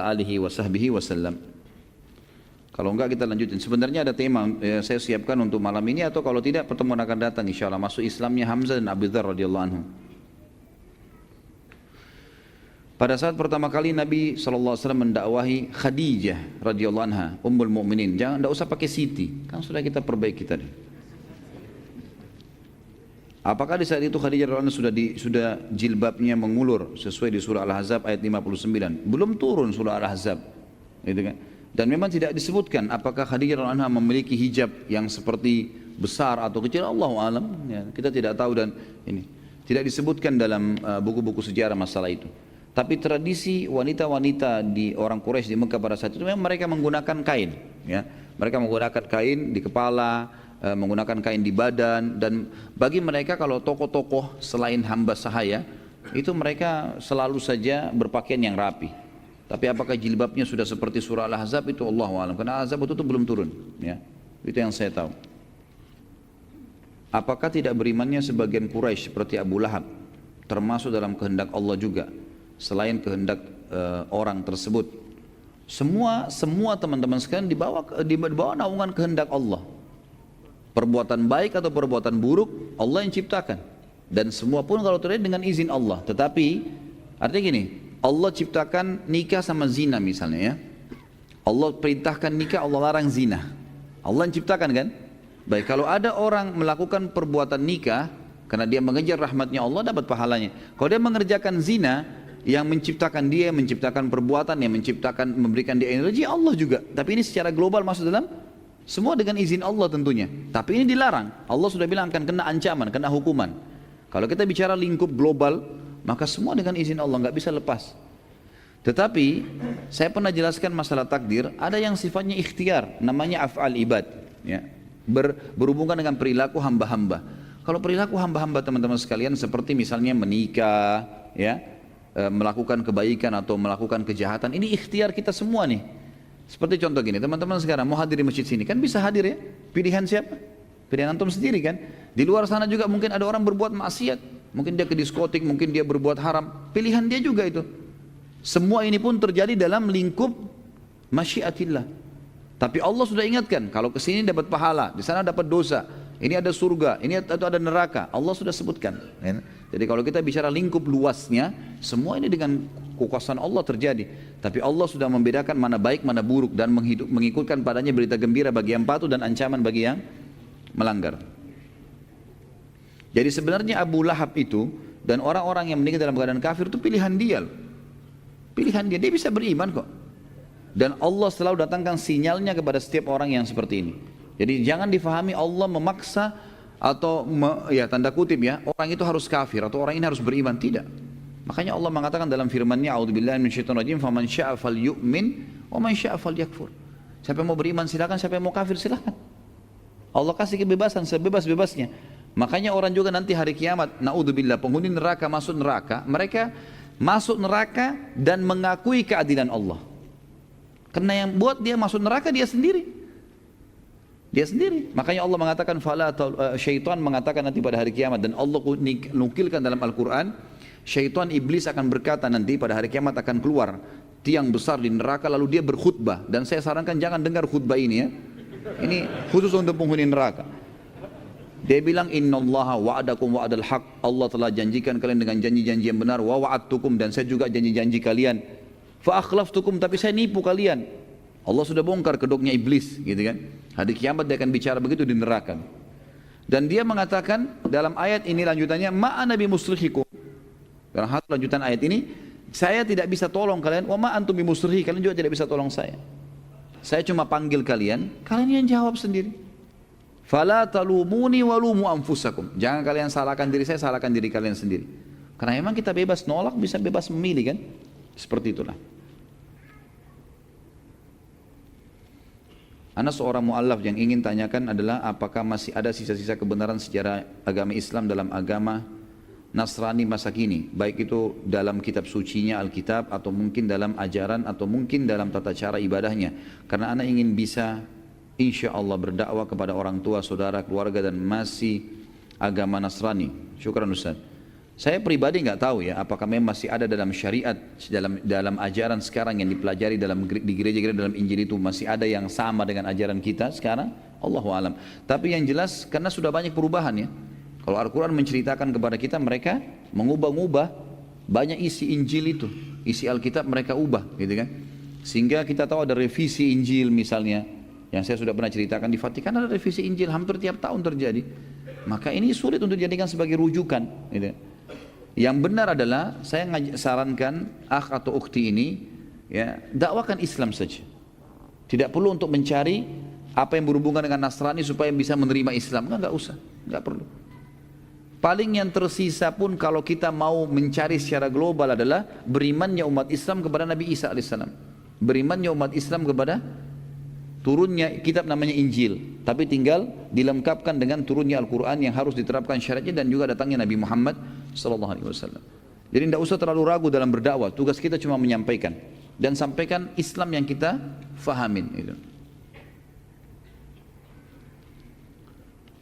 Kalau enggak kita lanjutin. Sebenarnya ada tema saya siapkan untuk malam ini, atau kalau tidak pertemuan akan datang insyaallah, masuk Islamnya Hamzah dan Abu Dzar radhiyallahu anhu. Pada saat pertama kali Nabi SAW mendakwahi Khadijah radhiyallahu anha, Ummul Mukminin, tidak usah pakai Siti, kan sudah kita perbaiki tadi. Apakah di saat itu Khadijah radhiyallahu anha sudah jilbabnya mengulur sesuai di surah Al-Ahzab ayat 59? Belum turun surah Al-Ahzab, gitu kan? Dan memang tidak disebutkan apakah Khadijah radhiyallahu anha memiliki hijab yang seperti besar atau kecil, Allahu alam, ya, kita tidak tahu. Dan ini tidak disebutkan dalam buku-buku sejarah masalah itu. Tapi tradisi wanita-wanita di orang Quraisy di Mekah pada saat itu memang mereka menggunakan kain, ya. Mereka menggunakan kain di kepala, menggunakan kain di badan, dan bagi mereka kalau tokoh-tokoh selain hamba sahaya itu mereka selalu saja berpakaian yang rapi. Tapi apakah jilbabnya sudah seperti surah Al-Ahzab itu Allahu a'lam, karena Al-Ahzab itu belum turun, ya. Itu yang saya tahu. Apakah tidak berimannya sebagian Quraisy seperti Abu Lahab termasuk dalam kehendak Allah juga selain kehendak orang tersebut? Semua teman-teman sekalian dibawa naungan kehendak Allah. Perbuatan baik atau perbuatan buruk Allah yang ciptakan, dan semua pun kalau terjadi dengan izin Allah. Tetapi artinya gini, Allah ciptakan nikah sama zina misalnya, ya. Allah perintahkan nikah, Allah larang zina. Allah yang ciptakan kan? Baik, kalau ada orang melakukan perbuatan nikah karena dia mengejar rahmatnya Allah, dapat pahalanya. Kalau dia mengerjakan zina, yang menciptakan dia, menciptakan perbuatan, yang menciptakan, memberikan dia energi, Allah juga. Tapi ini secara global masuk dalam semua dengan izin Allah tentunya. Tapi ini dilarang. Allah sudah bilang akan kena ancaman, kena hukuman. Kalau kita bicara lingkup global, maka semua dengan izin Allah, nggak bisa lepas. Tetapi saya pernah jelaskan masalah takdir, ada yang sifatnya ikhtiar, namanya af'al ibad, ya. Berhubungan dengan perilaku hamba-hamba. Kalau perilaku hamba-hamba teman-teman sekalian seperti misalnya menikah, ya, melakukan kebaikan atau melakukan kejahatan, ini ikhtiar kita semua nih. Seperti contoh gini, teman-teman sekarang mau hadir di masjid sini, kan bisa hadir, ya. Pilihan siapa? Pilihan antum sendiri kan. Di luar sana juga mungkin ada orang berbuat maksiat. Mungkin dia ke diskotik, mungkin dia berbuat haram. Pilihan dia juga itu. Semua ini pun terjadi dalam lingkup masyiatillah. Tapi Allah sudah ingatkan, kalau ke sini dapat pahala, di sana dapat dosa. Ini ada surga, ini ada neraka. Allah sudah sebutkan. Jadi kalau kita bicara lingkup luasnya, semua ini dengan kekuasaan Allah terjadi. Tapi Allah sudah membedakan mana baik, mana buruk, dan mengikutkan padanya berita gembira bagi yang patuh dan ancaman bagi yang melanggar. Jadi sebenarnya Abu Lahab itu dan orang-orang yang meninggal dalam keadaan kafir itu pilihan dia. Pilihan dia, dia bisa beriman kok. Dan Allah selalu datangkan sinyalnya kepada setiap orang yang seperti ini. Jadi jangan difahami Allah memaksa atau ya tanda kutip, ya, orang itu harus kafir atau orang ini harus beriman, tidak. Makanya Allah mengatakan dalam firman-Nya, a'udzubillahi minasyaitonir rajim, faman syaa'a falyu'min wa man syaa'a falyakfur. Siapa yang mau beriman silakan, siapa yang mau kafir silakan. Allah kasih kebebasan sebebas-bebasnya. Makanya orang juga nanti hari kiamat, naudzubillah, penghuni neraka masuk neraka, mereka masuk neraka dan mengakui keadilan Allah. Karena yang buat dia masuk neraka dia sendiri. Dia sendiri. Makanya Allah mengatakan syaitan mengatakan nanti pada hari kiamat, dan Allah nukilkan dalam Al-Qur'an, syaitan iblis akan berkata nanti pada hari kiamat akan keluar tiang besar di neraka lalu dia berkhutbah, dan saya sarankan jangan dengar khutbah ini, ya. Ini khusus untuk penghuni neraka. Dia bilang innallaha wa'adakum wa'adal haq, Allah telah janjikan kalian dengan janji-janji yang benar, wa wa'adtukum, dan saya juga janji-janji kalian, fa akhlaftukum, tapi saya nipu kalian. Allah sudah bongkar kedoknya iblis, gitu kan. Hari kiamat dia akan bicara begitu di neraka. Dan dia mengatakan dalam ayat ini lanjutannya, ma'ana bimusrikhikum. Dalam hal lanjutan ayat ini, saya tidak bisa tolong kalian, wa ma antum bimusrikhi, kalian juga tidak bisa tolong saya. Saya cuma panggil kalian, kalian yang jawab sendiri. Fala talumuni walumu anfusakum. Jangan kalian salahkan diri saya, salahkan diri kalian sendiri. Karena memang kita bebas nolak, bisa bebas memilih kan. Seperti itulah. Ana seorang mu'allaf yang ingin tanyakan adalah apakah masih ada sisa-sisa kebenaran sejarah agama Islam dalam agama Nasrani masa kini, baik itu dalam kitab sucinya Alkitab atau mungkin dalam ajaran atau mungkin dalam tata cara ibadahnya. Karena ana ingin bisa insya Allah berdakwah kepada orang tua, saudara, keluarga dan masih agama Nasrani. Syukran Ustaz. Saya pribadi nggak tahu ya apakah memang masih ada dalam syariat, dalam ajaran sekarang yang dipelajari di gereja-gereja dalam Injil itu masih ada yang sama dengan ajaran kita sekarang. Allahu alam. Tapi yang jelas karena sudah banyak perubahan ya. Kalau Al-Quran menceritakan kepada kita mereka mengubah-ubah banyak isi Injil itu, isi Alkitab mereka ubah, gitu kan? Sehingga kita tahu ada revisi Injil misalnya, yang saya sudah pernah ceritakan di Vatikan ada revisi Injil hampir tiap tahun terjadi. Maka ini sulit untuk dijadikan sebagai rujukan, gitu. Yang benar adalah saya sarankan akh atau ukhti ini ya dakwakan Islam saja. Tidak perlu untuk mencari apa yang berhubungan dengan Nasrani supaya bisa menerima Islam. Enggak usah, enggak perlu. Paling yang tersisa pun kalau kita mau mencari secara global adalah berimannya umat Islam kepada Nabi Isa alaihissalam. Berimannya umat Islam kepada turunnya kitab namanya Injil. Tapi tinggal dilengkapkan dengan turunnya Al-Quran yang harus diterapkan syaratnya dan juga datangnya Nabi Muhammad SAW. Jadi tidak usah terlalu ragu dalam berdakwah. Tugas kita cuma menyampaikan. Dan sampaikan Islam yang kita fahamin.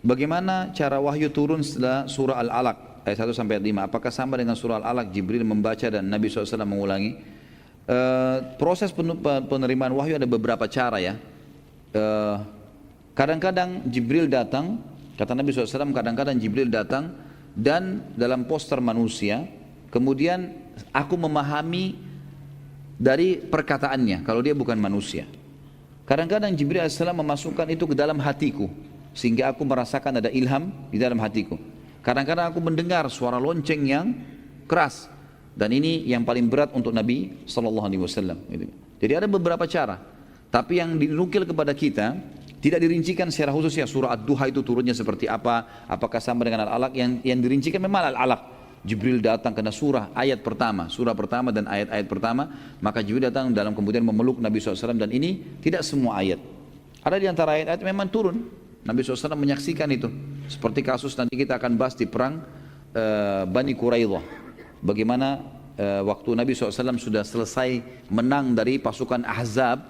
Bagaimana cara wahyu turun setelah surah Al-Alaq ayat 1 sampai 5? Apakah sama dengan surah Al-Alaq, Jibril membaca dan Nabi SAW mengulangi? Proses penerimaan wahyu ada beberapa cara ya. Kadang-kadang Jibril datang, kata Nabi SAW, kadang-kadang Jibril datang dan dalam poster manusia, kemudian aku memahami dari perkataannya kalau dia bukan manusia. Kadang-kadang Jibril AS memasukkan itu ke dalam hatiku, sehingga aku merasakan ada ilham di dalam hatiku. Kadang-kadang aku mendengar suara lonceng yang keras, dan ini yang paling berat untuk Nabi SAW. Jadi ada beberapa cara, tapi yang dinukil kepada kita tidak dirincikan secara khusus ya. Surah Ad-Duha itu turunnya seperti apa, apakah sama dengan Al-Alaq? Yang dirincikan memang Al-Alaq. Jibril datang karena surah pertama dan ayat-ayat pertama, maka Jibril datang dalam kemudian memeluk Nabi SAW, dan ini tidak semua ayat. Ada di antara ayat-ayat memang turun. Nabi SAW menyaksikan itu. Seperti kasus nanti kita akan bahas di perang Bani Quraidah. Bagaimana waktu Nabi SAW sudah selesai menang dari pasukan Ahzab,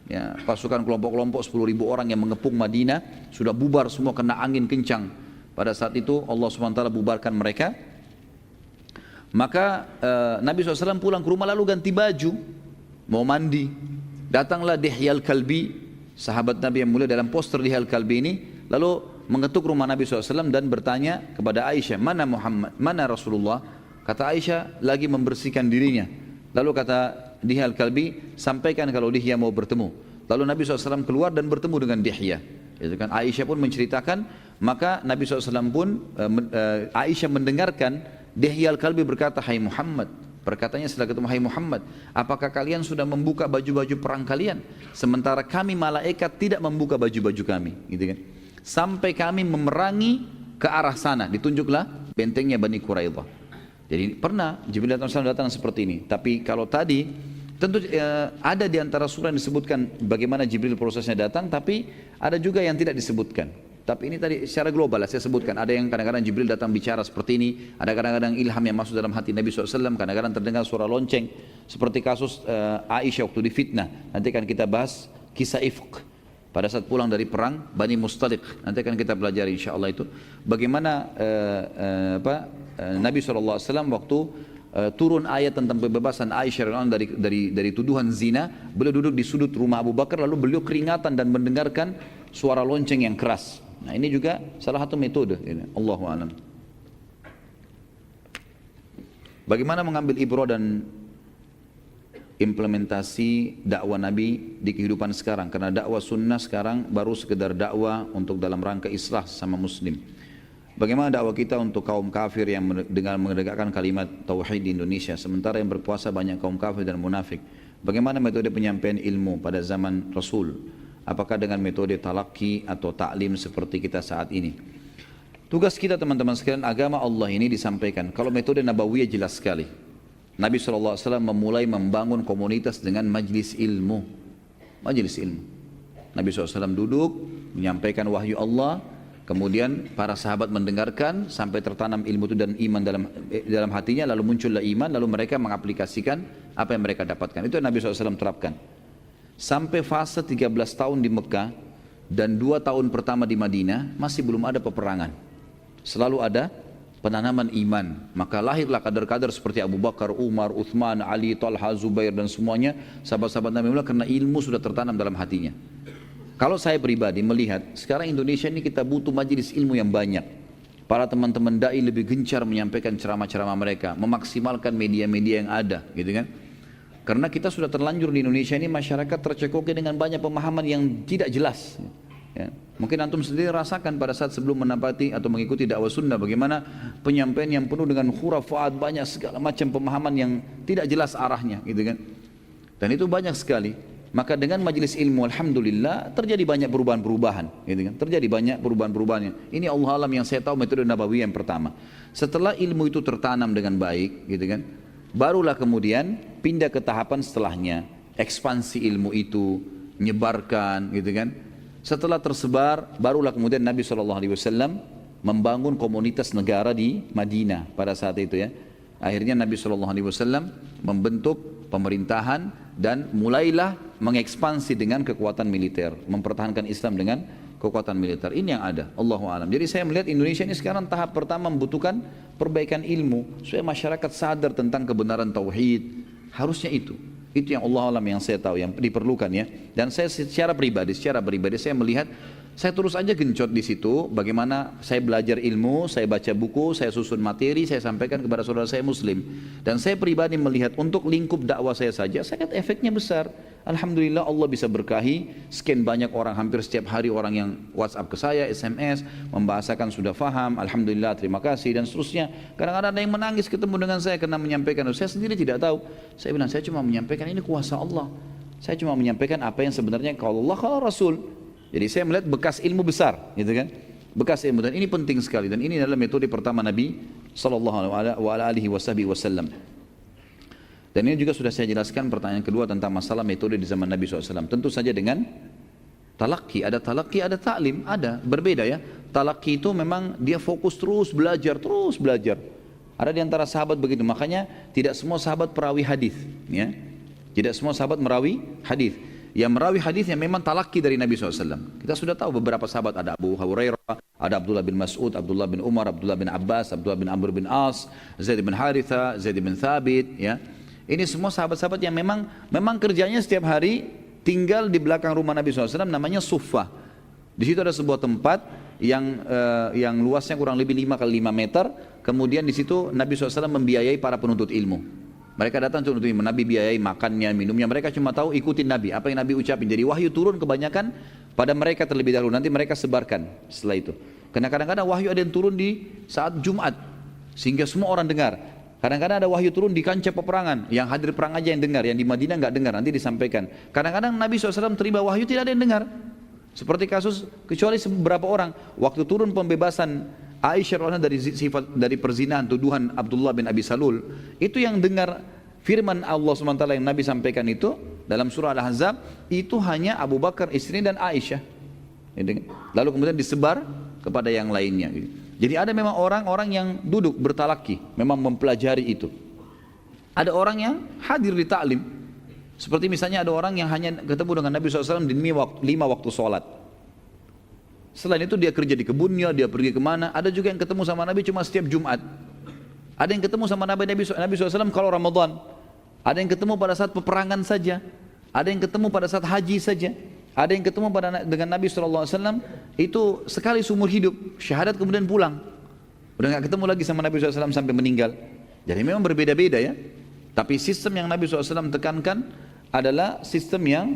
ya, pasukan kelompok-kelompok 10.000 orang yang mengepung Madinah, sudah bubar semua kena angin kencang. Pada saat itu Allah SWT bubarkan mereka. Maka Nabi SAW pulang ke rumah lalu ganti baju, mau mandi. Datanglah Dihyal Kalbi, sahabat Nabi yang mulia dalam poster Dihyal Kalbi ini, lalu mengetuk rumah Nabi SAW dan bertanya kepada Aisyah, mana Muhammad, mana Rasulullah? Kata Aisyah, lagi membersihkan dirinya. Lalu kata Dihyal Kalbi, sampaikan kalau Dihya mau bertemu. Lalu Nabi SAW keluar dan bertemu dengan Dihya. Itu kan Aisyah pun menceritakan, maka Nabi SAW pun Aisyah mendengarkan Dihya Al-Kalbi berkata, hai Muhammad, perkataannya setelah ketemu, hai Muhammad, apakah kalian sudah membuka baju-baju perang kalian, sementara kami malaikat tidak membuka baju-baju kami, gitu kan? Sampai kami memerangi ke arah sana, ditunjuklah bentengnya Bani Quraidah. Jadi pernah Jibril datang seperti ini. Tapi kalau tadi tentu ada di antara surah yang disebutkan bagaimana Jibril prosesnya datang, tapi ada juga yang tidak disebutkan. Tapi ini tadi secara global saya sebutkan. Ada yang kadang-kadang Jibril datang bicara seperti ini, ada kadang-kadang ilham yang masuk dalam hati Nabi SAW, kadang-kadang terdengar suara lonceng, seperti kasus Aisyah waktu difitnah. Nanti akan kita bahas kisah ifq pada saat pulang dari perang Bani Mustaliq. Nanti akan kita pelajari insyaAllah itu bagaimana Nabi SAW waktu turun ayat tentang pembebasan Aisyah dari tuduhan zina, beliau duduk di sudut rumah Abu Bakar, lalu beliau keringatan dan mendengarkan suara lonceng yang keras. Nah ini juga salah satu metode. Allahu a'lam. Bagaimana mengambil ibrah dan implementasi dakwah Nabi di kehidupan sekarang? Karena dakwah sunnah sekarang baru sekedar dakwah untuk dalam rangka islah sama muslim. Bagaimana dakwah kita untuk kaum kafir yang dengan menegakkan kalimat tauhid di Indonesia, sementara yang berpuasa banyak kaum kafir dan munafik? Bagaimana metode penyampaian ilmu pada zaman Rasul? Apakah dengan metode talaki atau taklim seperti kita saat ini? Tugas kita teman-teman sekalian, agama Allah ini disampaikan. Kalau metode Nabawiyah jelas sekali. Nabi SAW memulai membangun komunitas dengan majlis ilmu. Majlis ilmu. Nabi SAW duduk, menyampaikan wahyu Allah, kemudian para sahabat mendengarkan sampai tertanam ilmu itu dan iman dalam hatinya, lalu muncullah iman, lalu mereka mengaplikasikan apa yang mereka dapatkan. Itu yang Nabi SAW terapkan. Sampai fase 13 tahun di Mekah dan 2 tahun pertama di Madinah masih belum ada peperangan. Selalu ada penanaman iman. Maka lahirlah kader-kader seperti Abu Bakar, Umar, Uthman, Ali, Talha, Zubair dan semuanya sahabat-sahabat Nabi Muhammad, karena ilmu sudah tertanam dalam hatinya. Kalau saya pribadi melihat sekarang Indonesia ini kita butuh majelis ilmu yang banyak. Para teman-teman dai lebih gencar menyampaikan ceramah-ceramah mereka, memaksimalkan media-media yang ada, gitu kan? Karena kita sudah terlanjur di Indonesia ini masyarakat tercekoki dengan banyak pemahaman yang tidak jelas. Ya. Mungkin antum sendiri rasakan pada saat sebelum menapati atau mengikuti dakwah sunnah bagaimana penyampaian yang penuh dengan khurafat, banyak segala macam pemahaman yang tidak jelas arahnya, gitu kan. Dan itu banyak sekali. Maka dengan majelis ilmu alhamdulillah terjadi banyak perubahan-perubahan, gitu kan? Terjadi banyak perubahan-perubahan. Ini Allah alam yang saya tahu metode Nabawiyah yang pertama. Setelah ilmu itu tertanam dengan baik, gitu kan? Barulah kemudian pindah ke tahapan setelahnya, ekspansi ilmu itu, nyebarkan, gitu kan? Setelah tersebar, barulah kemudian Nabi SAW membangun komunitas negara di Madinah pada saat itu ya. Akhirnya Nabi SAW membentuk pemerintahan dan mulailah mengekspansi dengan kekuatan militer, mempertahankan Islam dengan kekuatan militer. Ini yang ada, Allahu a'lam. Jadi saya melihat Indonesia ini sekarang tahap pertama membutuhkan perbaikan ilmu supaya masyarakat sadar tentang kebenaran tauhid. Harusnya itu yang Allah alam yang saya tahu yang diperlukan ya. Dan saya secara pribadi saya melihat saya terus aja gencot di situ bagaimana saya belajar ilmu, saya baca buku, saya susun materi, saya sampaikan kepada saudara saya muslim. Dan saya pribadi melihat untuk lingkup dakwah saya saja, saya lihat efeknya besar. Alhamdulillah Allah bisa berkahi, sekian banyak orang, hampir setiap hari orang yang WhatsApp ke saya, SMS, membahasakan sudah faham, Alhamdulillah terima kasih dan seterusnya. Kadang-kadang ada yang menangis ketemu dengan saya karena menyampaikan, saya sendiri tidak tahu. Saya bilang, saya cuma menyampaikan ini kuasa Allah. Saya cuma menyampaikan apa yang sebenarnya kalau Allah, kalau Rasul. Jadi saya melihat bekas ilmu besar, gitu kan? Bekas ilmu, dan ini penting sekali. Dan ini adalah metode pertama Nabi SAW. Dan ini juga sudah saya jelaskan pertanyaan kedua tentang masalah metode di zaman Nabi SAW. Tentu saja dengan talaqi, ada ta'lim, ada, berbeda ya. Talaqi itu memang dia fokus terus belajar. Ada di antara sahabat begitu, makanya tidak semua sahabat perawi hadis, ya. Tidak semua sahabat merawi hadis. Yang merawi hadis yang memang talaqi dari Nabi SAW. Kita sudah tahu beberapa sahabat, ada Abu Hurairah, ada Abdullah bin Mas'ud, Abdullah bin Umar, Abdullah bin Abbas, Abdullah bin Amr bin As, Zaid bin Haritha, Zaid bin Thabit, ya. Ini semua sahabat-sahabat yang memang kerjanya setiap hari tinggal di belakang rumah Nabi SAW, namanya Suffah. Di situ ada sebuah tempat yang luasnya kurang lebih 5 kali 5 meter. Kemudian di situ Nabi SAW membiayai para penuntut ilmu. Mereka datang untuk menuntut ilmu, Nabi biayai makannya, minumnya. Mereka cuma tahu ikutin Nabi, apa yang Nabi ucapin. Jadi wahyu turun kebanyakan pada mereka terlebih dahulu, nanti mereka sebarkan setelah itu. Karena kadang-kadang wahyu ada yang turun di saat Jumat, sehingga semua orang dengar. Kadang-kadang ada wahyu turun di kancah peperangan, yang hadir perang aja yang dengar, yang di Madinah nggak dengar, nanti disampaikan. Kadang-kadang Nabi SAW terima wahyu tidak ada yang dengar. Seperti kasus, kecuali beberapa orang, waktu turun pembebasan Aisyah dari perzinahan, tuduhan Abdullah bin Abi Salul, itu yang dengar firman Allah SWT yang Nabi sampaikan itu, dalam surah Al-Ahzab, itu hanya Abu Bakar, istri dan Aisyah. Lalu kemudian disebar kepada yang lainnya. Jadi ada memang orang-orang yang duduk bertalaki, memang mempelajari itu. Ada orang yang hadir di ta'lim. Seperti misalnya ada orang yang hanya ketemu dengan Nabi SAW di 5 waktu sholat. Selain itu dia kerja di kebunnya, dia pergi kemana. Ada juga yang ketemu sama Nabi cuma setiap Jumat. Ada yang ketemu sama Nabi SAW kalau Ramadan. Ada yang ketemu pada saat peperangan saja. Ada yang ketemu pada saat haji saja. Ada yang ketemu dengan Nabi SAW itu sekali seumur hidup, syahadat kemudian pulang. Udah gak ketemu lagi sama Nabi SAW sampai meninggal. Jadi memang berbeda-beda ya. Tapi sistem yang Nabi SAW tekankan adalah sistem yang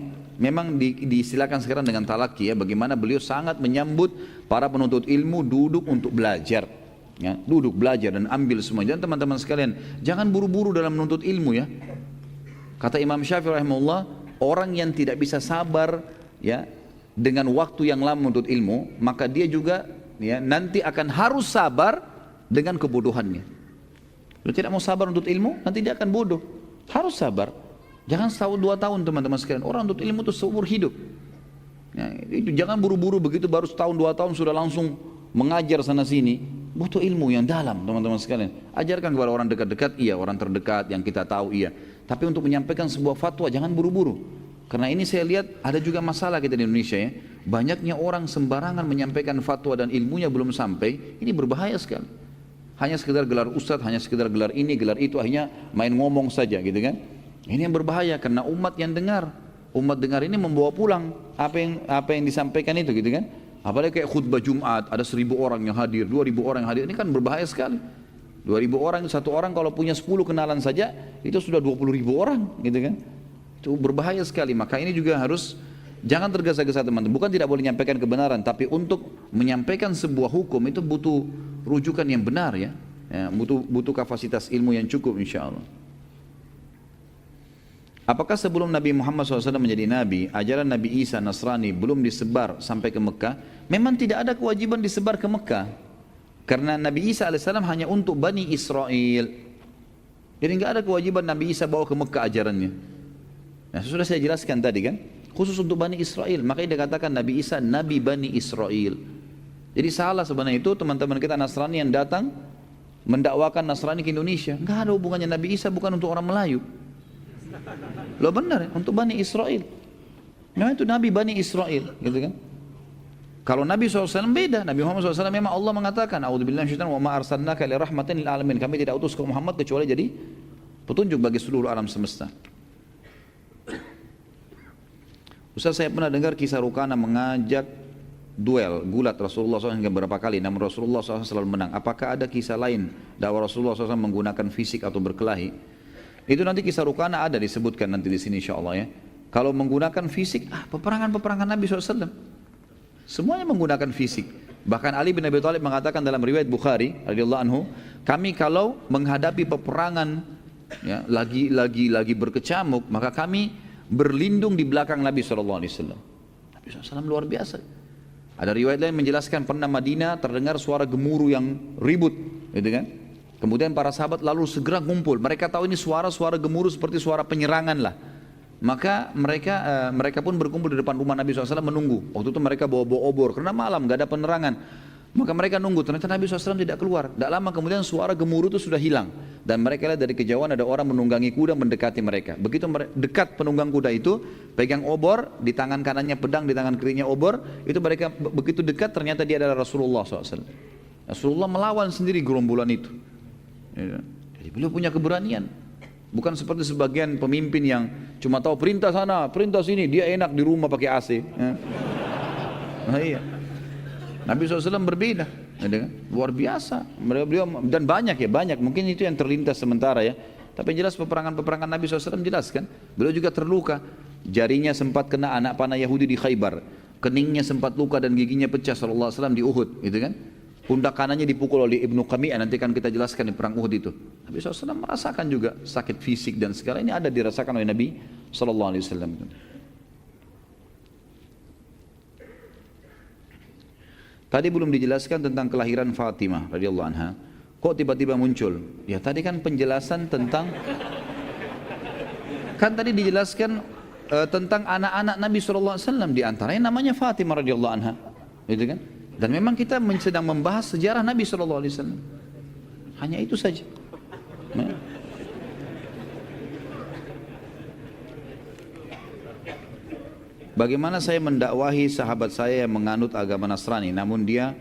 memang diistilahkan sekarang dengan talaki ya. Bagaimana beliau sangat menyambut para penuntut ilmu duduk untuk belajar. Ya, duduk belajar dan ambil semua. Dan teman-teman sekalian, jangan buru-buru dalam menuntut ilmu ya. Kata Imam Syafi'i rahimahullah, orang yang tidak bisa sabar ya dengan waktu yang lama menuntut ilmu, maka dia juga ya nanti akan harus sabar dengan kebodohannya. Kalau tidak mau sabar untuk ilmu, nanti dia akan bodoh. Harus sabar. Jangan setahun 2 tahun teman-teman sekalian. Orang untuk ilmu itu seumur hidup. Ya, itu jangan buru-buru begitu baru setahun 2 tahun sudah langsung mengajar sana sini. Butuh ilmu yang dalam teman-teman sekalian. Ajarkan kepada orang dekat-dekat, iya, orang terdekat yang kita tahu, iya. Tapi untuk menyampaikan sebuah fatwa jangan buru-buru. Karena ini saya lihat ada juga masalah kita di Indonesia ya. Banyaknya orang sembarangan menyampaikan fatwa dan ilmunya belum sampai. Ini berbahaya sekali. Hanya sekedar gelar ustadz, hanya sekedar gelar ini, gelar itu, akhirnya main ngomong saja gitu kan. Ini yang berbahaya karena umat yang dengar. Umat dengar ini membawa pulang apa yang disampaikan itu gitu kan. Apalagi kayak khutbah Jumat, ada 1000 orang yang hadir, 2000 orang yang hadir. Ini kan berbahaya sekali. 2000 orang, satu orang kalau punya 10 kenalan saja, itu sudah 20.000 orang gitu kan. Itu berbahaya sekali, maka ini juga harus jangan tergesa-gesa teman-teman. Bukan tidak boleh menyampaikan kebenaran, tapi untuk menyampaikan sebuah hukum itu butuh rujukan yang benar ya, butuh kapasitas ilmu yang cukup insya Allah. Apakah sebelum Nabi Muhammad SAW menjadi Nabi, ajaran Nabi Isa Nasrani belum disebar sampai ke Mekah? Memang tidak ada kewajiban disebar ke Mekah. Karena Nabi Isa AS hanya untuk Bani Israel. Jadi nggak ada kewajiban Nabi Isa bawa ke Mekah ajarannya. Nah, sudah saya jelaskan tadi kan, khusus untuk Bani Israel. Makanya dikatakan Nabi Isa Nabi Bani Israel. Jadi salah sebenarnya itu teman-teman kita Nasrani yang datang mendakwakan Nasrani ke Indonesia. Nggak ada hubungannya, Nabi Isa bukan untuk orang Melayu. Loh benar ya, untuk Bani Israel. Memang itu Nabi Bani Israel, gitu kan? Kalau Nabi SAW beda. Nabi Muhammad SAW memang Allah mengatakan, A'udzubillahi minasyaitonir wa ma arsalnaka illa rahmatan lil alamin. Kami tidak utus ke Muhammad kecuali jadi petunjuk bagi seluruh alam semesta. Ustaz, saya pernah dengar kisah Rukana mengajak duel gulat Rasulullah SAW hingga beberapa kali, namun Rasulullah SAW selalu menang. Apakah ada kisah lain dakwah Rasulullah SAW menggunakan fisik atau berkelahi? Itu nanti kisah Rukana ada disebutkan nanti di sini insyaallah ya. Kalau menggunakan fisik, peperangan-peperangan Nabi SAW semuanya menggunakan fisik. Bahkan Ali bin Abi Thalib mengatakan dalam riwayat Bukhari radhiyallahu anhu, kami kalau menghadapi peperangan ya, lagi berkecamuk, maka kami berlindung di belakang Nabi SAW. Nabi SAW luar biasa. Ada riwayat lain menjelaskan pernah Madinah terdengar suara gemuruh yang ribut, gitu kan? Kemudian para sahabat lalu segera ngumpul. Mereka tahu ini suara-suara gemuruh seperti suara penyerangan lah. Maka mereka pun berkumpul di depan rumah Nabi SAW menunggu. Waktu itu mereka bawa obor karena malam gak ada penerangan. Maka mereka nunggu. Ternyata Nabi SAW tidak keluar. Tidak lama kemudian suara gemuruh itu sudah hilang. Dan mereka lihat dari kejauhan ada orang menunggangi kuda mendekati mereka. Begitu dekat penunggang kuda itu, pegang obor, di tangan kanannya pedang, di tangan kirinya obor. Itu mereka begitu dekat ternyata dia adalah Rasulullah SAW. Rasulullah melawan sendiri gerombolan itu. Jadi beliau punya keberanian. Bukan seperti sebagian pemimpin yang cuma tahu perintah sana, perintah sini, dia enak di rumah pakai AC. Nah, iya. Nabi SAW berbeda, luar biasa. Beliau dan banyak, mungkin itu yang terlintas sementara ya. Tapi jelas peperangan Nabi SAW jelaskan. Beliau juga terluka, jarinya sempat kena anak panah Yahudi di Khaybar, keningnya sempat luka dan giginya pecah sallallahu alaihi wasallam di Uhud, gitu kan? Pundak kanannya dipukul oleh Ibnu Qami'ah, nanti kan kita jelaskan di perang Uhud itu. Nabi SAW merasakan juga sakit fisik dan segala ini ada dirasakan oleh Nabi SAW. Tadi belum dijelaskan tentang kelahiran Fatimah radhiyallahu anha. Kok tiba-tiba muncul? Ya tadi kan penjelasan tentang, kan tadi dijelaskan tentang anak-anak Nabi SAW, di antaranya namanya Fatimah radhiyallahu anha, gitu kan? Dan memang kita sedang membahas sejarah Nabi SAW. Hanya itu saja. Bagaimana saya mendakwahi sahabat saya yang menganut agama Nasrani, namun dia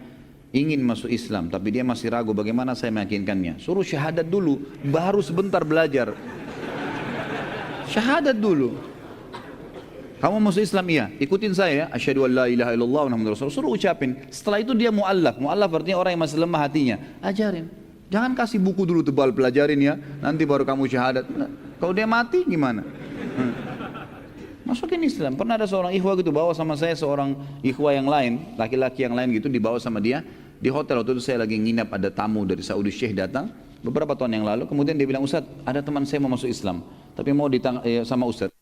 ingin masuk Islam, tapi dia masih ragu, bagaimana saya meyakinkannya? Suruh syahadat dulu, baru sebentar belajar. Syahadat dulu. Kamu masuk Islam, iya, ikutin saya ya, asyhadu an la ilaha illallah wa muhammadur rasulullah, suruh ucapin. Setelah itu dia mu'allaf artinya orang yang masih lemah hatinya, ajarin. Jangan kasih buku dulu tebal, pelajarin ya, nanti baru kamu syahadat. Nah, kalau dia mati gimana? Masukin Islam. Pernah ada seorang ikhwah gitu bawa sama saya seorang ikhwah yang lain, laki-laki yang lain gitu, dibawa sama dia di hotel. Waktu itu saya lagi nginap, ada tamu dari Saudi Syekh datang beberapa tahun yang lalu. Kemudian dia bilang, Ustaz, ada teman saya mau masuk Islam, tapi mau sama Ustaz.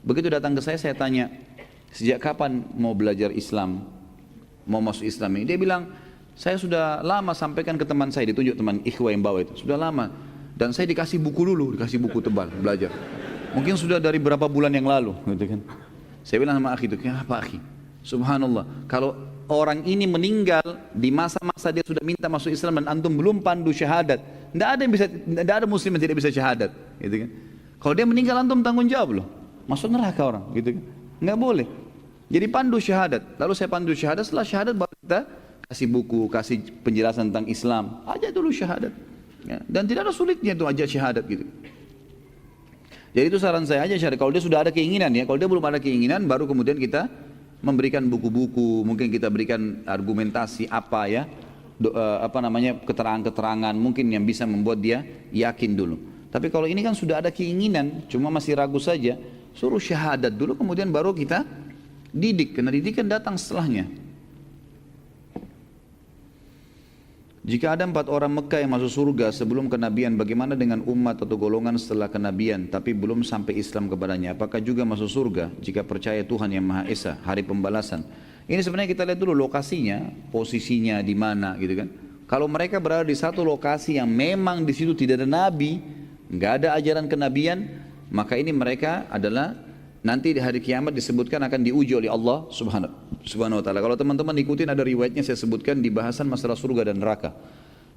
Begitu datang ke saya tanya, sejak kapan mau belajar Islam, mau masuk Islam ini? Dia bilang, saya sudah lama sampaikan ke teman saya, ditunjuk teman ikhwah yang bawa itu, sudah lama. Dan saya dikasih buku dulu, dikasih buku tebal, belajar. Mungkin sudah dari berapa bulan yang lalu, gitu kan. Saya bilang sama akhi itu, kenapa akhi? Subhanallah, kalau orang ini meninggal di masa-masa dia sudah minta masuk Islam dan antum belum pandu syahadat, tidak ada muslim yang tidak bisa syahadat, gitu kan. Kalau dia meninggal antum tanggung jawab loh. Masuk neraka orang, gitu kan? Nggak boleh. Jadi pandu syahadat. Lalu saya pandu syahadat, setelah syahadat baru kita kasih buku, kasih penjelasan tentang Islam. Aja dulu syahadat. Ya. Dan tidak ada sulitnya itu aja syahadat gitu. Jadi itu saran saya aja syahadat. Kalau dia sudah ada keinginan ya, kalau dia belum ada keinginan, baru kemudian kita memberikan buku-buku, mungkin kita berikan argumentasi apa ya, keterangan-keterangan mungkin yang bisa membuat dia yakin dulu. Tapi kalau ini kan sudah ada keinginan, cuma masih ragu saja, suruh syahadat dulu, kemudian baru kita didik, karena didikan datang setelahnya. Jika ada 4 orang Mekah yang masuk surga sebelum kenabian, bagaimana dengan umat atau golongan setelah kenabian tapi belum sampai Islam kepadanya? Apakah juga masuk surga jika percaya Tuhan yang Maha Esa, hari pembalasan? Ini sebenarnya kita lihat dulu lokasinya, posisinya di mana gitu kan. Kalau mereka berada di satu lokasi yang memang di situ tidak ada nabi, nggak ada ajaran kenabian, maka ini mereka adalah nanti di hari kiamat disebutkan akan diuji oleh Allah Subhanahu wa ta'ala. Kalau teman-teman ikutin ada riwayatnya saya sebutkan di bahasan masalah surga dan neraka.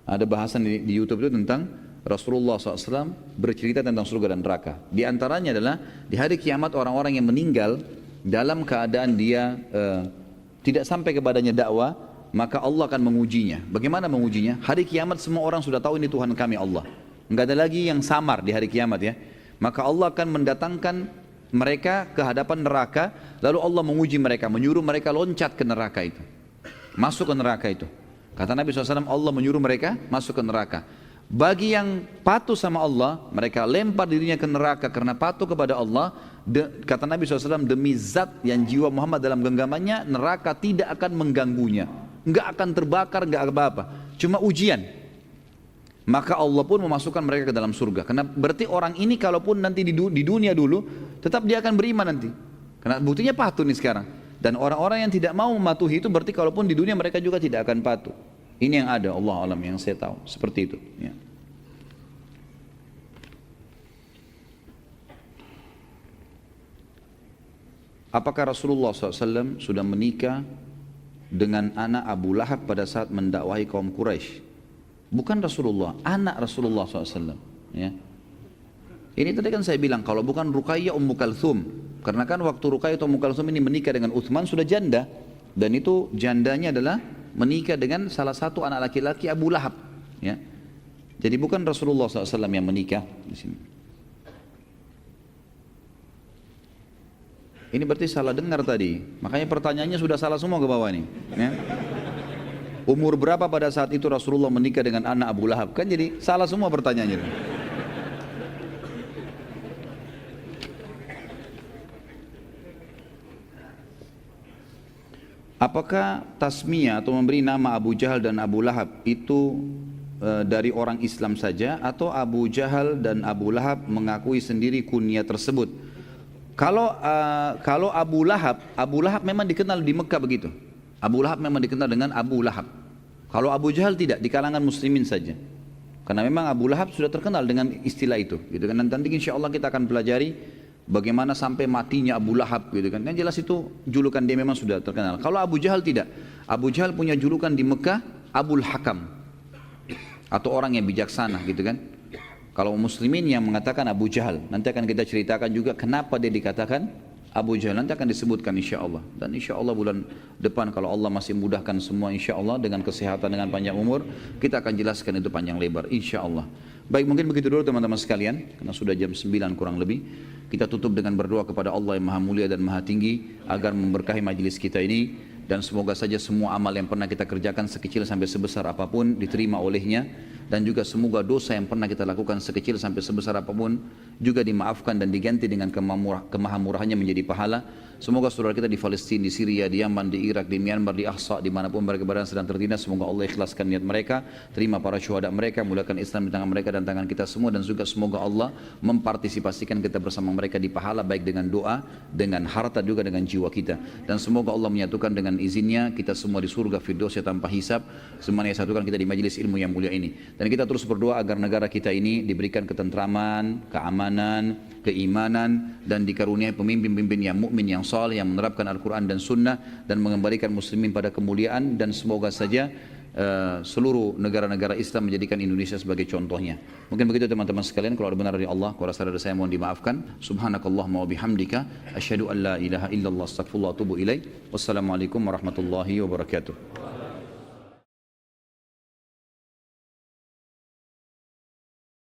Ada bahasan di YouTube itu tentang Rasulullah SAW bercerita tentang surga dan neraka. Di antaranya adalah di hari kiamat orang-orang yang meninggal dalam keadaan dia tidak sampai kepadanya dakwah, maka Allah akan mengujinya. Bagaimana mengujinya? Hari kiamat semua orang sudah tahu ini Tuhan kami Allah. Enggak ada lagi yang samar di hari kiamat ya. Maka Allah akan mendatangkan mereka ke hadapan neraka, lalu Allah menguji mereka, menyuruh mereka loncat ke neraka itu, masuk ke neraka itu. Kata Nabi SAW, Allah menyuruh mereka masuk ke neraka. Bagi yang patuh sama Allah, mereka lempar dirinya ke neraka karena patuh kepada Allah. Kata Nabi SAW, demi zat yang jiwa Muhammad dalam genggamannya, neraka tidak akan mengganggunya, nggak akan terbakar, nggak apa-apa, cuma ujian. Maka Allah pun memasukkan mereka ke dalam surga. Karena berarti orang ini kalaupun nanti di dunia dulu, tetap dia akan beriman nanti. Karena buktinya patuh nih sekarang. Dan orang-orang yang tidak mau mematuhi itu berarti kalaupun di dunia mereka juga tidak akan patuh. Ini yang ada, Allah alam yang saya tahu. Seperti itu. Ya. Apakah Rasulullah SAW sudah menikah dengan anak Abu Lahab pada saat mendakwahi kaum Quraisy? Bukan Rasulullah, anak Rasulullah SAW. Ya. Ini tadi kan saya bilang, kalau bukan Ruqayyah Ummu Kalthum. Karena kan waktu Ruqayyah Ummu Kalthum ini menikah dengan Uthman sudah janda. Dan itu jandanya adalah menikah dengan salah satu anak laki-laki Abu Lahab. Ya. Jadi bukan Rasulullah SAW yang menikah di sini. Ini berarti salah dengar tadi. Makanya pertanyaannya sudah salah semua ke bawah nih. Ya. Umur berapa pada saat itu Rasulullah menikah dengan anak Abu Lahab? Kan jadi salah semua pertanyaannya. Apakah tasmiyah atau memberi nama Abu Jahal dan Abu Lahab itu dari orang Islam saja, atau Abu Jahal dan Abu Lahab mengakui sendiri kunyah tersebut? Kalau Abu Lahab memang dikenal di Mekah begitu. Abu Lahab memang dikenal dengan Abu Lahab. Kalau Abu Jahal tidak, di kalangan muslimin saja. Karena memang Abu Lahab sudah terkenal dengan istilah itu, gitu kan. Nanti insya Allah kita akan pelajari bagaimana sampai matinya Abu Lahab, gitu kan. Yang jelas itu julukan dia memang sudah terkenal. Kalau Abu Jahal tidak. Abu Jahal punya julukan di Mekah Abul Hakam, atau orang yang bijaksana, gitu kan. Kalau muslimin yang mengatakan Abu Jahal, nanti akan kita ceritakan juga kenapa dia dikatakan Abu Jahal, nanti akan disebutkan insya Allah. Dan insya Allah bulan depan kalau Allah masih mudahkan semua insya Allah dengan kesehatan, dengan panjang umur, kita akan jelaskan itu panjang lebar insya Allah. Baik, mungkin begitu dulu teman-teman sekalian, karena sudah jam 9 kurang lebih. Kita tutup dengan berdoa kepada Allah yang maha mulia dan maha tinggi agar memberkahi majelis kita ini. Dan semoga saja semua amal yang pernah kita kerjakan sekecil sampai sebesar apapun diterima olehnya. Dan juga semoga dosa yang pernah kita lakukan sekecil sampai sebesar apapun juga dimaafkan dan diganti dengan kemahamurahannya menjadi pahala. Semoga saudara kita di Palestina, di Syria, di Yaman, di Irak, di Myanmar, di Ahsa, dimanapun mereka berada sedang tertindas, semoga Allah ikhlaskan niat mereka, terima para syuhada mereka, mulakan Islam di tangan mereka dan tangan kita semua. Dan juga semoga Allah mempartisipasikan kita bersama mereka di pahala, baik dengan doa, dengan harta, juga dengan jiwa kita. Dan semoga Allah menyatukan dengan izinnya kita semua di surga Firdausnya tanpa hisab. Semuanya satukan kita di majelis ilmu yang mulia ini. Dan kita terus berdoa agar negara kita ini diberikan ketentraman, keamanan, keimanan, dan dikaruniai pemimpin-pemimpin yang mukmin, yang saleh, yang menerapkan Al-Quran dan Sunnah, dan mengembalikan muslimin pada kemuliaan. Dan semoga saja seluruh negara-negara Islam menjadikan Indonesia sebagai contohnya. Mungkin begitu teman-teman sekalian. Kalau ada benar dari Allah, kalau rasa ada saya mohon dimaafkan. Subhanakallahumma wa bihamdika asyhadu an la ilaha illallah astaghfirullah wa atubu ilaih. Wassalamualaikum warahmatullahi wabarakatuh.